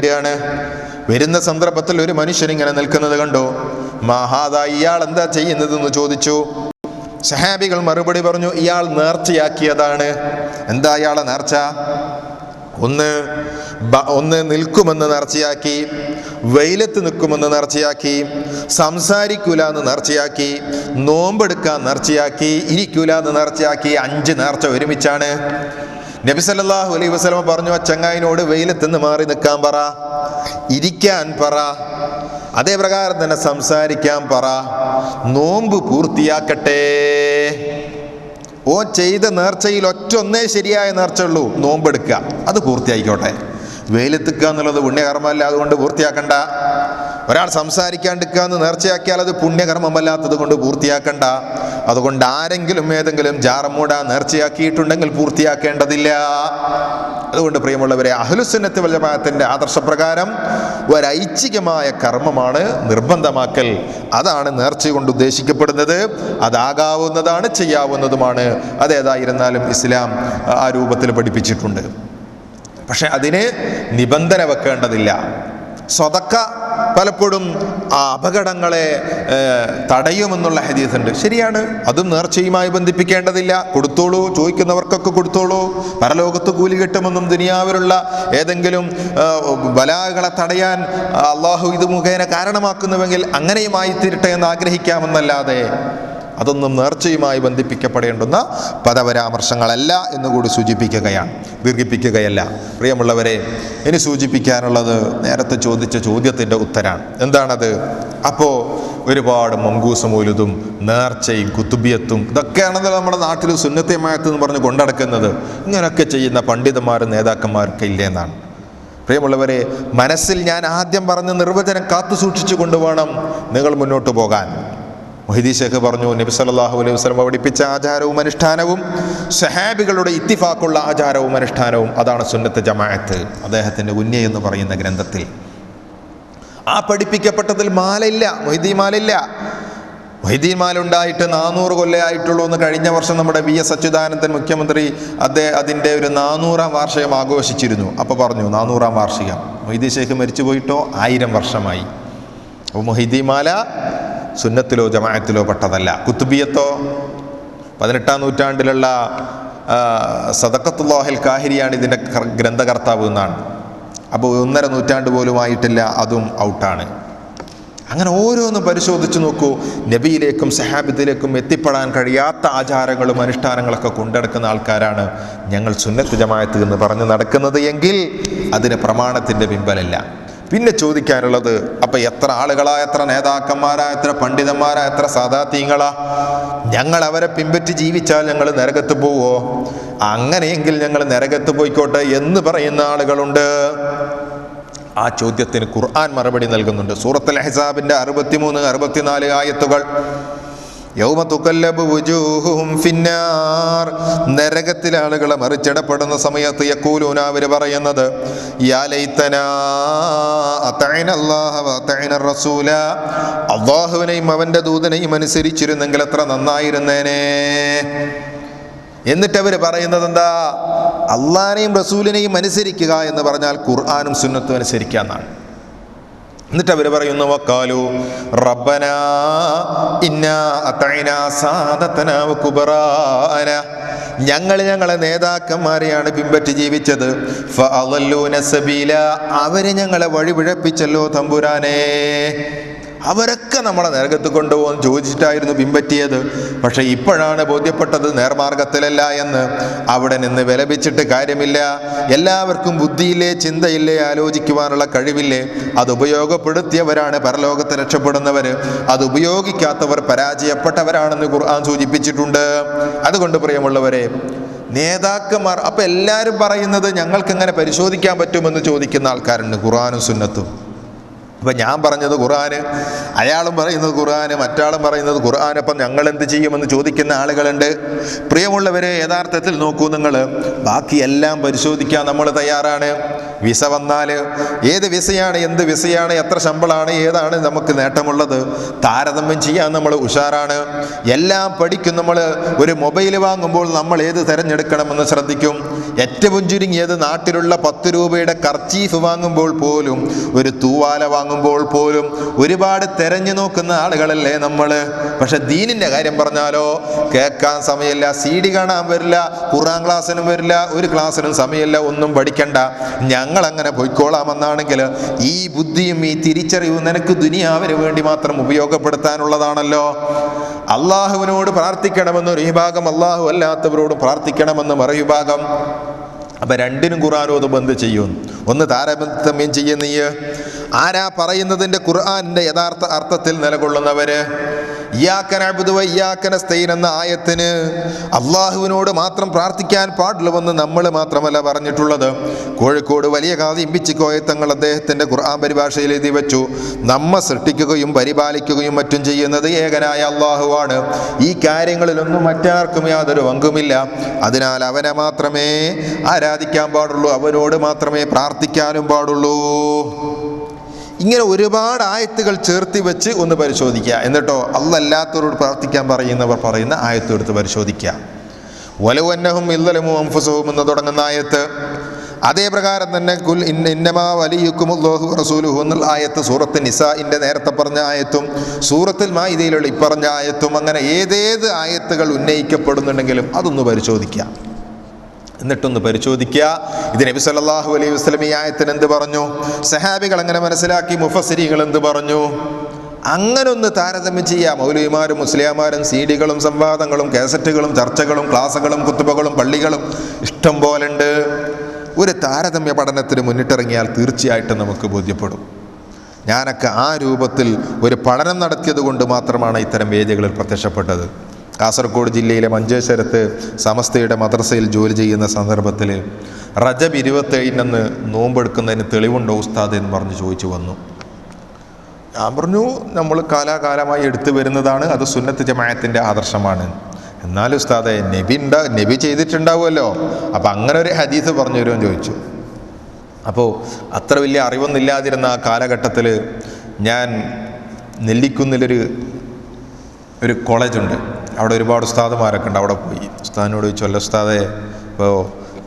വരുന്ന സന്ദർഭത്തിൽ ഒരു മനുഷ്യൻ ഇങ്ങനെ നിൽക്കുന്നത് കണ്ടു. മഹാദാ, ഇയാൾ എന്താ ചെയ്യുന്നതെന്ന് ചോദിച്ചു. സഹാബികൾ മറുപടി പറഞ്ഞു, ഇയാൾ നേർച്ചയാക്കിയതാണ്. എന്താ ഇയാളെ നേർച്ച? ഒന്ന് നിൽക്കുമെന്ന് നേർച്ചയാക്കി, വെയിലത്ത് നിൽക്കുമെന്ന് നേർച്ചയാക്കി, സംസാരിക്കൂല എന്ന് നേർച്ചയാക്കി, നോമ്പെടുക്കാൻ നേർച്ചയാക്കി, ഇരിക്കൂല എന്ന് നേർച്ചയാക്കി. 5 നേർച്ച ഒരുമിച്ചാണ്. നബി സല്ലല്ലാഹു അലൈഹി വസല്ലം പറഞ്ഞു, ആ ചങ്ങായിനോട് വെയിലത്ത് നിന്ന് മാറി നിൽക്കാൻ പറ, ഇരിക്കാൻ പറ, അതേ പ്രകാരം തന്നെ സംസാരിക്കാൻ പറ, നോമ്പ് പൂർത്തിയാക്കട്ടെ. ഓ ചെയ്ത നേർച്ചയിൽ ഒറ്റൊന്നേ ശരിയായ നേർച്ച ഉള്ളൂ, നോമ്പെടുക്കുക, അത് പൂർത്തിയായിക്കോട്ടെ. വെയിലെത്തുക്കുക എന്നുള്ളത് പുണ്യകർമ്മമല്ല, അതുകൊണ്ട് പൂർത്തിയാക്കണ്ട. ഒരാൾ സംസാരിക്കാണ്ടിരിക്കുക എന്ന് നേർച്ചയാക്കിയാൽ അത് പുണ്യകർമ്മമല്ലാത്തത് കൊണ്ട് പൂർത്തിയാക്കണ്ട. അതുകൊണ്ട് ആരെങ്കിലും ഏതെങ്കിലും ജാറമൂട നേർച്ചയാക്കിയിട്ടുണ്ടെങ്കിൽ പൂർത്തിയാക്കേണ്ടതില്ല. അതുകൊണ്ട് പ്രിയമുള്ളവരെ, അഹ്ലുസുന്നത്ത് വൽ ജമാഅത്തിന്റെ ആദർശപ്രകാരം ഒരൈച്ഛികമായ കർമ്മമാണ് നിർബന്ധമാക്കൽ. അതാണ് നേർച്ച കൊണ്ട് ഉദ്ദേശിക്കപ്പെടുന്നത്. അതാകാവുന്നതാണ്, ചെയ്യാവുന്നതുമാണ്. അതേതായിരുന്നാലും ഇസ്ലാം ആ രൂപത്തിൽ പഠിപ്പിച്ചിട്ടുണ്ട്. പക്ഷെ അതിന് നിബന്ധന വെക്കേണ്ടതില്ല. സ്വതക്ക പലപ്പോഴും ആ അപകടങ്ങളെ തടയുമെന്നുള്ള ഹദീസുണ്ട്. ശരിയാണ്, അതും നേർച്ചയുമായി ബന്ധിപ്പിക്കേണ്ടതില്ല. കൊടുത്തോളൂ, ചോദിക്കുന്നവർക്കൊക്കെ കൊടുത്തോളൂ. പരലോകത്ത് കൂലി കിട്ടുമെന്നും ദുനിയാവിലുള്ള ഏതെങ്കിലും ബലാകളെ തടയാൻ അള്ളാഹു ഇത് മുഖേന കാരണമാക്കുന്നുവെങ്കിൽ അങ്ങനെയുമായി തീരട്ടെ എന്ന് ആഗ്രഹിക്കാമെന്നല്ലാതെ അതൊന്നും നേർച്ചയുമായി ബന്ധിപ്പിക്കപ്പെടേണ്ടുന്ന പദപരാമർശങ്ങളല്ല എന്നുകൂടി സൂചിപ്പിക്കുകയാണ്, ദീർഘിപ്പിക്കുകയല്ല. പ്രിയമുള്ളവരെ, ഇനി സൂചിപ്പിക്കാനുള്ളത് നേരത്തെ ചോദിച്ച ചോദ്യത്തിൻ്റെ ഉത്തരാണ്. എന്താണത്? അപ്പോൾ ഒരുപാട് മങ്കൂസ് മൗലിദും നേർച്ചയും കുത്തുബിയത്തും ഇതൊക്കെയാണല്ലോ നമ്മുടെ നാട്ടിൽ സുന്നത്തെ ജമാഅത്ത് എന്ന് പറഞ്ഞ് കൊണ്ടടക്കുന്നത്. ഇങ്ങനെയൊക്കെ ചെയ്യുന്ന പണ്ഡിതന്മാരും നേതാക്കന്മാരൊക്കെ ഇല്ലേന്നാണ്. പ്രിയമുള്ളവരെ, മനസ്സിൽ ഞാൻ ആദ്യം പറഞ്ഞ നിർവചനം കാത്തു സൂക്ഷിച്ചു കൊണ്ടുവേണം നിങ്ങൾ മുന്നോട്ട് പോകാൻ. മുഹീദ്ദീൻ ശൈഖ് പറഞ്ഞു, നബി സല്ലല്ലാഹു അലൈഹി വസല്ലം പഠിപ്പിച്ച ആചാരവും അനുഷ്ഠാനവും സഹാബികളുടെ ഇത്തിഫാക്കുള്ള ആചാരവും അനുഷ്ഠാനവും അതാണ് സുന്നത്ത് ജമാഅത്ത്. അദ്ദേഹത്തിൻ്റെ ഉന്യ എന്ന് പറയുന്ന ഗ്രന്ഥത്തിൽ ആ പഠിപ്പിക്കപ്പെട്ടതിൽ മാലയില്ല, മൊഹീദ്ദീൻ മാലയില്ല. മൊഹീദ്ദീൻ മാല ഉണ്ടായിട്ട് 400 കൊല്ലമായിട്ടുള്ളൂ എന്ന് കഴിഞ്ഞ വർഷം നമ്മുടെ VS അച്യുതാനന്ദൻ മുഖ്യമന്ത്രി അതിൻ്റെ ഒരു 400-ാം വാർഷികം ആഘോഷിച്ചിരുന്നു. അപ്പോൾ പറഞ്ഞു 400-ാം വാർഷികം. മുഹീദ്ദീൻ ശൈഖ് മരിച്ചു പോയിട്ടോ 1000 വർഷമായി. അപ്പോൾ മുഹീദ്ദീൻ മാല സുന്നത്തിലോ ജമാഅത്തിലോ പെട്ടതല്ല. കുത്തുബിയത്തോ 18-ാം നൂറ്റാണ്ടിലുള്ള സദഖത്തുല്ലാഹിൽ കാഹിരിയാണ് ഇതിൻ്റെ ഗ്രന്ഥകർത്താവ് എന്നാണ്. അപ്പോൾ 1.5 നൂറ്റാണ്ട് പോലും ആയിട്ടില്ല, അതും ഔട്ടാണ്. അങ്ങനെ ഓരോന്നും പരിശോധിച്ച് നോക്കൂ. നബിയിലേക്കും സഹാബത്തിലേക്കും എത്തിപ്പെടാൻ കഴിയാത്ത ആചാരങ്ങളും അനുഷ്ഠാനങ്ങളൊക്കെ കൊണ്ടെടുക്കുന്ന ആൾക്കാരാണ് ഞങ്ങൾ സുന്നത്ത് ജമാഅത്ത് എന്ന് പറഞ്ഞ് നടക്കുന്നത് എങ്കിൽ അതിന് പ്രമാണത്തിൻ്റെ പിൻബലമില്ല. പിന്നെ ചോദിക്കാനുള്ളത്, അപ്പം എത്ര ആളുകളാ, എത്ര നേതാക്കന്മാരാ, എത്ര പണ്ഡിതന്മാരാ, എത്ര സാദാത്യങ്ങളാ, ഞങ്ങൾ അവരെ പിൻപറ്റി ജീവിച്ചാൽ ഞങ്ങൾ നരകത്ത് പോവോ? അങ്ങനെയെങ്കിൽ ഞങ്ങൾ നരകത്ത് പോയിക്കോട്ടെ എന്ന് പറയുന്ന ആളുകളുണ്ട്. ആ ചോദ്യത്തിന് ഖുർആൻ മറുപടി നൽകുന്നുണ്ട്. സൂറത്തുൽ അഹ്സാബിന്റെ 63, 64 ആയത്തുകൾ. യൗമ തുകല്ലബു വുജൂഹുഹും ഫിന്നാർ, നരകത്തിലെ ആളുകളെ മറിച്ചിടപ്പെടുന്ന സമയത്ത് യഖൂലൂന, അവർ പറയുന്നത്, യാ ലൈതനാ അതഅന അല്ലാഹ വ അതഅന റസൂല, അല്ലാഹുവിനെയും അവൻ്റെ ദൂതനെയും അനുസരിച്ചിരുന്നെങ്കിൽ എത്ര നന്നായിരുന്നേനെ. എന്നിട്ട് അവർ പറയുന്നത് എന്താ? അള്ളാഹിനെയും റസൂലിനെയും അനുസരിക്കുക എന്ന് പറഞ്ഞാൽ ഖുർആനും സുന്നത്തും അനുസരിക്കുക എന്നാണ്. എന്നിട്ട് അവർ പറയുന്നു, വഖാലു റബ്ബനാ ഇന്നാ അതഅനാ സാദതനാ വകുബറാന, ഞങ്ങളെ നേതാക്കന്മാരെയാണ് പിൻപറ്റി ജീവിച്ചത്. ഫഅളല്ലൂന സബീല, അവരെ ഞങ്ങളെ വഴിപിഴപ്പിച്ചല്ലോ തമ്പുരാനേ. അവരൊക്കെ നമ്മളെ നരകത്ത് കൊണ്ടുപോകുമെന്ന് ചോദിച്ചിട്ടായിരുന്നു പിൻപറ്റിയത്. പക്ഷെ ഇപ്പോഴാണ് ബോധ്യപ്പെട്ടത് നേർമാർഗത്തിലല്ല എന്ന്. അവിടെ നിന്ന് വിലപിച്ചിട്ട് കാര്യമില്ല. എല്ലാവർക്കും ബുദ്ധിയില്ലേ, ചിന്തയില്ലേ, ആലോചിക്കുവാനുള്ള കഴിവില്ലേ? അത് ഉപയോഗപ്പെടുത്തിയവരാണ് പരലോകത്തെ രക്ഷപ്പെടുന്നവർ. അത് ഉപയോഗിക്കാത്തവർ പരാജയപ്പെട്ടവരാണെന്ന് ഖുർആൻ സൂചിപ്പിച്ചിട്ടുണ്ട്. അതുകൊണ്ട് പ്രിയമുള്ളവരെ, നേതാക്കന്മാർ അപ്പം എല്ലാവരും പറയുന്നത് ഞങ്ങൾക്ക് എങ്ങനെ പരിശോധിക്കാൻ പറ്റുമെന്ന് ചോദിക്കുന്ന ആൾക്കാരുണ്ട് ഖുർആനും സുന്നത്തും. അപ്പം ഞാൻ പറഞ്ഞത് ഖുർആന്, അയാളും പറയുന്നത് ഖുർആന്, മറ്റാളും പറയുന്നത് ഖുർആൻ. അപ്പം ഞങ്ങൾ എന്ത് ചെയ്യുമെന്ന് ചോദിക്കുന്ന ആളുകളുണ്ട്. പ്രിയമുള്ളവരെ, യഥാർത്ഥത്തിൽ നോക്കൂ നിങ്ങൾ, ബാക്കിയെല്ലാം പരിശോധിക്കാൻ നമ്മൾ തയ്യാറാണ്. വിസ വന്നാൽ ഏത് വിസയാണ്, എന്ത് വിസയാണ്, എത്ര ശമ്പളമാണ്, ഏതാണ് നമുക്ക് നേട്ടമുള്ളത്, താരതമ്യം ചെയ്യാൻ നമ്മൾ ഉഷാറാണ്. എല്ലാം പഠിക്കും നമ്മൾ. ഒരു മൊബൈൽ വാങ്ങുമ്പോൾ നമ്മൾ ഏത് തിരഞ്ഞെടുക്കണമെന്ന് ശ്രദ്ധിക്കും. ഏറ്റവും ചുരുങ്ങിയത് നാട്ടിലുള്ള 10 രൂപയുടെ കർച്ചീഫ് വാങ്ങുമ്പോൾ പോലും, ഒരു തൂവാല വാങ്ങുമ്പോൾ പോലും ഒരുപാട് തെരഞ്ഞു നോക്കുന്ന ആളുകളല്ലേ നമ്മൾ. പക്ഷെ ദീനിൻ്റെ കാര്യം പറഞ്ഞാലോ കേൾക്കാൻ സമയമില്ല, CD കാണാൻ വരില്ല, ഖുർആൻ ക്ലാസ്സിനും വരില്ല, ഒരു ക്ലാസ്സിനും സമയമില്ല, ഒന്നും പഠിക്കണ്ട, ഞങ്ങളങ്ങനെ പൊയ്ക്കോളാമെന്നാണെങ്കിൽ ഈ ബുദ്ധിയും ഈ തിരിച്ചറിവും നിനക്ക് ദുനിയാവിന് വേണ്ടി മാത്രം ഉപയോഗപ്പെടുത്താനുള്ളതാണല്ലോ. അള്ളാഹുവിനോട് പ്രാർത്ഥിക്കണമെന്നൊരു വിഭാഗം, അള്ളാഹു അല്ലാത്തവരോട് പ്രാർത്ഥിക്കണമെന്ന് മറുവിഭാഗം. അപ്പം രണ്ടിനും ഖുർആനോതും എന്ത് ചെയ്യും? ഒന്ന് താരതമ്യം ചെയ്യുന്ന നീ ആരാ പറയുന്നതിൻ്റെ ഖുർആനിൻ്റെ യഥാർത്ഥ അർത്ഥത്തിൽ നിലകൊള്ളുന്നവര്? ഇയ്യാക നഅ്ബുദു വ ഇയ്യാക നസ്തഈൻ എന്ന ആയത്തിന് അള്ളാഹുവിനോട് മാത്രം പ്രാർത്ഥിക്കാൻ പാടുള്ളൂവെന്ന് നമ്മൾ മാത്രമല്ല പറഞ്ഞിട്ടുള്ളത്. കോഴിക്കോട് വലിയ ഖാദി ഇമ്പിച്ചിക്കോയ തങ്ങൾ അദ്ദേഹത്തിൻ്റെ ഖുർആൻ പരിഭാഷയിൽ എഴുതി വെച്ചു, നമ്മെ സൃഷ്ടിക്കുകയും പരിപാലിക്കുകയും മറ്റും ചെയ്യുന്നത് ഏകനായ അള്ളാഹുവാണ്. ഈ കാര്യങ്ങളിലൊന്നും മറ്റാർക്കും യാതൊരു പങ്കുമില്ല. അതിനാൽ അവനെ മാത്രമേ ആരാധിക്കാൻ പാടുള്ളൂ, അവനോട് മാത്രമേ പ്രാർത്ഥിക്കാനും പാടുള്ളൂ. ഇങ്ങനെ ഒരുപാട് ആയത്തുകൾ ചേർത്തി വെച്ച് ഒന്ന് പരിശോധിക്കുക. എന്നിട്ടോ അല്ലാത്തവരോട് പ്രാർത്ഥിക്കാൻ പറയുന്നവർ പറയുന്ന ആയത്ത് എടുത്ത് പരിശോധിക്കുക. വലൗ അന്നഹും ഇദ്ലമു അൻഫുസഹും എന്ന് തുടങ്ങുന്ന ആയത്ത്, അതേ പ്രകാരം തന്നെ കുൽ ഇന്നമാ വലിയുക്കുമുല്ലാഹു റസൂലുഹു എന്നുള്ള ആയത്ത് സൂറത്ത് നിസാഇൻ്റെ നേരത്തെ പറഞ്ഞ ആയത്തും സൂറത്തുൽ മാഇദയിലുള്ള ഇപ്പറഞ്ഞ ആയത്തും, അങ്ങനെ ഏതേത് ആയത്തുകൾ ഉന്നയിക്കപ്പെടുന്നുണ്ടെങ്കിലും അതൊന്ന് പരിശോധിക്കുക. എന്നിട്ടൊന്ന് പരിശോധിക്കുക, ഇത് നബി സല്ലല്ലാഹു അലൈഹി വസല്ലം ഈ ആയത്തിന് എന്ത് പറഞ്ഞു, സഹാബികൾ എങ്ങനെ മനസ്സിലാക്കി, മുഫസ്സിരീകൾ എന്ത് പറഞ്ഞു, അങ്ങനെ ഒന്ന് താരതമ്യം ചെയ്യുക. മൗലവിമാരും മുസ്ലിയാമാരും CD-കളും സംവാദങ്ങളും കാസറ്റുകളും ചർച്ചകളും ക്ലാസ്സുകളും കുത്തുബകളും പള്ളികളും ഇഷ്ടം പോലുണ്ട്. ഒരു താരതമ്യ പഠനത്തിന് മുന്നിട്ടിറങ്ങിയാൽ തീർച്ചയായിട്ടും നമുക്ക് ബോധ്യപ്പെടും. ഞാനൊക്കെ ആ രൂപത്തിൽ ഒരു പഠനം നടത്തിയത് കൊണ്ട് മാത്രമാണ് ഇത്തരം വേദികളിൽ പ്രത്യക്ഷപ്പെട്ടത്. കാസർഗോഡ് ജില്ലയിലെ മഞ്ചേശ്വരത്ത് സമസ്തയുടെ മദ്രസയിൽ ജോലി ചെയ്യുന്ന സന്ദർഭത്തിൽ റജബ് 27 നോമ്പെടുക്കുന്നതിന് തെളിവുണ്ടോ ഉസ്താദ് എന്ന് പറഞ്ഞ് ചോദിച്ചു വന്നു. ഞാൻ പറഞ്ഞു, നമ്മൾ കാലാകാലമായി എടുത്തു വരുന്നതാണ്, അത് സുന്നത്ത് ജമാഅത്തിൻ്റെ ആദർശമാണ്. എന്നാലും ഉസ്താദെ നബി ചെയ്തിട്ടുണ്ടാവുമല്ലോ, അപ്പം അങ്ങനെ ഒരു ഹദീസ് പറഞ്ഞു തരുമെന്ന് ചോദിച്ചു. അപ്പോൾ അത്ര വലിയ അറിവൊന്നുമില്ലാതിരുന്ന ആ കാലഘട്ടത്തിൽ ഞാൻ നെല്ലിക്കുന്നിലൊരു കോളേജുണ്ട്, അവിടെ ഒരുപാട് ഉസ്താദുമാരൊക്കെ ഉണ്ട്. അവിടെ പോയി ഉസ്താദിനോട് ചോദിച്ചു, അല്ല ഉസ്താദെ, ഇപ്പോൾ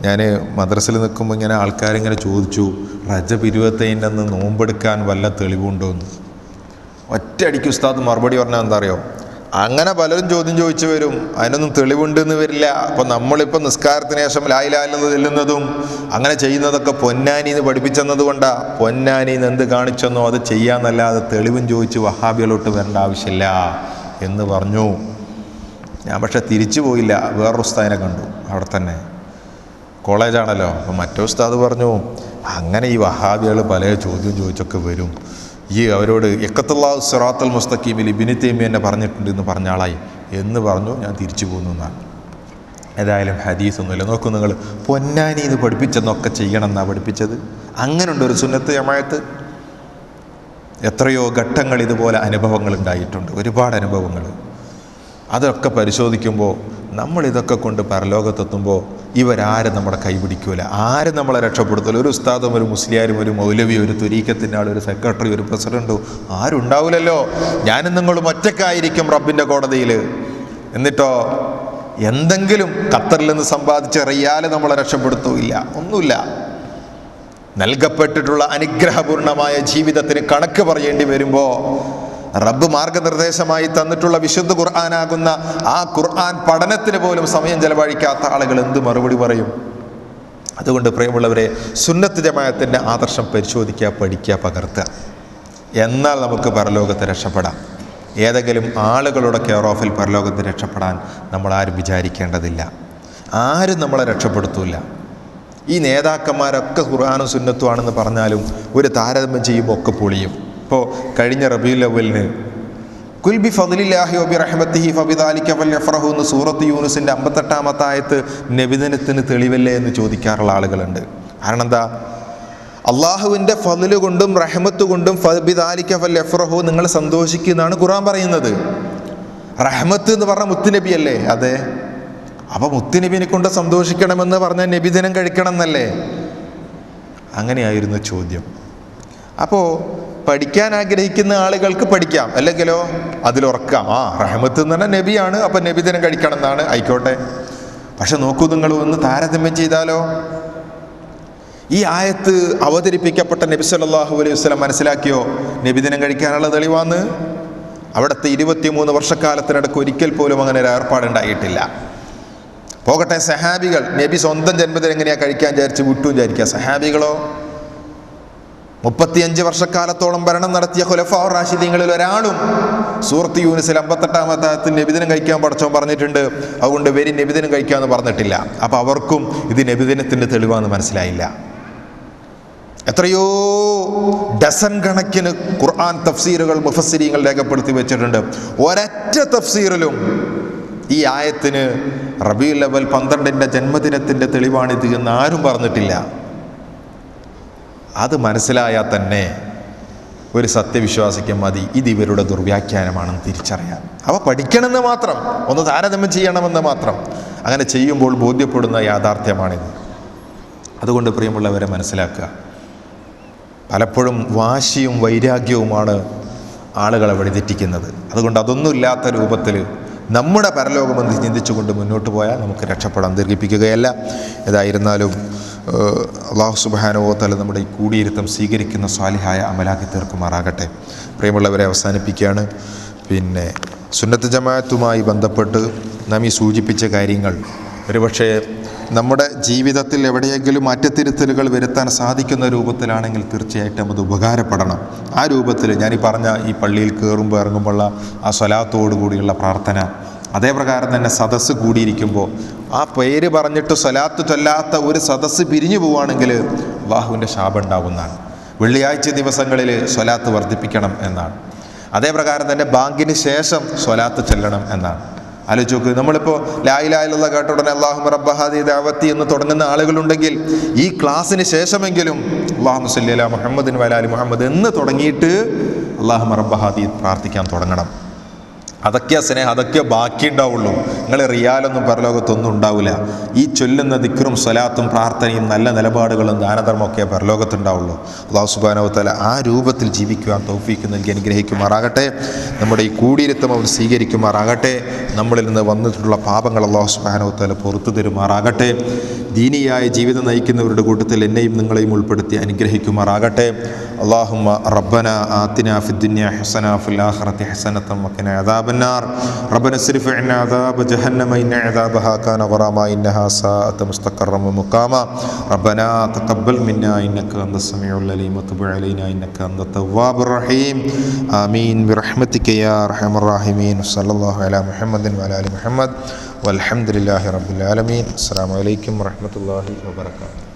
ഞാൻ മദ്രസയിൽ നിൽക്കുമ്പോൾ ഇങ്ങനെ ആൾക്കാരിങ്ങനെ ചോദിച്ചു, റജബ് 25 നോമ്പെടുക്കാൻ വല്ല തെളിവുണ്ടോ എന്ന്. ഒറ്റയടിക്ക് ഉസ്താദ് മറുപടി പറഞ്ഞാൽ എന്താ അറിയോ, അങ്ങനെ പലരും ചോദ്യം ചോദിച്ചു വരും, അതിനൊന്നും തെളിവുണ്ടെന്ന് വരില്ല. അപ്പോൾ നമ്മളിപ്പോൾ നിസ്കാരത്തിന് ശേഷം ലാ ഇലാഹ ഇല്ലല്ലാഹ് ചെല്ലുന്നതും അങ്ങനെ ചെയ്യുന്നതൊക്കെ പൊന്നാനിന്ന് പഠിപ്പിച്ചെന്നത് കൊണ്ടാണ്. പൊന്നാനിന്ന് എന്ത് കാണിച്ചെന്നോ അത് ചെയ്യാന്നല്ലാതെ തെളിവും ചോദിച്ച് വഹാബികളോട്ട് വരേണ്ട ആവശ്യമില്ല എന്ന് പറഞ്ഞു. ഞാൻ പക്ഷെ തിരിച്ചു പോയില്ല, വേറൊരു ഉസ്താദിനെ കണ്ടു അവിടെ തന്നെ, കോളേജാണല്ലോ. അപ്പം മറ്റേ ഉസ്താദ് പറഞ്ഞു, അങ്ങനെ ഈ വഹാബികൾ പല ചോദ്യം ചോദിച്ചൊക്കെ വരും, ഈ അവരോട് ഇഖ്തിലാഉ സിറാത്തുൽ മുസ്തഖീമിൽ ഇബ്നു തൈമിയ്യ എന്നെ പറഞ്ഞിട്ടുണ്ട് എന്ന് പറഞ്ഞ ആളായി എന്ന് പറഞ്ഞു. ഞാൻ തിരിച്ചു പോകുന്നു എന്നാണ്. ഏതായാലും ഹദീസൊന്നുമില്ല. നോക്കൂ നിങ്ങൾ, പൊന്നാനിന്ന് പഠിപ്പിച്ചെന്നൊക്കെ ചെയ്യണം എന്നാണ് പഠിപ്പിച്ചത്. അങ്ങനെയുണ്ട് ഒരു സുന്നത്ത് ജമാഅത്ത്. എത്രയോ ഘട്ടങ്ങൾ ഇതുപോലെ അനുഭവങ്ങൾ ഉണ്ടായിട്ടുണ്ട്, ഒരുപാട് അനുഭവങ്ങൾ. അതൊക്കെ പരിശോധിക്കുമ്പോൾ നമ്മളിതൊക്കെ കൊണ്ട് പരലോകത്തെത്തുമ്പോൾ ഇവരാരും നമ്മുടെ കൈ പിടിക്കൂല, ആരും നമ്മളെ രക്ഷപ്പെടുത്തില്ല. ഒരു ഉസ്താദും ഒരു മുസ്ലിയാരും ഒരു മൗലവി ഒരു തുരീക്കത്തിൻ്റെ ആൾ ഒരു സെക്രട്ടറി ഒരു പ്രസിഡൻറ്റോ ആരും ഉണ്ടാവില്ലല്ലോ. ഞാനും നിങ്ങളും ഒറ്റക്കായിരിക്കും റബ്ബിൻ്റെ കോടതിയിൽ. എന്നിട്ടോ എന്തെങ്കിലും ഖത്തറിൽ നിന്ന് സമ്പാദിച്ച റിയാൽ നമ്മളെ രക്ഷപ്പെടുത്തൂല്ല, ഒന്നുമില്ല. നൽകപ്പെട്ടിട്ടുള്ള അനുഗ്രഹപൂർണമായ ജീവിതത്തിന് കണക്ക് പറയേണ്ടി വരുമ്പോൾ റബ്ബ് മാർഗനിർദ്ദേശമായി തന്നിട്ടുള്ള വിശുദ്ധ ഖുർആനാകുന്ന ആ ഖുർആൻ പഠനത്തിന് പോലും സമയം ചെലവഴിക്കാത്ത ആളുകൾ എന്ത് മറുപടി പറയും? അതുകൊണ്ട് പ്രിയമുള്ളവരെ, സുന്നത്ത് ജമാഅത്തിൻ്റെ ആദർശം പരിശോധിക്കുക, പഠിക്കുക, പകർത്തുക. എന്നാൽ നമുക്ക് പരലോകത്ത് രക്ഷപ്പെടാം. ഏതെങ്കിലും ആളുകളുടെ കെയർ ഓഫിൽ പരലോകത്ത് രക്ഷപ്പെടാൻ നമ്മളാരും വിചാരിക്കേണ്ടതില്ല. ആരും നമ്മളെ രക്ഷപ്പെടുത്തൂല. ഈ നേതാക്കന്മാരൊക്കെ ഖുർആനും സുന്നത്തുമാണെന്ന് പറഞ്ഞാലും ഒരു താരതമ്യം ചെയ്യുമ്പോൾ ഒക്കെ പൊളിയും. ഇപ്പോൾ കഴിഞ്ഞ റബീഉൽ അവ്വലിന് കുൽ ബി ഫദ്ലില്ലാഹി വബി റഹ്മത്തിഹി ഫബിദാലിക ഫൽയഫ്റഹു എന്ന് സൂറത്ത് യൂനുസിൻ്റെ 58-ാമത്തെ ആയത്ത് നബിദിനത്തിന് തെളിവല്ലേ എന്ന് ചോദിക്കാറുള്ള ആളുകളുണ്ട്. കാരണം എന്താ? അള്ളാഹുവിൻ്റെ ഫദ്ല് കൊണ്ടും റഹ്മത്ത് കൊണ്ടും ഫബിദാലിക ഫൽയഫ്റഹു നിങ്ങൾ സന്തോഷിക്കുന്നതാണ് ഖുർആൻ പറയുന്നത്. റഹ്മത്ത് എന്ന് പറഞ്ഞ മുത്തുനബി അല്ലേ? അതെ. അപ്പോൾ മുത്തുനബിനെ കൊണ്ട് സന്തോഷിക്കണമെന്ന് പറഞ്ഞാൽ നബിദിനം കഴിക്കണം എന്നല്ലേ? അങ്ങനെയായിരുന്നു ചോദ്യം. അപ്പോൾ പഠിക്കാൻ ആഗ്രഹിക്കുന്ന ആളുകൾക്ക് പഠിക്കാം, അല്ലെങ്കിലോ അതിലുറക്കാം. റഹ്മത്ത് എന്ന് പറഞ്ഞാൽ നബിയാണ്, അപ്പം നബിദിനം കഴിക്കണം എന്നാണ്, ആയിക്കോട്ടെ. പക്ഷെ നോക്കൂ, നിങ്ങൾ ഒന്ന് താരതമ്യം ചെയ്താലോ. ഈ ആയത്ത് അവതരിപ്പിക്കപ്പെട്ട നബി സല്ലല്ലാഹു അലൈഹി വസല്ലം മനസ്സിലാക്കിയോ നബിദിനം കഴിക്കാനുള്ള തെളിവാന്ന്? അവിടുത്തെ 23 വർഷക്കാലത്തിനിടയ്ക്ക് ഒരിക്കൽ പോലും അങ്ങനെ ഒരു ഏർപ്പാടുണ്ടായിട്ടില്ല. പോകട്ടെ, സഹാബികൾ നബി സ്വന്തം ജന്മദിനം എങ്ങനെയാണ് കഴിക്കാൻ വിചാരിച്ച് വിട്ടു വിചാരിക്കുക. സഹാബികളോ 35 വർഷക്കാലത്തോളം ഭരണം നടത്തിയ ഖുലഫാ റാഷിദീങ്ങളിൽ ഒരാളും സൂറത്ത് യൂനുസിൽ 58-ാമത്തെ ആയത്തിൽ നബിദിനം കഴിക്കാൻ പടച്ചോൻ പറഞ്ഞിട്ടുണ്ട്, അതുകൊണ്ട് വരി നബിദിനം കഴിക്കാമെന്ന് പറഞ്ഞിട്ടില്ല. അപ്പം അവർക്കും ഇത് നബിദിനത്തിൻ്റെ തെളിവാന്ന് മനസ്സിലായില്ല. എത്രയോ ഡസൻ കണക്കിന് ഖുർആൻ തഫ്സീറുകൾ മുഫസ്സിരീങ്ങൾ രേഖപ്പെടുത്തി വെച്ചിട്ടുണ്ട്. ഒരൊറ്റ തഫ്സീറിലും ഈ ആയത്തിന് റബീഉൽ അവ്വൽ 12-ന്റെ ജന്മദിനത്തിൻ്റെ തെളിവാണിത് എന്ന് ആരും പറഞ്ഞിട്ടില്ല. അത് മനസ്സിലായാൽ തന്നെ ഒരു സത്യവിശ്വാസിക്ക് മതി ഇത് ഇവരുടെ ദുർവ്യാഖ്യാനമാണെന്ന് തിരിച്ചറിയാൻ. അവ പഠിക്കണമെന്ന് മാത്രം, ഒന്ന് താരതമ്യം ചെയ്യണമെന്ന് മാത്രം. അങ്ങനെ ചെയ്യുമ്പോൾ ബോധ്യപ്പെടുന്ന യാഥാർത്ഥ്യമാണിത്. അതുകൊണ്ട് പ്രിയമുള്ളവരെ മനസ്സിലാക്കുക, പലപ്പോഴും വാശിയും വൈരാഗ്യവുമാണ് ആളുകളെ വഴിതെറ്റിക്കുന്നത്. അതുകൊണ്ട് അതൊന്നുമില്ലാത്ത രൂപത്തിൽ നമ്മുടെ പരലോകമെന്ന് ചിന്തിച്ചുകൊണ്ട് മുന്നോട്ട് പോയാൽ നമുക്ക് രക്ഷപ്പെടാൻ. ദീർഘിപ്പിക്കുകയല്ല. ഏതായിരുന്നാലും അല്ലാഹു സുബ്ഹാനഹു വ തആല നമ്മുടെ ഈ കൂടിയിരുത്തം സ്വീകരിക്കുന്ന സ്വാലിഹായ അമലാക്കി തീർക്കുമാറാകട്ടെ. പ്രിയമുള്ളവരെ, അവസാനിപ്പിക്കുകയാണ്. പിന്നെ സുന്നത്ത് ജമാഅത്തുമായി ബന്ധപ്പെട്ട് നാം ഈ സൂചിപ്പിച്ച കാര്യങ്ങൾ ഒരുപക്ഷെ നമ്മുടെ ജീവിതത്തിൽ എവിടെയെങ്കിലും മാറ്റത്തിരുത്തലുകൾ വരുത്താൻ സാധിക്കുന്ന രൂപത്തിലാണെങ്കിൽ തീർച്ചയായിട്ടും അത് ഉപകാരപ്പെടണം. ആ രൂപത്തിൽ ഞാനീ പറഞ്ഞ ഈ പള്ളിയിൽ കയറുമ്പോൾ ഇറങ്ങുമ്പോഴുള്ള ആ സ്വലാത്തോടു കൂടിയുള്ള പ്രാർത്ഥന, അതേപ്രകാരം തന്നെ സദസ്സ് കൂടിയിരിക്കുമ്പോൾ ആ പേര് പറഞ്ഞിട്ട് സ്വലാത്ത് ചൊല്ലാത്ത ഒരു സദസ്സ് പിരിഞ്ഞു പോവുകയാണെങ്കിൽ അല്ലാഹുവിൻ്റെ ശാപം ഉണ്ടാവുന്നതാണ്. വെള്ളിയാഴ്ച ദിവസങ്ങളിൽ സ്വലാത്ത് വർദ്ധിപ്പിക്കണം എന്നാണ്. അതേപ്രകാരം തന്നെ ബാങ്കിന് ശേഷം സ്വലാത്ത് ചൊല്ലണം എന്നാണ്. ആലോചിച്ച് നോക്ക്, നമ്മളിപ്പോൾ ലാ ഇലാഹ ഇല്ലല്ലാഹ് കേട്ട ഉടനെ അല്ലാഹുമ്മ റബ്ബ ഹാദിഹി ദഅവത്തി എന്ന് തുടങ്ങുന്ന ആളുകളുണ്ടെങ്കിൽ ഈ ക്ലാസ്സിന് ശേഷമെങ്കിലും അല്ലാഹുമ്മ സ്വല്ലി അലാ മുഹമ്മദിൻ വഅലാ ആലി മുഹമ്മദ് എന്ന് തുടങ്ങിയിട്ട് അല്ലാഹുമ്മ റബ്ബ ഹാദിഹി പ്രാർത്ഥിക്കാൻ തുടങ്ങണം. അതൊക്കെയാ സ്നേഹം, അതൊക്കെ ബാക്കി ഉണ്ടാവുള്ളൂ. നിങ്ങൾ റിയാലൊന്നും പരലോകത്തൊന്നും ഉണ്ടാവില്ല. ഈ ചൊല്ലുന്ന ദിക്റും സ്വലാത്തും പ്രാർത്ഥനയും നല്ല നിലപാടുകളും ദാനധർമ്മമൊക്കെ പരലോകത്തുണ്ടാവുള്ളൂ. അല്ലാഹു സുബ്ഹാനഹു വ തആല ആ രൂപത്തിൽ ജീവിക്കുവാൻ തൗഫീക്ക് നൽകി അനുഗ്രഹിക്കുമാറാകട്ടെ. നമ്മുടെ ഈ കൂടിയിരുത്തം അവർ സ്വീകരിക്കുമാറാകട്ടെ. നമ്മളിൽ നിന്ന് വന്നിട്ടുള്ള പാപങ്ങൾ അല്ലാഹു സുബ്ഹാനഹു വ തആല പുറത്തു തരുമാറാകട്ടെ. ദീനിയായ ജീവിതം നയിക്കുന്നവരുടെ കൂട്ടത്തിൽ എന്നെയും നിങ്ങളെയും ഉൾപ്പെടുത്തി അനുഗ്രഹിക്കുമാറാകട്ടെ. അല്ലാഹുമ്മ റബ്ബന ആതിനാ ഫിദ്ദുനിയ ഹസന വഫിൽ ആഖിറതി ഹസനതൻ വഖിനാ അദാബന്നാർ. റബ്ബന സ്രിഫ് അന്നാ അദാബ ജഹന്നമ ഇന്ന അദാബഹാ കാന ഗറാമ ഇന്നഹാ സാഅത മുസ്തഖറൻ വമുഖാമ. റബ്ബനാ തഖബ്ബൽ മിന്നാ ഇന്നക അന്തസ് സമീഉൽ അലീം വതുബ് അലൈനാ ഇന്നക അന്തത് തവ്വാബുർ റഹീം. ആമീൻ ബിറഹ്മതിക യാ അർഹമർ റഹീമീൻ. സല്ലല്ലാഹു അലാ മുഹമ്മദിൻ വഅലാ ആലി മുഹമ്മദ് വൽഹംദുലില്ലാഹി റബ്ബിൽ ആലമീൻ. അസ്സലാമു അലൈക്കും വറഹ്മത്തുള്ളാഹി വബറകാതുഹു.